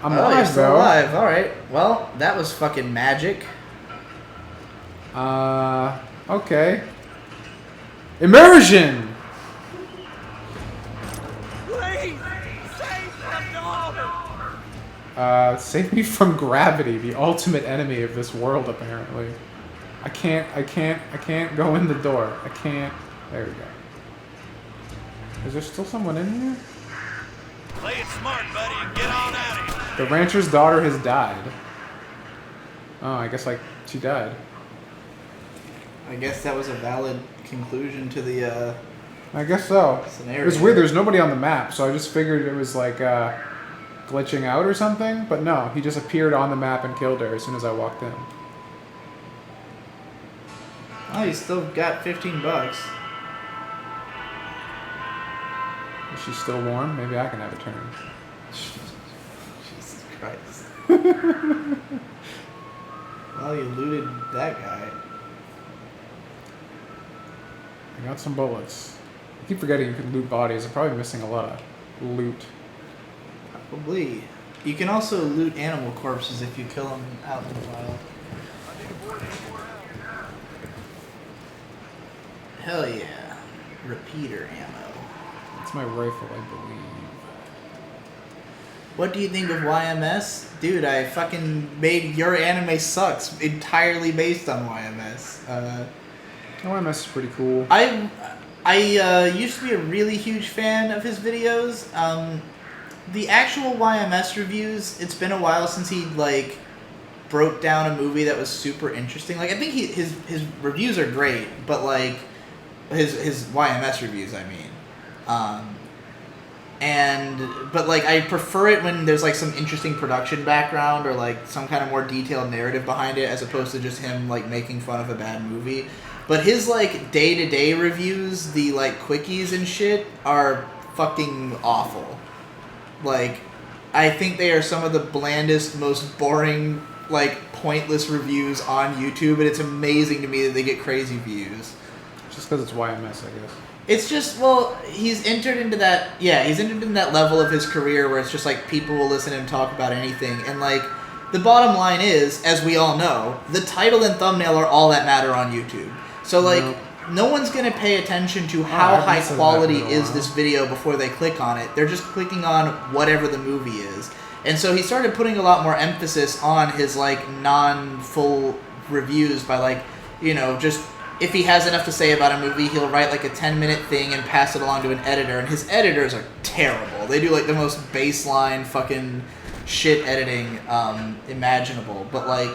I'm you're alive, still though. alive. All right. Well, that was fucking magic. Okay. Immersion! Please, save my daughter. Save me from gravity, the ultimate enemy of this world, apparently. I can't go in the door. I can't. There we go. Is there still someone in here? Play it smart, buddy, and get on out of here. The rancher's daughter has died. Oh, I guess like she died. I guess that was a valid conclusion to the I guess so. scenario. It was weird. There's nobody on the map, so I just figured it was like glitching out or something. But no, he just appeared on the map and killed her as soon as I walked in. Oh, you still got $15. Is she still warm? Maybe I can have a turn. Jesus Christ. Well, you looted that guy. I got some bullets. I keep forgetting you can loot bodies. I'm probably missing a lot of loot. Probably. You can also loot animal corpses if you kill them out in the wild. Hell yeah. Repeater ammo. It's my rifle, I believe. What do you think of YMS? Dude, I fucking made Your Anime Sucks entirely based on YMS. OMS is pretty cool. I used to be a really huge fan of his videos. The actual YMS reviews, it's been a while since he like broke down a movie that was super interesting. Like I think his reviews are great, but like his YMS reviews, I mean. But like I prefer it when there's like some interesting production background or like some kind of more detailed narrative behind it as opposed to just him like making fun of a bad movie. But his like day-to-day reviews, the like quickies and shit are fucking awful. Like I think they are some of the blandest, most boring, like pointless reviews on YouTube, and it's amazing to me that they get crazy views. Just because it's YMS, I guess. It's just, well, he's entered into that level of his career where it's just like people will listen to him talk about anything. And like, the bottom line is, as we all know, the title and thumbnail are all that matter on YouTube. So like, no one's going to pay attention to how high quality is this video before they click on it. They're just clicking on whatever the movie is. And so he started putting a lot more emphasis on his like non-full reviews by like, you know, just if he has enough to say about a movie, he'll write like a 10-minute thing and pass it along to an editor, and his editors are terrible. They do like the most baseline fucking shit editing imaginable. But like,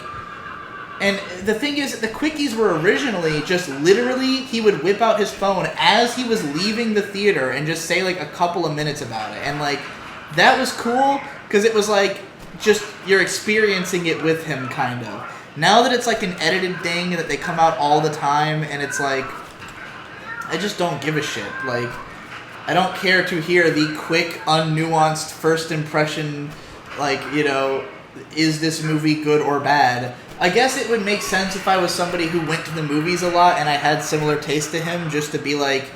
and the thing is, the quickies were originally just literally he would whip out his phone as he was leaving the theater and just say like a couple of minutes about it, and like that was cool because it was like just you're experiencing it with him kind of. Now that it's like an edited thing that they come out all the time, and it's like, I just don't give a shit. Like, I don't care to hear the quick, unnuanced first impression, like, you know, is this movie good or bad? I guess it would make sense if I was somebody who went to the movies a lot and I had similar taste to him, just to be like,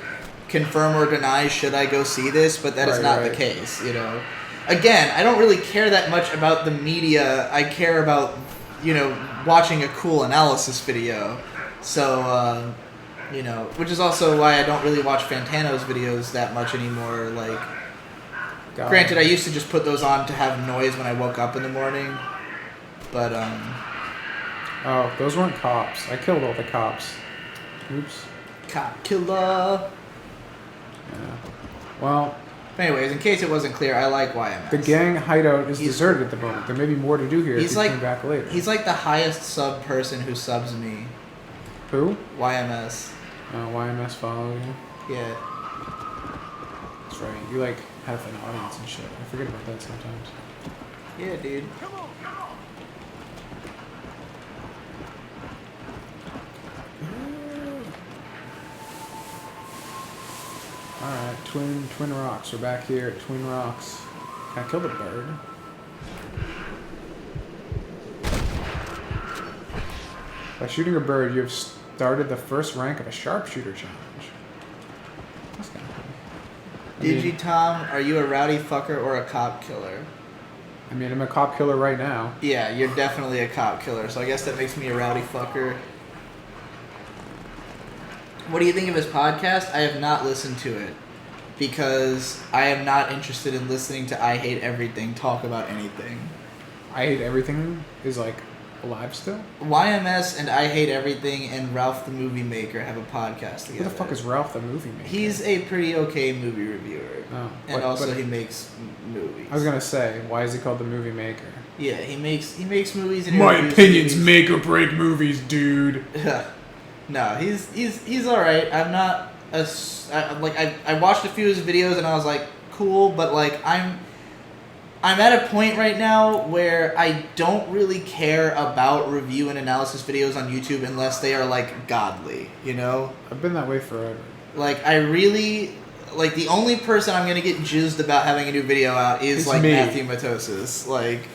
confirm or deny, should I go see this? But that is not the case, you know. Again, I don't really care that much about the media. I care about, you know, watching a cool analysis video. So, you know, which is also why I don't really watch Fantano's videos that much anymore. Like, granted, I used to just put those on to have noise when I woke up in the morning. But, Oh, those weren't cops. I killed all the cops. Oops. Cop killer. Yeah. Well... Anyways, in case it wasn't clear, I like YMS. The gang hideout is deserted at the moment. There may be more to do here if you come back later. He's like the highest sub person who subs me. Who? YMS. YMS follow you? Yeah. That's right. You like have an audience and shit. I forget about that sometimes. Yeah, dude. Alright, Twin Rocks. We're back here at Twin Rocks. Can I kill the bird? By shooting a bird, you have started the first rank of a sharpshooter challenge. That's kind of cool. Digitom, are you a rowdy fucker or a cop killer? I mean, I'm a cop killer right now. Yeah, you're definitely a cop killer, so I guess that makes me a rowdy fucker. What do you think of his podcast? I have not listened to it because I am not interested in listening to I Hate Everything talk about anything. I Hate Everything is like alive still? YMS and I Hate Everything and Ralph the Movie Maker have a podcast together. Who the fuck is Ralph the Movie Maker? He's a pretty okay movie reviewer. Oh, and also he makes movies. I was gonna say, why is he called the Movie Maker? Yeah, he makes movies and my opinions make or break movies, dude. No, he's all right. I'm not I watched a few of his videos and I was like, cool, but like I'm at a point right now where I don't really care about review and analysis videos on YouTube unless they are like godly, you know? I've been that way forever. Like I really like the only person I'm gonna get jizzed about having a new video out is like me. Matthew Matosis. Like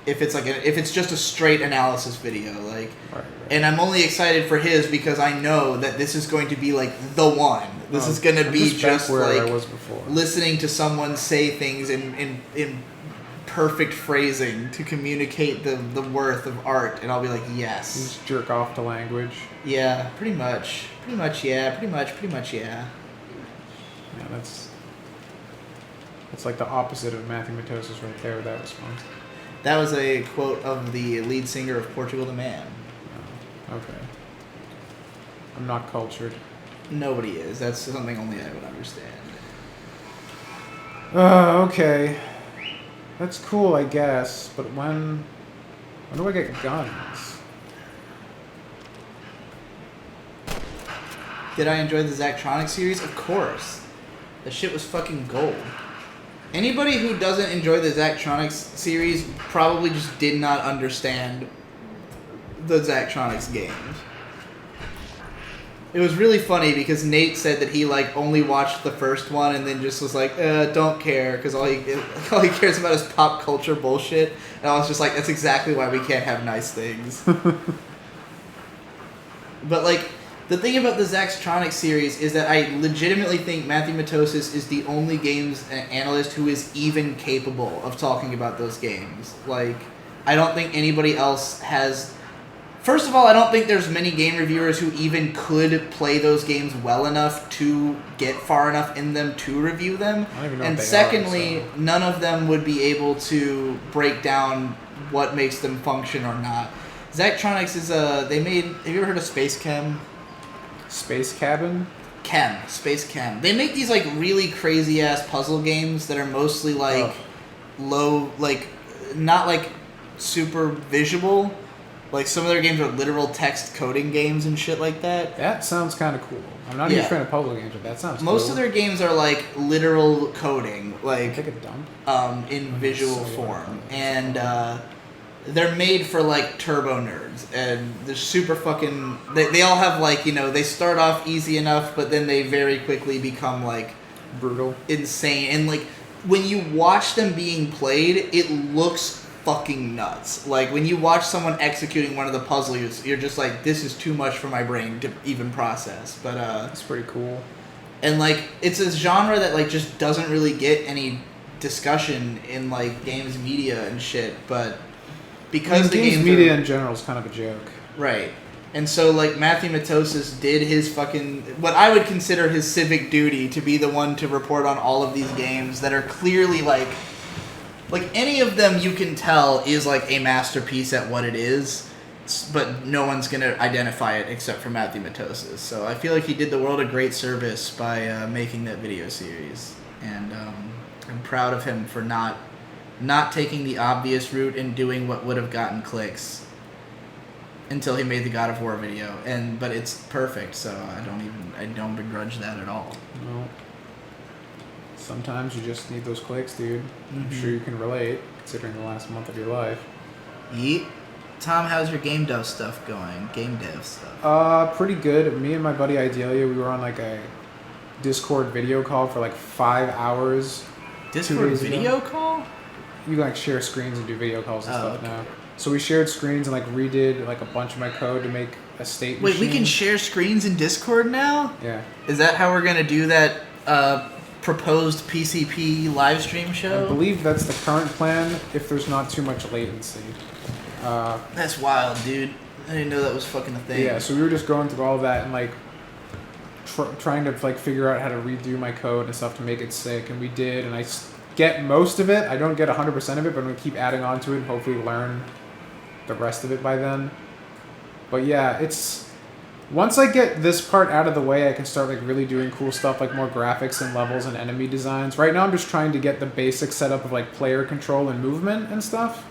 if it's just a straight analysis video, like, right. And I'm only excited for his because I know that this is going to be like the one. This is going to be just like I was before. Listening to someone say things in perfect phrasing to communicate the worth of art, and I'll be like, yes. You just jerk off to language. Yeah, pretty much, yeah. Yeah, that's like the opposite of Matthew Matosis right there with that response. That was a quote of the lead singer of Portugal the Man. Oh, okay. I'm not cultured. Nobody is. That's something only I would understand. Okay. That's cool, I guess. But when do I get guns? Did I enjoy the Zachtronics series? Of course. The shit was fucking gold. Anybody who doesn't enjoy the Zachtronics series probably just did not understand the Zachtronics games. It was really funny because Nate said that he like only watched the first one and then just was like, don't care, because all he cares about is pop culture bullshit. And I was just like, that's exactly why we can't have nice things. But like, the thing about the Zachtronics series is that I legitimately think Matthew Matosis is the only games analyst who is even capable of talking about those games. Like, I don't think anybody else has... First of all, I don't think there's many game reviewers who even could play those games well enough to get far enough in them to review them. I don't even know and what they secondly, are, so. None of them would be able to break down what makes them function or not. Zachtronics is they made. Have you ever heard of Space Chem? Space Cabin. Space Chem. They make these like really crazy ass puzzle games that are mostly like low, like not like super visual. Like some of their games are literal text coding games and shit like that. That sounds kind of cool. I'm not a huge fan of puzzle games, but that sounds Most cool. of their games are like literal coding, like take a dump. In visual form, and they're made for like turbo nerds, and they're super fucking. They all have like, you know, they start off easy enough, but then they very quickly become like brutal, insane, and like when you watch them being played, it looks fucking nuts. Like when you watch someone executing one of the puzzles, you're just like, this is too much for my brain to even process. But it's pretty cool. And like it's a genre that like just doesn't really get any discussion in like games media and shit, but because the games games media in general is kind of a joke. Right. And so like Matthew Matosis did his fucking, what I would consider his civic duty, to be the one to report on all of these games that are clearly like any of them you can tell is like a masterpiece at what it is, but no one's going to identify it except for Matthew Matosis. So I feel like he did the world a great service by making that video series. And I'm proud of him for not taking the obvious route and doing what would have gotten clicks until he made the God of War video. But it's perfect, so I don't begrudge that at all. No. Sometimes you just need those clicks, dude. Mm-hmm. I'm sure you can relate, considering the last month of your life. Yeet. Tom, how's your game dev stuff going? Game dev stuff. Pretty good. Me and my buddy Idelia, we were on like a Discord video call for like 5 hours. Discord video call? You can like share screens and do video calls and stuff okay. now. So we shared screens and like redid like a bunch of my code to make a state machine. Wait, we can share screens in Discord now? Yeah. Is that how we're gonna do that proposed PCP live stream show? I believe that's the current plan if there's not too much latency. That's wild, dude. I didn't know that was fucking a thing. Yeah, so we were just going through all of that and like trying to like figure out how to redo my code and stuff to make it sick, and we did, and I get most of it. I don't get 100% of it, but I'm going to keep adding on to it and hopefully learn the rest of it by then. But yeah, it's... Once I get this part out of the way, I can start like really doing cool stuff, like more graphics and levels and enemy designs. Right now I'm just trying to get the basic setup of like player control and movement and stuff.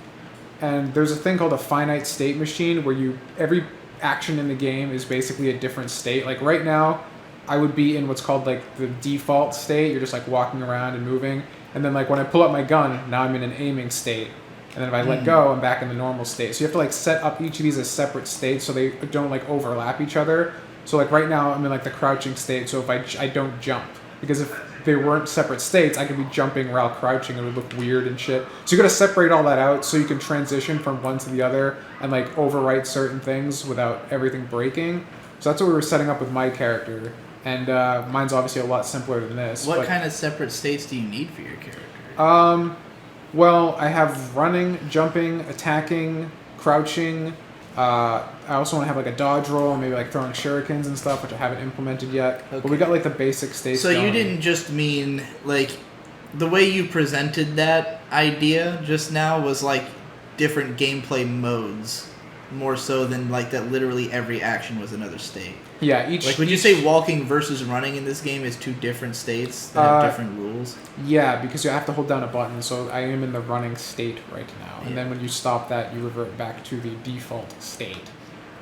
And there's a thing called a finite state machine where every action in the game is basically a different state. Like right now, I would be in what's called like the default state. You're just like walking around and moving. And then like when I pull up my gun, now I'm in an aiming state. And then if I let go, I'm back in the normal state. So you have to like set up each of these as separate states so they don't like overlap each other. So like right now I'm in like the crouching state. So if I don't jump, because if they weren't separate states, I could be jumping while crouching. It would look weird and shit. So you got to separate all that out so you can transition from one to the other and like overwrite certain things without everything breaking. So that's what we were setting up with my character. And mine's obviously a lot simpler than this. What kind of separate states do you need for your character? Well, I have running, jumping, attacking, crouching. I also want to have like a dodge roll and maybe like throwing shurikens and stuff, which I haven't implemented yet. Okay. But we got like the basic states. So you didn't just mean like the way you presented that idea just now was like different gameplay modes, more so than like that literally every action was another state. Yeah, would you say walking versus running in this game is two different states that have different rules? Yeah, because you have to hold down a button, so I am in the running state right now. And then when you stop that, you revert back to the default state.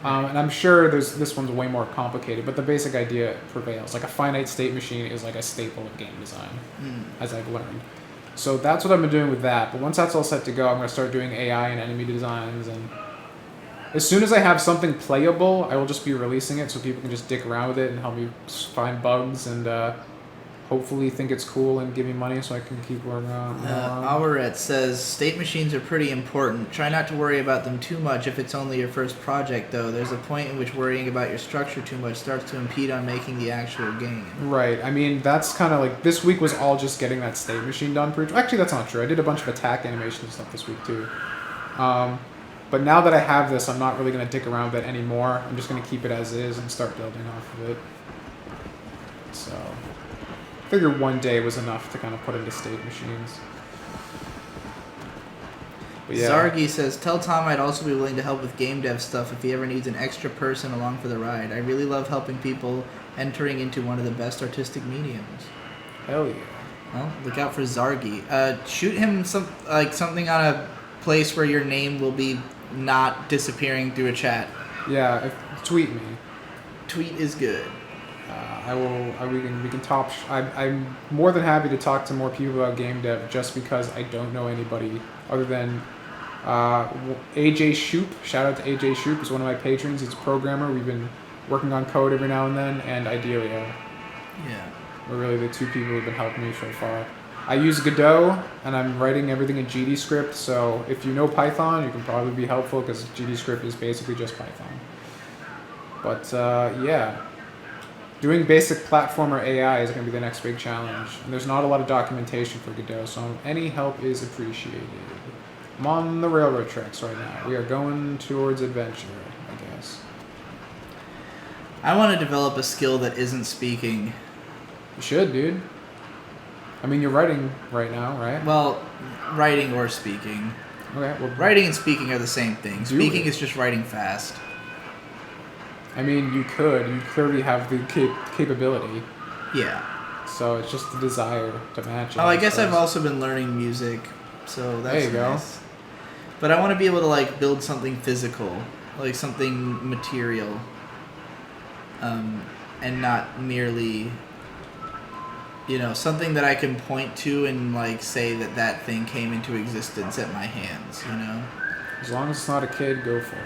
And I'm sure this one's way more complicated, but the basic idea prevails. Like a finite state machine is like a staple of game design, as I've learned. So that's what I've been doing with that. But once that's all set to go, I'm going to start doing AI and enemy designs, and as soon as I have something playable, I will just be releasing it so people can just dick around with it and help me find bugs and hopefully think it's cool and give me money so I can keep working on it. Auret says, state machines are pretty important. Try not to worry about them too much if it's only your first project, though. There's a point in which worrying about your structure too much starts to impede on making the actual game. Right. I mean, that's kind of like, this week was all just getting that state machine done. Actually, that's not true. I did a bunch of attack animation and stuff this week, too. But now that I have this, I'm not really going to dick around with it anymore. I'm just going to keep it as is and start building off of it. So, I figured one day was enough to kind of put into state machines. But yeah. Zargi says, tell Tom I'd also be willing to help with game dev stuff if he ever needs an extra person along for the ride. I really love helping people entering into one of the best artistic mediums. Hell yeah. Well, look out for Zargi. Shoot him something on a place where your name will be not disappearing through a chat. Yeah, tweet me. Tweet is good. I will. We can talk. I'm more than happy to talk to more people about game dev, just because I don't know anybody other than AJ Shoop. Shout out to AJ Shoop. He's one of my patrons. He's a programmer. We've been working on code every now and then, and Idealio. Yeah. We're really the two people who've been helping me so far. I use Godot, and I'm writing everything in GDScript, so if you know Python, you can probably be helpful, because GDScript is basically just Python. But, yeah. Doing basic platformer AI is going to be the next big challenge, and there's not a lot of documentation for Godot, so any help is appreciated. I'm on the railroad tracks right now. We are going towards adventure, I guess. I want to develop a skill that isn't speaking. You should, dude. I mean, you're writing right now, right? Well, writing or speaking. Okay, well, writing and speaking are the same thing. Speaking it. is just writing fast. I mean, you could. You clearly have the capability. Yeah. So it's just the desire to match it. Oh, I guess I've also been learning music, so that's there you nice. go. But I want to be able to like build something physical, like something material, and not merely, something that I can point to and like say that thing came into existence at my hands. As long as it's not a kid, go for it.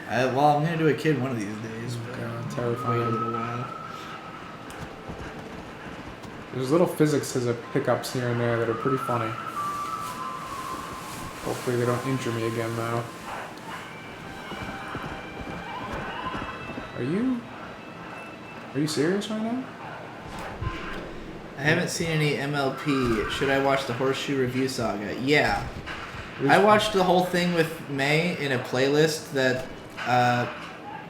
I'm gonna do a kid one of these days. Terrifying. Wait a little while. There's little physics hiccups here and there that are pretty funny. Hopefully they don't injure me again, though. Are you serious right now? I haven't seen any MLP. Should I watch the Horseshoe Review Saga? Yeah. I watched the whole thing with May in a playlist that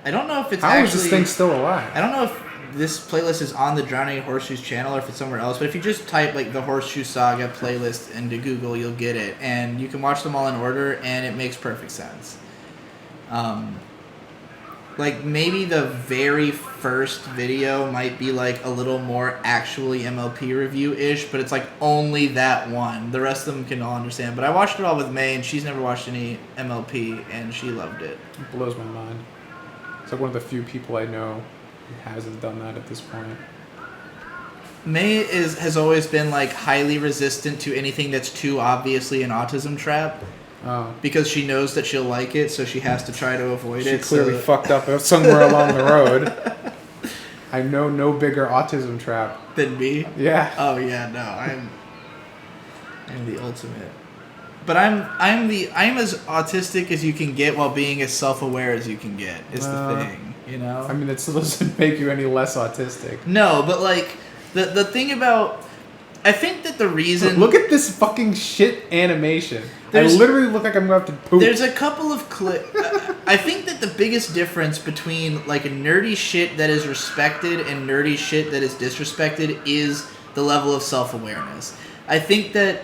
I don't know if it's How is this thing still alive? I don't know if this playlist is on the Drowning Horseshoes channel or if it's somewhere else, but if you just type like the Horseshoe Saga playlist into Google, you'll get it, and you can watch them all in order, and it makes perfect sense. Like maybe the very first video might be like a little more actually MLP review-ish, but it's like only that one. The rest of them can all understand. But I watched it all with May, and she's never watched any MLP, and she loved it. It blows my mind. It's like one of the few people I know who hasn't done that at this point. May has always been like highly resistant to anything that's too obviously an autism trap. Oh. Because she knows that she'll like it, so she has to try to avoid it. She clearly fucked up somewhere along the road. I know no bigger autism trap than me. Yeah. Oh yeah, no, I'm the ultimate. But I'm as autistic as you can get while being as self-aware as you can get. Is the thing, I mean, it still doesn't make you any less autistic. No, but like the thing about, I think that the reason. Look at this fucking shit animation. I literally look like I'm going to have to poop. There's a couple of I think that the biggest difference between like a nerdy shit that is respected and nerdy shit that is disrespected is the level of self-awareness. I think that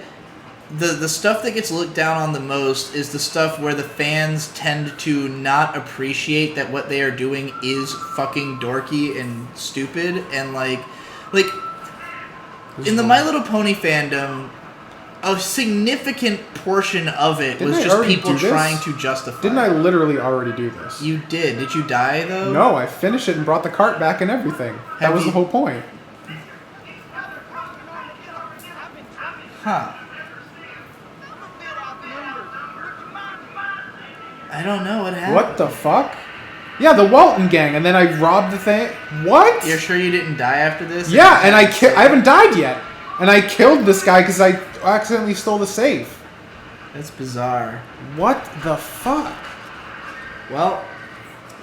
the stuff that gets looked down on the most is the stuff where the fans tend to not appreciate that what they are doing is fucking dorky and stupid, and like in the My Little Pony fandom, a significant portion of it was just people trying to justify. Didn't I literally already do this? You did. Did you die, though? No, I finished it and brought the cart back and everything. That was the whole point. Huh. I don't know what happened. What the fuck? Yeah, the Walton gang, and then I robbed the thing. What? You're sure you didn't die after this? Yeah, and I haven't died yet. And I killed this guy because I accidentally stole the safe. That's bizarre. What the fuck? Well,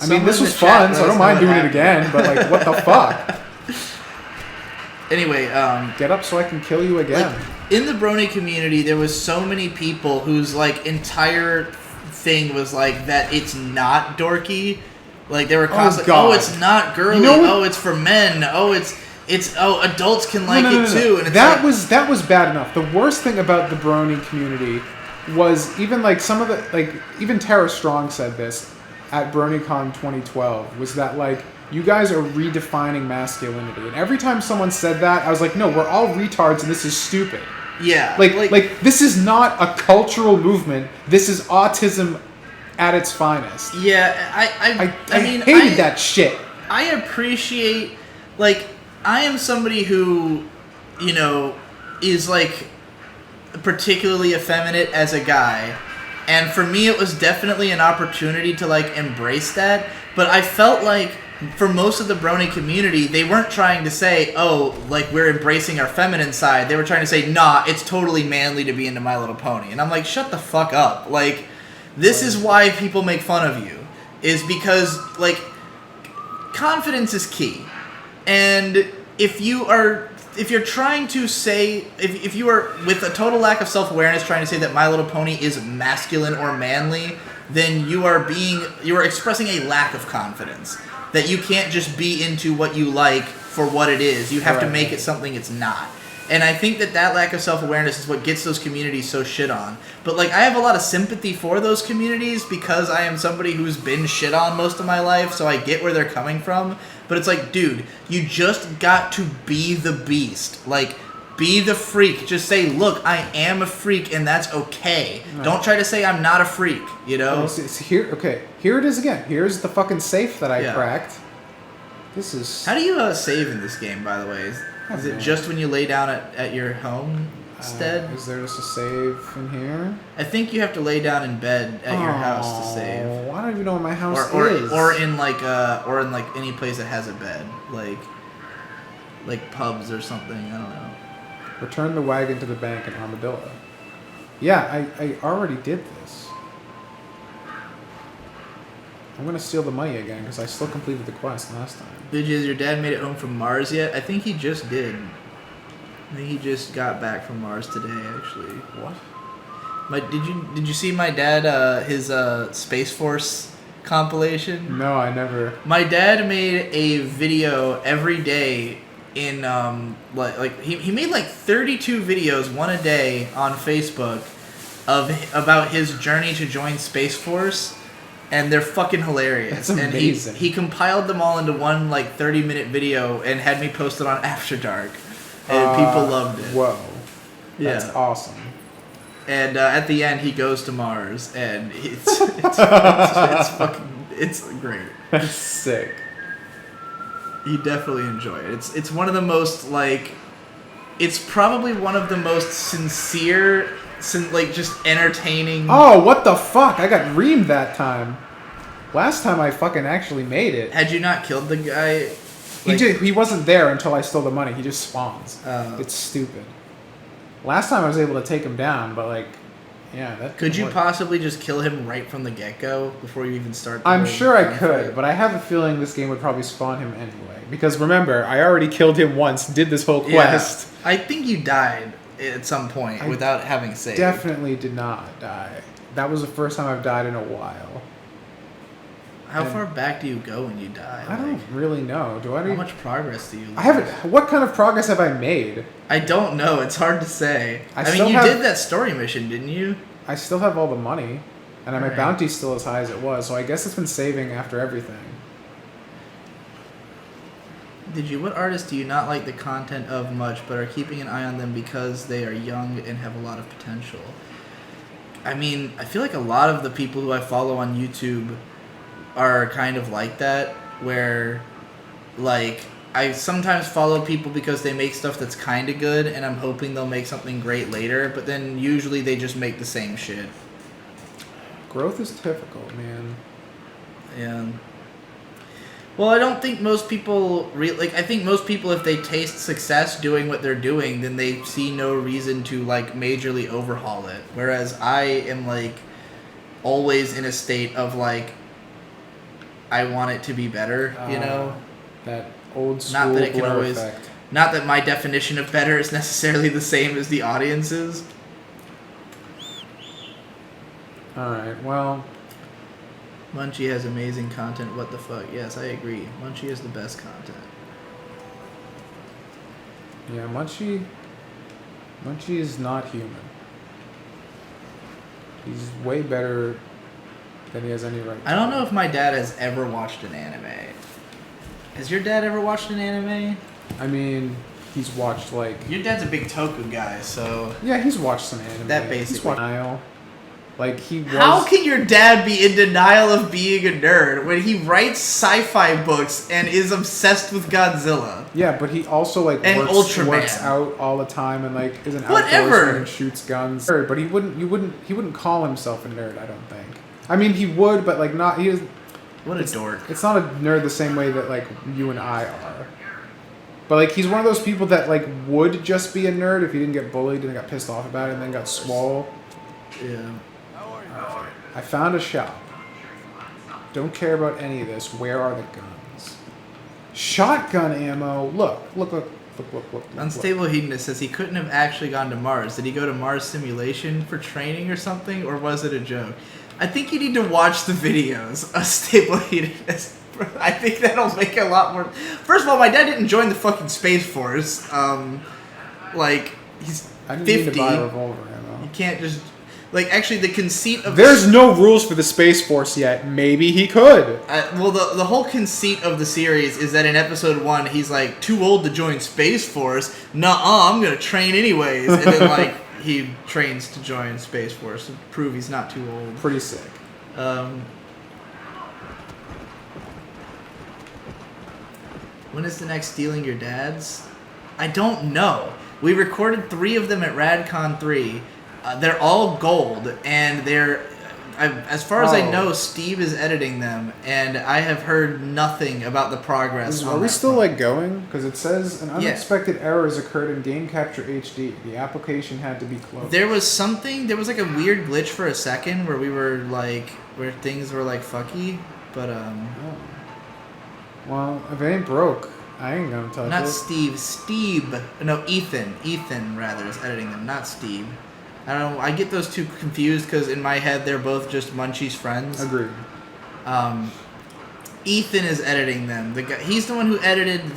I mean, this was fun, so I don't mind doing it again, but like, what the fuck? Anyway, get up so I can kill you again. Like, in the Brony community, there was so many people whose like entire thing was like that it's not dorky. Like they were constantly, oh, it's not girly. Oh, it's for men. Oh, it's adults can like it too. And it's that was bad enough. The worst thing about the Brony community was even like some of the like even Tara Strong said this at BronyCon 2012 was that like you guys are redefining masculinity, and every time someone said that, I was like, no, we're all retards, and this is stupid. Yeah. Like this is not a cultural movement. This is autism at its finest. Yeah, I mean, hated that shit. I appreciate, like, I am somebody who, you know, is like particularly effeminate as a guy, and for me it was definitely an opportunity to like embrace that. But I felt like for most of the brony community, they weren't trying to say, oh, like, we're embracing our feminine side. They were trying to say, nah, it's totally manly to be into My Little Pony. And I'm like, shut the fuck up. Like, this is why people make fun of you. Is because, like, confidence is key. And if you're trying to say, if you are with a total lack of self-awareness trying to say that My Little Pony is masculine or manly, then you are expressing a lack of confidence. That you can't just be into what you like for what it is. You have to make it something it's not. And I think that lack of self-awareness is what gets those communities so shit on. But, like, I have a lot of sympathy for those communities because I am somebody who's been shit on most of my life, so I get where they're coming from. But it's like, dude, you just got to be the beast. Like, be the freak. Just say, look, I am a freak, and that's okay. Right. Don't try to say I'm not a freak, you know? Oh, here it is again. Here's the fucking safe that I cracked. This is... How do you save in this game, by the way? Is it just when you lay down at your homestead? Is there just a save in here? I think you have to lay down in bed at your house to save. I don't even know where my house is. Or in like any place that has a bed, like pubs or something. I don't know. Return the wagon to the bank in Armadillo. Yeah, I already did this. I'm gonna steal the money again because I still completed the quest last time. Has your dad made it home from Mars yet? I think he just did. I think he just got back from Mars today, actually. What? Did you see my dad his Space Force compilation? No, I never. My dad made a video every day in he made like 32 videos, one a day on Facebook about his journey to join Space Force. And they're fucking hilarious. That's amazing. And he compiled them all into one like 30-minute video and had me post it on After Dark, and people loved it. Whoa, that's awesome. And at the end, he goes to Mars, and it's great. That's sick. You definitely enjoy it. It's one of the most it's probably one of the most sincere. Just entertaining. Oh, what the fuck! I got reamed that time. Last time I fucking actually made it. Had you not killed the guy? He wasn't there until I stole the money. He just spawns. It's stupid. Last time I was able to take him down, but that. Could you possibly just kill him right from the get-go before you even start? I'm sure I could, but I have a feeling this game would probably spawn him anyway. Because remember, I already killed him once, did this whole quest. Yeah. I think you died at some point without having saved. Definitely did not die. That was the first time I've died in a while. How far back do you go when you die? I don't really know. How much progress do you lose? I haven't. What kind of progress have I made? I don't know. It's hard to say. I mean, you did that story mission, didn't you? I still have all the money, and my bounty's still as high as it was. So I guess it's been saving after everything. What artists do you not like the content of much, but are keeping an eye on them because they are young and have a lot of potential? I mean, I feel like a lot of the people who I follow on YouTube are kind of like that, where, I sometimes follow people because they make stuff that's kind of good, and I'm hoping they'll make something great later, but then usually they just make the same shit. Growth is difficult, man. Yeah. Well, I don't think most people I think most people, if they taste success doing what they're doing, then they see no reason to majorly overhaul it. Whereas I am always in a state of I want it to be better, you know. That old school not that it can Blur always. effect. Not that my definition of better is necessarily the same as the audience's. All right. Well. Munchie has amazing content. What the fuck? Yes, I agree. Munchie is the best content. Yeah, Munchie is not human. He's way better than he has any right to. I don't know if my dad has ever watched an anime. Has your dad ever watched an anime? I mean, he's watched like... Your dad's a big Toku guy, so... Yeah, he's watched some anime. That basically... He's watched Nile. Like, he was... How can your dad be in denial of being a nerd when he writes sci-fi books and is obsessed with Godzilla? Yeah, but he also, like, And works Ultraman. out all the time and, like, is an Whatever. outdoorsman and shoots guns. But he wouldn't call himself a nerd, I don't think. I mean, he would, but, like, not... He is... What a dork. It's not a nerd the same way that, like, you and I are. But, like, he's one of those people that, like, would just be a nerd if he didn't get bullied and got pissed off about it and then got swole. Yeah. I found a shop. Don't care about any of this. Where are the guns? Shotgun ammo. Look. Unstable Hedonist says he couldn't have actually gone to Mars. Did he go to Mars simulation for training or something, or was it a joke? I think you need to watch the videos of Stable Hedonist. I think that'll make a lot more... First of all, my dad didn't join the fucking Space Force. Like, he's 50. I didn't need to buy revolver ammo. You can't just... Like, actually, the conceit of... There's no rules for the Space Force yet. Maybe he could. Well, the whole conceit of the series is that in episode 1, he's like, too old to join Space Force. Nuh-uh, I'm gonna train anyways. And then, like, he trains to join Space Force to prove he's not too old. Pretty sick. When is the next Stealing Your Dad's? I don't know. We recorded 3 of them at RadCon 3. They're all gold, and they're... as far as I know, Steve is editing them, and I have heard nothing about the progress. Are we still like going? Because it says an unexpected error has occurred in Game Capture HD. The application had to be closed. There was something. There was like a weird glitch for a second where we were like, where things were like fucky, but Well, if it ain't broke, I ain't gonna touch it. Not Steve. Steve. No, Ethan. Ethan rather is editing them, not Steve. I don't know. I get those two confused because in my head they're both just Munchie's friends. Agreed. Ethan is editing them. He's the one who edited the